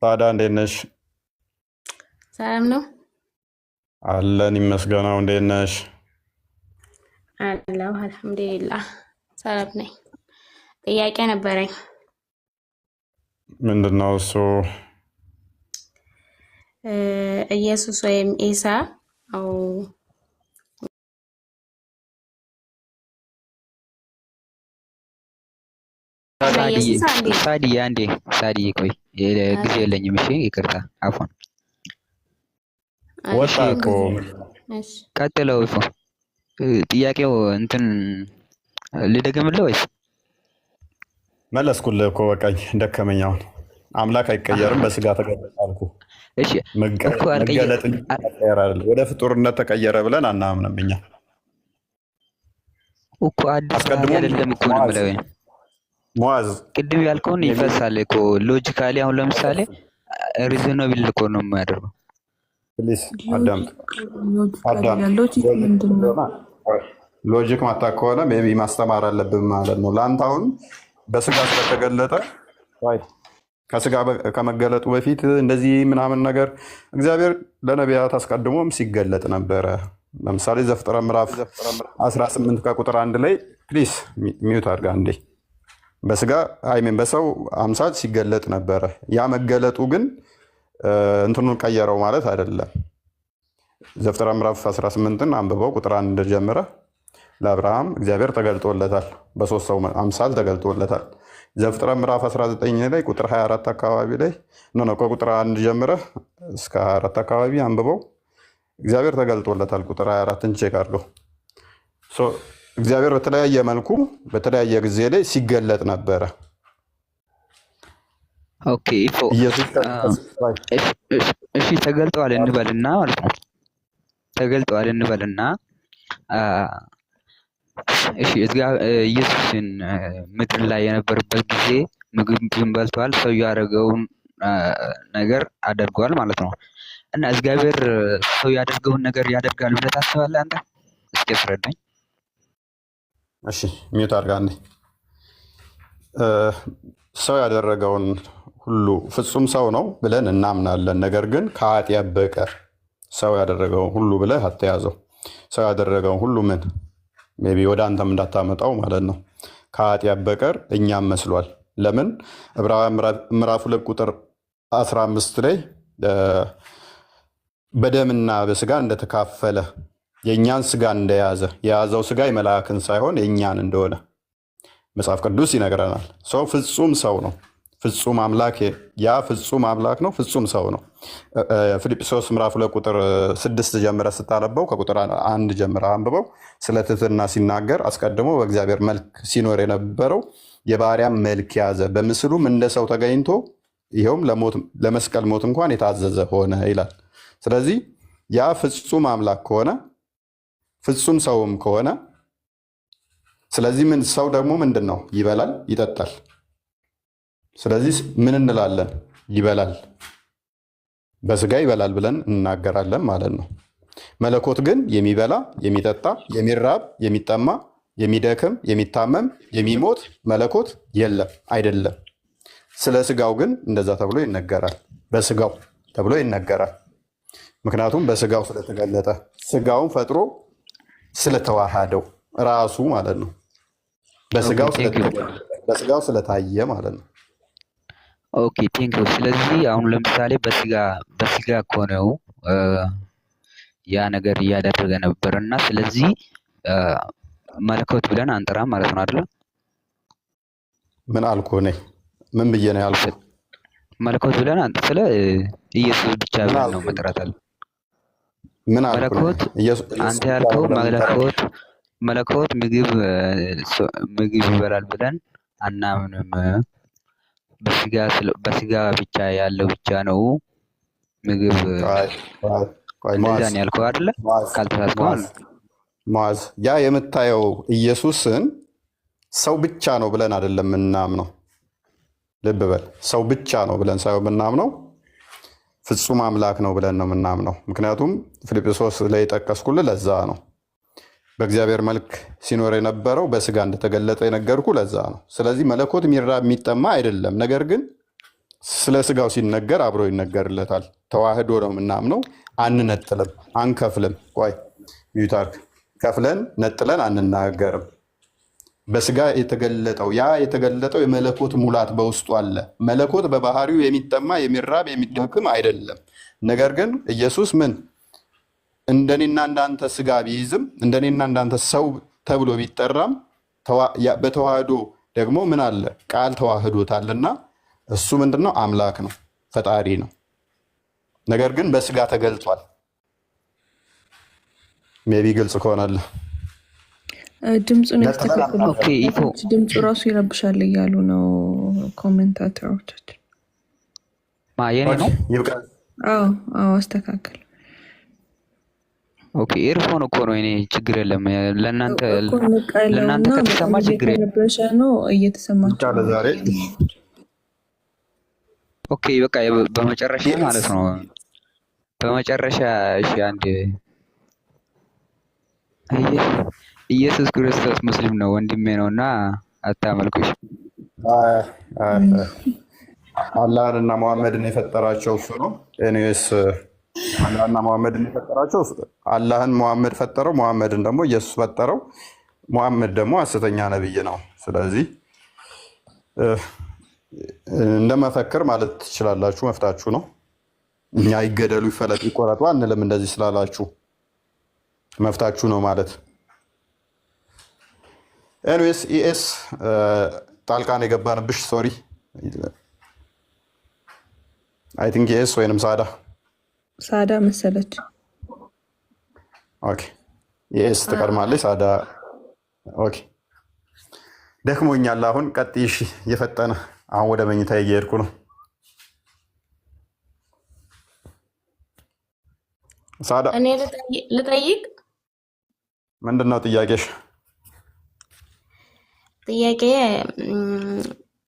ታዲያ እንዴት ነሽ? ሰላም ነው አለን ይመስገነው። እንዴት ነሽ? አለሁ አልሐምዱሊላህ ሰላም ነኝ። ጥያቄ ነበረኝ። ምንድነው እሱ? ኢየሱስ ወይም ኢሳ አው ሳዲ ቆይ ጊዜ የለኝም። እሺ ይቅርታ አፎን ወጣቆ ቀጥለው እፎ ጥያቄው እንትን ልደግምልህ ወይስ መለስኩልህ እኮ በቃኝ፣ ደከመኝ። አሁን አምላክ አይቀየርም በስጋ ተገለጠ አልኩ። እሺ መገለጥ ወደ ፍጡርነት ተቀየረ ብለን አናምንም እኛ እኮ አዲስ አይደለም እኮ ነው የምለው። ሙአዝ ቅድም ያልከውን ይፈሳል እኮ ሎጂካሊ። አሁን ለምሳሌ ሪዝኖብል እኮ ነው የሚያደርገው። ፕሊዝ አዳምጥ። ሎጂክ ማታ ከሆነ ሜቢ ማስተማር አለብን ማለት ነው። ለአንተ አሁን በስጋ ስለተገለጠ ከስጋ ከመገለጡ በፊት እንደዚህ ምናምን ነገር እግዚአብሔር ለነቢያት አስቀድሞም ሲገለጥ ነበረ። ለምሳሌ ዘፍጥረት ምዕራፍ 18 ከቁጥር 1 ላይ ፕሊዝ ሚዩት አድርጋ እንዴ በስጋ አይሜን በሰው አምሳል ሲገለጥ ነበረ። ያ መገለጡ ግን እንትኑን ቀየረው ማለት አይደለም። ዘፍጥረት ምዕራፍ 18ን አንብበው ቁጥር 1 ጀምረ ለአብርሃም እግዚአብሔር ተገልጦለታል፣ በሶስት ሰው አምሳል ተገልጦለታል። ዘፍጥረት ምዕራፍ 19 ላይ ቁጥር 24 አካባቢ ላይ ከቁጥር 1 ጀምረ እስከ 24 አካባቢ አንብበው እግዚአብሔር ተገልጦለታል። ቁጥር 24ን ቼክ አድርገው። እግዚአብሔር በተለያየ መልኩ በተለያየ ጊዜ ላይ ሲገለጥ ነበረ። ኦኬ እሺ ተገልጧል እንበልና ማለት ነው። ተገልጧል እንበልና እሺ ኢየሱስን ምድር ላይ የነበረበት ጊዜ ምግብን በልቷል፣ ሰው ያደረገውን ነገር አድርጓል ማለት ነው። እና እግዚአብሔር ሰው ያደርገውን ነገር ያደርጋል ብለህ ታስባለህ አንተ? እስኪ አስረዳኝ። እሺ ሚዩት አድርጋ እንዴ ሰው ያደረገውን ሁሉ ፍጹም ሰው ነው ብለን እናምናለን። ነገር ግን ከኃጢአት በቀር ሰው ያደረገውን ሁሉ ብለህ አትያዘው። ሰው ያደረገውን ሁሉ ምን ሜይ ቢ ወደ አንተም እንዳታመጣው ማለት ነው። ከኃጢአት በቀር እኛም መስሏል። ለምን ዕብራውያን ምዕራፍ 2 ቁጥር 15 ላይ በደምና በስጋ እንደተካፈለ የእኛን ስጋ እንደያዘ የያዘው ስጋ የመላእክን ሳይሆን የእኛን እንደሆነ መጽሐፍ ቅዱስ ይነግረናል። ሰው ፍጹም ሰው ነው፣ ፍጹም አምላክ፣ ያ ፍጹም አምላክ ነው፣ ፍጹም ሰው ነው። ፊልጵስዩስ ምዕራፍ 2 ቁጥር 6 ጀምረ ስታነበው ከቁጥር 1 ጀምረ አንብበው ስለ ትሕትና ሲናገር አስቀድሞ በእግዚአብሔር መልክ ሲኖር የነበረው የባሪያም መልክ ያዘ፣ በምስሉም እንደ ሰው ተገኝቶ ይኸውም ለመስቀል ሞት እንኳን የታዘዘ ሆነ ይላል። ስለዚህ ያ ፍጹም አምላክ ከሆነ ፍጹም ሰውም ከሆነ ስለዚህ ምን ሰው ደግሞ ምንድን ነው? ይበላል፣ ይጠጣል። ስለዚህ ምን እንላለን? ይበላል፣ በስጋ ይበላል ብለን እናገራለን ማለት ነው። መለኮት ግን የሚበላ የሚጠጣ የሚራብ የሚጠማ የሚደክም የሚታመም የሚሞት መለኮት የለም፣ አይደለም። ስለ ስጋው ግን እንደዛ ተብሎ ይነገራል፣ በስጋው ተብሎ ይነገራል። ምክንያቱም በስጋው ስለተገለጠ ስጋውን ፈጥሮ ስለተዋሃደው ራሱ ማለት ነው። በስጋው ስለታየ ማለት ነው። ኦኬ ቴንክ ዩ። ስለዚህ አሁን ለምሳሌ በስጋ ከሆነው ያ ነገር እያደረገ ነበር እና ስለዚህ መለኮት ብለን አንጠራም ማለት ነው አይደል? ምን አልኩ እኔ? ምን ብዬ ነው ያልኩት? መለኮት ብለን ስለ ኢየሱስ ብቻ ብለን ነው መጥራት አለ። ምን መለኮት አንተ ያልከው መለኮት ምግብ ይበላል ብለን አናምንም። በስጋ ብቻ ያለው ብቻ ነው ምግብ እንደዛ ነው ያልከው አይደለ? ካልተሳሳትኩ ሙዓዝ፣ ያ የምታየው ኢየሱስን ሰው ብቻ ነው ብለን አይደለም የምናምነው። ልብ በል፣ ሰው ብቻ ነው ብለን ሳይሆን የምናምነው ፍጹም አምላክ ነው ብለን ነው የምናምነው። ምክንያቱም ፊልጵስዩስ ላይ የጠቀስኩልህ ለዛ ነው። በእግዚአብሔር መልክ ሲኖር የነበረው በስጋ እንደተገለጠ የነገርኩ ለዛ ነው። ስለዚህ መለኮት የሚራብ የሚጠማ አይደለም። ነገር ግን ስለ ስጋው ሲነገር አብሮ ይነገርለታል። ተዋህዶ ነው የምናምነው። አንነጥልም፣ አንከፍልም። ቆይ ሚዩታርክ ከፍለን ነጥለን አንናገርም። በስጋ የተገለጠው የመለኮት ሙላት በውስጡ አለ። መለኮት በባህሪው የሚጠማ የሚራብ የሚደክም አይደለም። ነገር ግን ኢየሱስ ምን እንደኔና እንዳንተ ስጋ ቢይዝም እንደኔና እንዳንተ ሰው ተብሎ ቢጠራም በተዋህዶ ደግሞ ምን አለ? ቃል ተዋህዶታልና እሱ ምንድነው? አምላክ ነው፣ ፈጣሪ ነው። ነገር ግን በስጋ ተገልጧል። ሜቢ ግልጽ ከሆነልህ ድምፁን ድምፁ ራሱ ይረብሻል እያሉ ነው ኮሜንታተሮቻችን። የኔ ነው። አስተካከል። ኦኬ ኤርፎን እኮ ነው። እኔ ችግር የለም። ለእናንተ ከተሰማ ችግር የለም ነው እየተሰማችሁ። ኦኬ በቃ በመጨረሻ ማለት ነው። በመጨረሻ እሺ፣ አንድ ኢየሱስ ክርስቶስ ሙስሊም ነው ወንድሜ ነው እና አታመልኩሽ። አላህን እና መሐመድን የፈጠራቸው እሱ ነው። ኤኒዌይስ አላህና መሐመድን የፈጠራቸው አላህን መሐመድ ፈጠረው፣ መሐመድን ደግሞ ኢየሱስ ፈጠረው። መሐመድ ደግሞ ሐሰተኛ ነብይ ነው። ስለዚህ እንደመፈክር ማለት ትችላላችሁ፣ መፍታችሁ ነው። እኛ ይገደሉ ይፈለጡ ይቆረጡ አንልም። እንደዚህ ስላላችሁ መፍታችሁ ነው ማለት። ኤንዌስ ኢኤስ ጣልቃን የገባንብሽ ሶሪ። አይ ቲንክ ኢኤስ ወይንም ሳዳ መሰለች። ኦኬ ኢኤስ ትቀድማለች ሳዳ። ኦኬ ደክሞኛል። አሁን ቀጥይ። እሺ እየፈጠነ አሁን ወደ መኝታ እየሄድኩ ነው። ሳዳ እኔ ልጠይቅ። ምንድን ነው ጥያቄሽ? ጥያቄ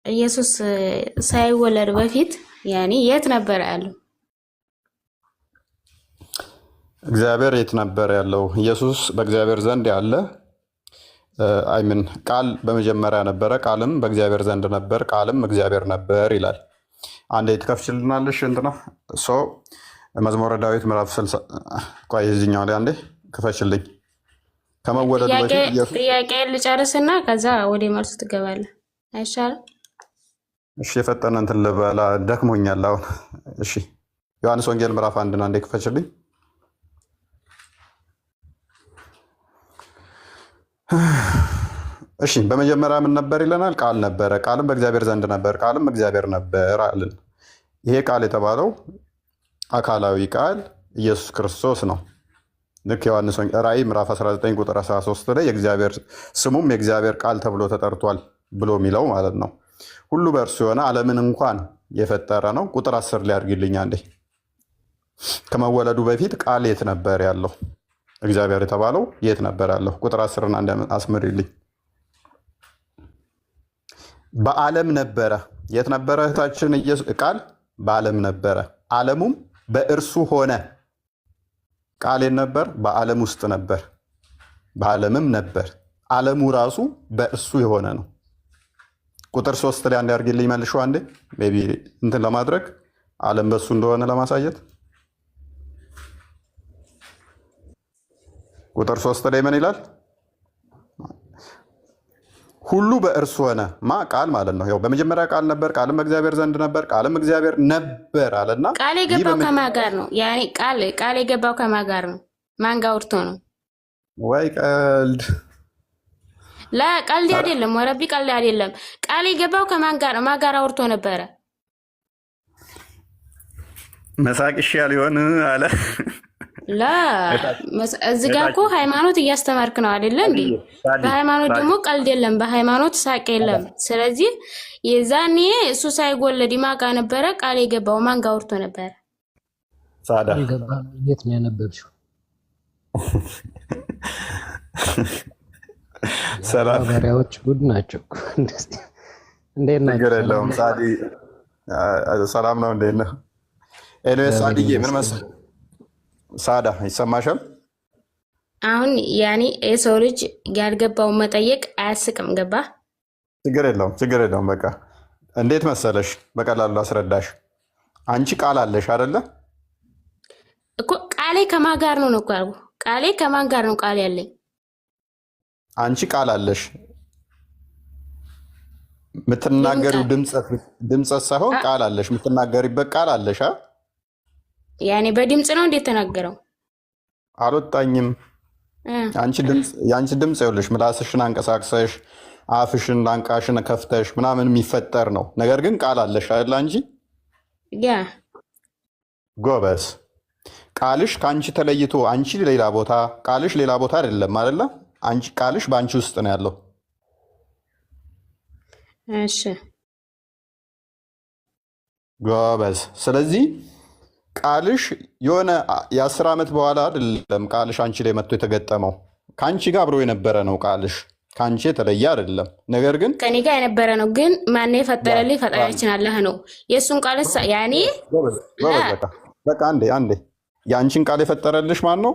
ኢየሱስ ሳይወለድ በፊት ያኔ የት ነበር ያለው? እግዚአብሔር የት ነበር ያለው? ኢየሱስ በእግዚአብሔር ዘንድ ያለ አይምን ቃል በመጀመሪያ ነበረ፣ ቃልም በእግዚአብሔር ዘንድ ነበር፣ ቃልም እግዚአብሔር ነበር ይላል። አንዴ ትከፍችልናለሽ እንትና መዝሙረ ዳዊት ምዕራፍ 60 ቆይ እዚህኛው ላይ አንዴ ክፈችልኝ። ከመወለዱ በፊት ጥያቄ ልጨርስና ከዛ ወደ መልሱ ትገባለህ አይሻልም? እሺ የፈጠነ እንትን ልበላ ደክሞኛል አሁን። እሺ ዮሐንስ ወንጌል ምዕራፍ 1 አንዴ ክፈችልኝ። እሺ በመጀመሪያ ምን ነበር ይለናል? ቃል ነበረ፣ ቃልም በእግዚአብሔር ዘንድ ነበር፣ ቃልም እግዚአብሔር ነበር አለን። ይሄ ቃል የተባለው አካላዊ ቃል ኢየሱስ ክርስቶስ ነው። ልክ ዮሐንስ ራእይ ምዕራፍ 19 ቁጥር 13 ላይ የእግዚአብሔር ስሙም የእግዚአብሔር ቃል ተብሎ ተጠርቷል ብሎ የሚለው ማለት ነው። ሁሉ በእርሱ የሆነ ዓለምን እንኳን የፈጠረ ነው። ቁጥር 10 ላይ አድርጊልኝ አንዴ። ከመወለዱ በፊት ቃል የት ነበር ያለው? እግዚአብሔር የተባለው የት ነበር ያለው? ቁጥር 10 አንዴ አስምሪልኝ። በዓለም ነበረ። የት ነበረ እህታችን? ቃል በዓለም ነበረ፣ ዓለሙም በእርሱ ሆነ። ቃል ነበር፣ በዓለም ውስጥ ነበር፣ በዓለምም ነበር። ዓለሙ ራሱ በእርሱ የሆነ ነው። ቁጥር 3 ላይ አንዴ አድርጊልኝ መልሾ አንዴ ሜይ ቢ እንትን ለማድረግ ዓለም በእሱ እንደሆነ ለማሳየት። ቁጥር 3 ላይ ምን ይላል? ሁሉ በእርሱ ሆነ። ማ ቃል ማለት ነው። ያው በመጀመሪያ ቃል ነበር፣ ቃልም እግዚአብሔር ዘንድ ነበር፣ ቃልም እግዚአብሔር ነበር አለና ቃል የገባው ከማን ጋር ነው? ያኔ ቃል የገባው ከማን ጋር ነው? ማን ጋር አውርቶ ነው? ወይ ቀልድ ቀልድ አይደለም፣ ወረቢ ቀልድ አይደለም። ቃል የገባው ከማን ጋር ነው? ማን ጋር አውርቶ ነበረ? መሳቅ ይሻል ይሆን አለ። እዚህ ጋር እኮ ሃይማኖት እያስተማርክ ነው አይደለ እንዴ? በሃይማኖት ደግሞ ቀልድ የለም፣ በሃይማኖት ሳቅ የለም። ስለዚህ የዛኔ እሱ ሳይወለድ ማን ጋር ነበረ ቃል የገባው? ማን ጋር አውርቶ ነበረ? ሳዳ የት ነው ያነበብሽው? ሰላም ጉድ ናቸው። እንዴት ናቸው? ሰላም ነው። እንዴት ነው? ኤልያስ ሳድዬ ምን መሰለህ ሳዳ ይሰማሻል? አሁን ያኔ የሰው ልጅ ያልገባውን መጠየቅ አያስቅም። ገባ? ችግር የለውም። በቃ እንዴት መሰለሽ በቀላሉ አስረዳሽ። አንቺ ቃል አለሽ አይደለ እኮ። ቃሌ ከማን ጋር ነው እኮ አልኩ። ቃሌ ከማን ጋር ነው ቃል ያለኝ? አንቺ ቃል አለሽ። የምትናገሪው ድምፀት ሳይሆን ቃል አለሽ። የምትናገሪበት ቃል አለሽ። ያኔ በድምፅ ነው እንዴት ተናገረው? አልወጣኝም። የአንቺ ድምፅ ይኸውልሽ፣ ምላስሽን አንቀሳቅሰሽ አፍሽን ላንቃሽን ከፍተሽ ምናምን የሚፈጠር ነው። ነገር ግን ቃል አለሽ አይደል? አንቺ ያ ጎበዝ። ቃልሽ ከአንቺ ተለይቶ አንቺ ሌላ ቦታ፣ ቃልሽ ሌላ ቦታ አይደለም አይደለ? አንቺ ቃልሽ በአንቺ ውስጥ ነው ያለው። እሺ ጎበዝ። ስለዚህ ቃልሽ የሆነ የ10 ዓመት በኋላ አይደለም ቃልሽ አንቺ ላይ መጥቶ የተገጠመው። ከአንቺ ጋር አብሮ የነበረ ነው ቃልሽ፣ ከአንቺ የተለየ አይደለም። ነገር ግን ከኔ ጋር የነበረ ነው። ግን ማነው የፈጠረልኝ? ፈጣሪያችን አላህ ነው። የእሱን ቃልስ ያኔ በቃ አንዴ የአንቺን ቃል የፈጠረልሽ ማን ነው?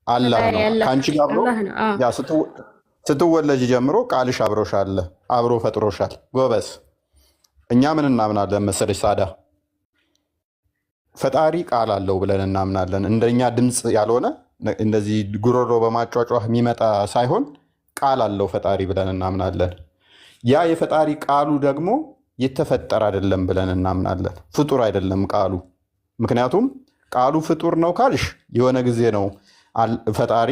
አላህ ነው። ከአንቺ ጋር አብሮ ስትወለጅ ጀምሮ ቃልሽ አብሮሻል፣ አብሮ ፈጥሮሻል። ጎበዝ። እኛ ምን እናምናለን መሰለሽ ሳዳ? ፈጣሪ ቃል አለው ብለን እናምናለን። እንደኛ ድምፅ ያልሆነ እንደዚህ ጉሮሮ በማጫጫህ የሚመጣ ሳይሆን ቃል አለው ፈጣሪ ብለን እናምናለን። ያ የፈጣሪ ቃሉ ደግሞ የተፈጠረ አይደለም ብለን እናምናለን። ፍጡር አይደለም ቃሉ። ምክንያቱም ቃሉ ፍጡር ነው ካልሽ የሆነ ጊዜ ነው ፈጣሪ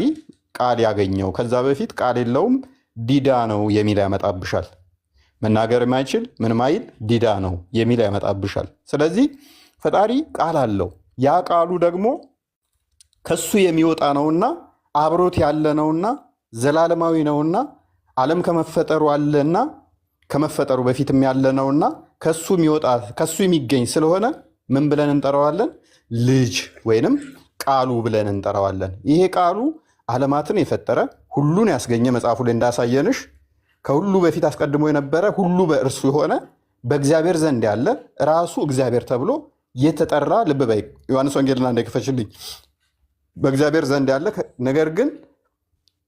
ቃል ያገኘው። ከዛ በፊት ቃል የለውም ዲዳ ነው የሚል ያመጣብሻል። መናገር የማይችል ምን ማይል ዲዳ ነው የሚል ያመጣብሻል። ስለዚህ ፈጣሪ ቃል አለው። ያ ቃሉ ደግሞ ከሱ የሚወጣ ነውና አብሮት ያለ ነውና ዘላለማዊ ነውና ዓለም ከመፈጠሩ አለና ከመፈጠሩ በፊትም ያለ ነውና ከሱ የሚወጣ ከሱ የሚገኝ ስለሆነ ምን ብለን እንጠራዋለን? ልጅ ወይንም ቃሉ ብለን እንጠራዋለን። ይሄ ቃሉ ዓለማትን የፈጠረ ሁሉን ያስገኘ መጽሐፉ ላይ እንዳሳየንሽ ከሁሉ በፊት አስቀድሞ የነበረ ሁሉ በእርሱ የሆነ በእግዚአብሔር ዘንድ ያለ ራሱ እግዚአብሔር ተብሎ የተጠራ ልብ በይ። ዮሐንስ ወንጌልና እንደክፈችልኝ በእግዚአብሔር ዘንድ ያለ ነገር ግን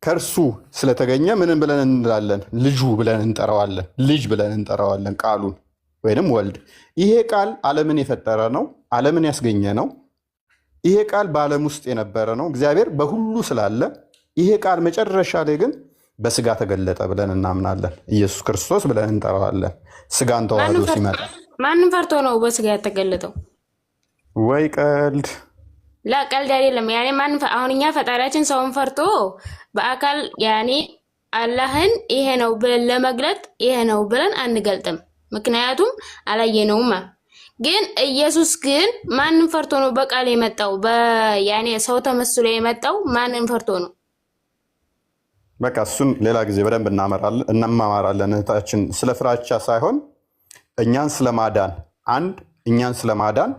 ከእርሱ ስለተገኘ ምንን ብለን እንላለን? ልጁ ብለን እንጠራዋለን። ልጅ ብለን እንጠራዋለን ቃሉን ወይንም ወልድ። ይሄ ቃል ዓለምን የፈጠረ ነው፣ ዓለምን ያስገኘ ነው። ይሄ ቃል በዓለም ውስጥ የነበረ ነው። እግዚአብሔር በሁሉ ስላለ ይሄ ቃል መጨረሻ ላይ ግን በስጋ ተገለጠ ብለን እናምናለን። ኢየሱስ ክርስቶስ ብለን እንጠራዋለን። ስጋን ተዋህዶ ሲመጣ ማንም ፈርቶ ነው በስጋ የተገለጠው? ወይ ቀልድ ቀልድ አይደለም። ያኔ አሁን እኛ ፈጣሪያችን ሰውን ፈርቶ በአካል ያኔ አላህን ይሄ ነው ብለን ለመግለጥ ይሄ ነው ብለን አንገልጥም፣ ምክንያቱም አላየነውማ። ግን ኢየሱስ ግን ማንም ፈርቶ ነው በቃል የመጣው? ያኔ ሰው ተመስሎ የመጣው ማንም ፈርቶ ነው? በቃ እሱን ሌላ ጊዜ በደንብ እናማማራለን እህታችን። ስለ ፍራቻ ሳይሆን እኛን ስለማዳን እኛን ስለማዳን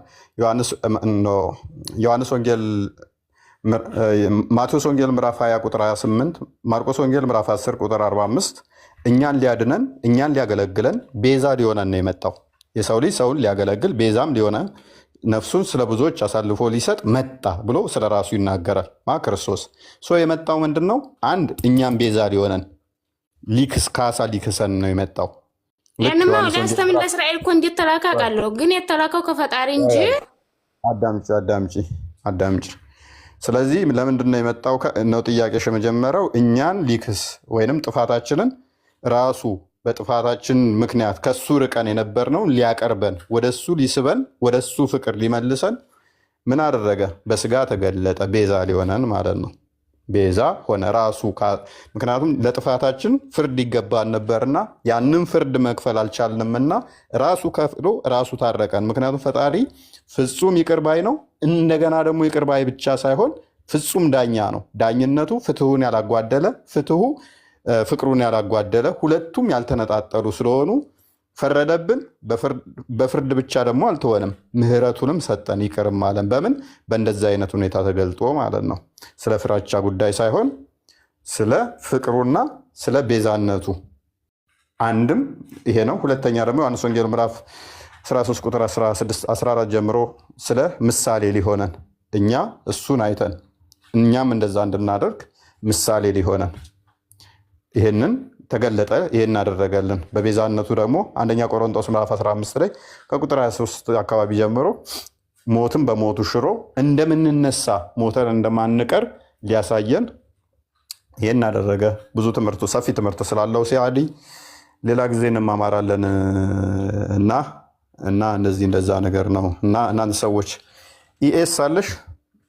ዮሐንስ ወንጌል ማቴዎስ ወንጌል ምዕራፍ 20 ቁጥር 28 ማርቆስ ወንጌል ምዕራፍ 10 ቁጥር 45 እኛን ሊያድነን እኛን ሊያገለግለን ቤዛ ሊሆነን ነው የመጣው። የሰው ልጅ ሰውን ሊያገለግል ቤዛም ሊሆነ ነፍሱን ስለ ብዙዎች አሳልፎ ሊሰጥ መጣ ብሎ ስለ ራሱ ይናገራል። ክርስቶስ የመጣው ምንድን ነው? አንድ እኛም ቤዛ ሊሆነን ካሳ ሊክሰን ነው የመጣው። ያንማ ለስተምን ለእስራኤል እኮ እንዴት ተላካ ቃለው፣ ግን የተላከው ከፈጣሪ እንጂ። አዳምጪ። ስለዚህ ለምንድን ነው የመጣው ነው ጥያቄሽ የመጀመሪያው። እኛን ሊክስ ወይንም ጥፋታችንን ራሱ በጥፋታችን ምክንያት ከሱ ርቀን የነበርነው ሊያቀርበን ወደሱ ሊስበን ወደሱ ፍቅር ሊመልሰን ምን አደረገ? በስጋ ተገለጠ። ቤዛ ሊሆነን ማለት ነው። ቤዛ ሆነ ራሱ። ምክንያቱም ለጥፋታችን ፍርድ ይገባን ነበርና ያንን ፍርድ መክፈል አልቻልንምና ራሱ ከፍሎ ራሱ ታረቀን። ምክንያቱም ፈጣሪ ፍጹም ይቅር ባይ ነው። እንደገና ደግሞ ይቅር ባይ ብቻ ሳይሆን ፍጹም ዳኛ ነው። ዳኝነቱ ፍትሁን ያላጓደለ ፍቅሩን ያላጓደለ ሁለቱም ያልተነጣጠሉ ስለሆኑ ፈረደብን። በፍርድ ብቻ ደግሞ አልተወንም፣ ምህረቱንም ሰጠን፣ ይቅርም አለን። በምን? በእንደዚህ አይነት ሁኔታ ተገልጦ ማለት ነው። ስለ ፍራቻ ጉዳይ ሳይሆን ስለ ፍቅሩና ስለ ቤዛነቱ። አንድም ይሄ ነው። ሁለተኛ ደግሞ ዮሐንስ ወንጌል ምዕራፍ 13 ቁጥር 14 ጀምሮ ስለ ምሳሌ ሊሆነን እኛ እሱን አይተን እኛም እንደዛ እንድናደርግ ምሳሌ ሊሆነን ይህንን ተገለጠ፣ ይህን አደረገልን። በቤዛነቱ ደግሞ አንደኛ ቆሮንቶስ ምዕራፍ 15 ላይ ከቁጥር 23 አካባቢ ጀምሮ ሞትን በሞቱ ሽሮ እንደምንነሳ ሞተን እንደማንቀር ሊያሳየን ይህን አደረገ። ብዙ ትምህርቱ ሰፊ ትምህርት ስላለው ሲያዲ ሌላ ጊዜ እንማማራለን እና እንደዛ ነገር ነው። እና እናንተ ሰዎች ኢኤስ አለሽ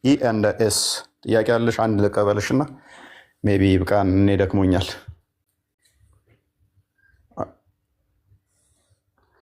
ኢ ኤንድ ኤስ ጥያቄ አለሽ? አንድ ልቀበልሽና ሜይ ቢ ብቃን እኔ ደክሞኛል።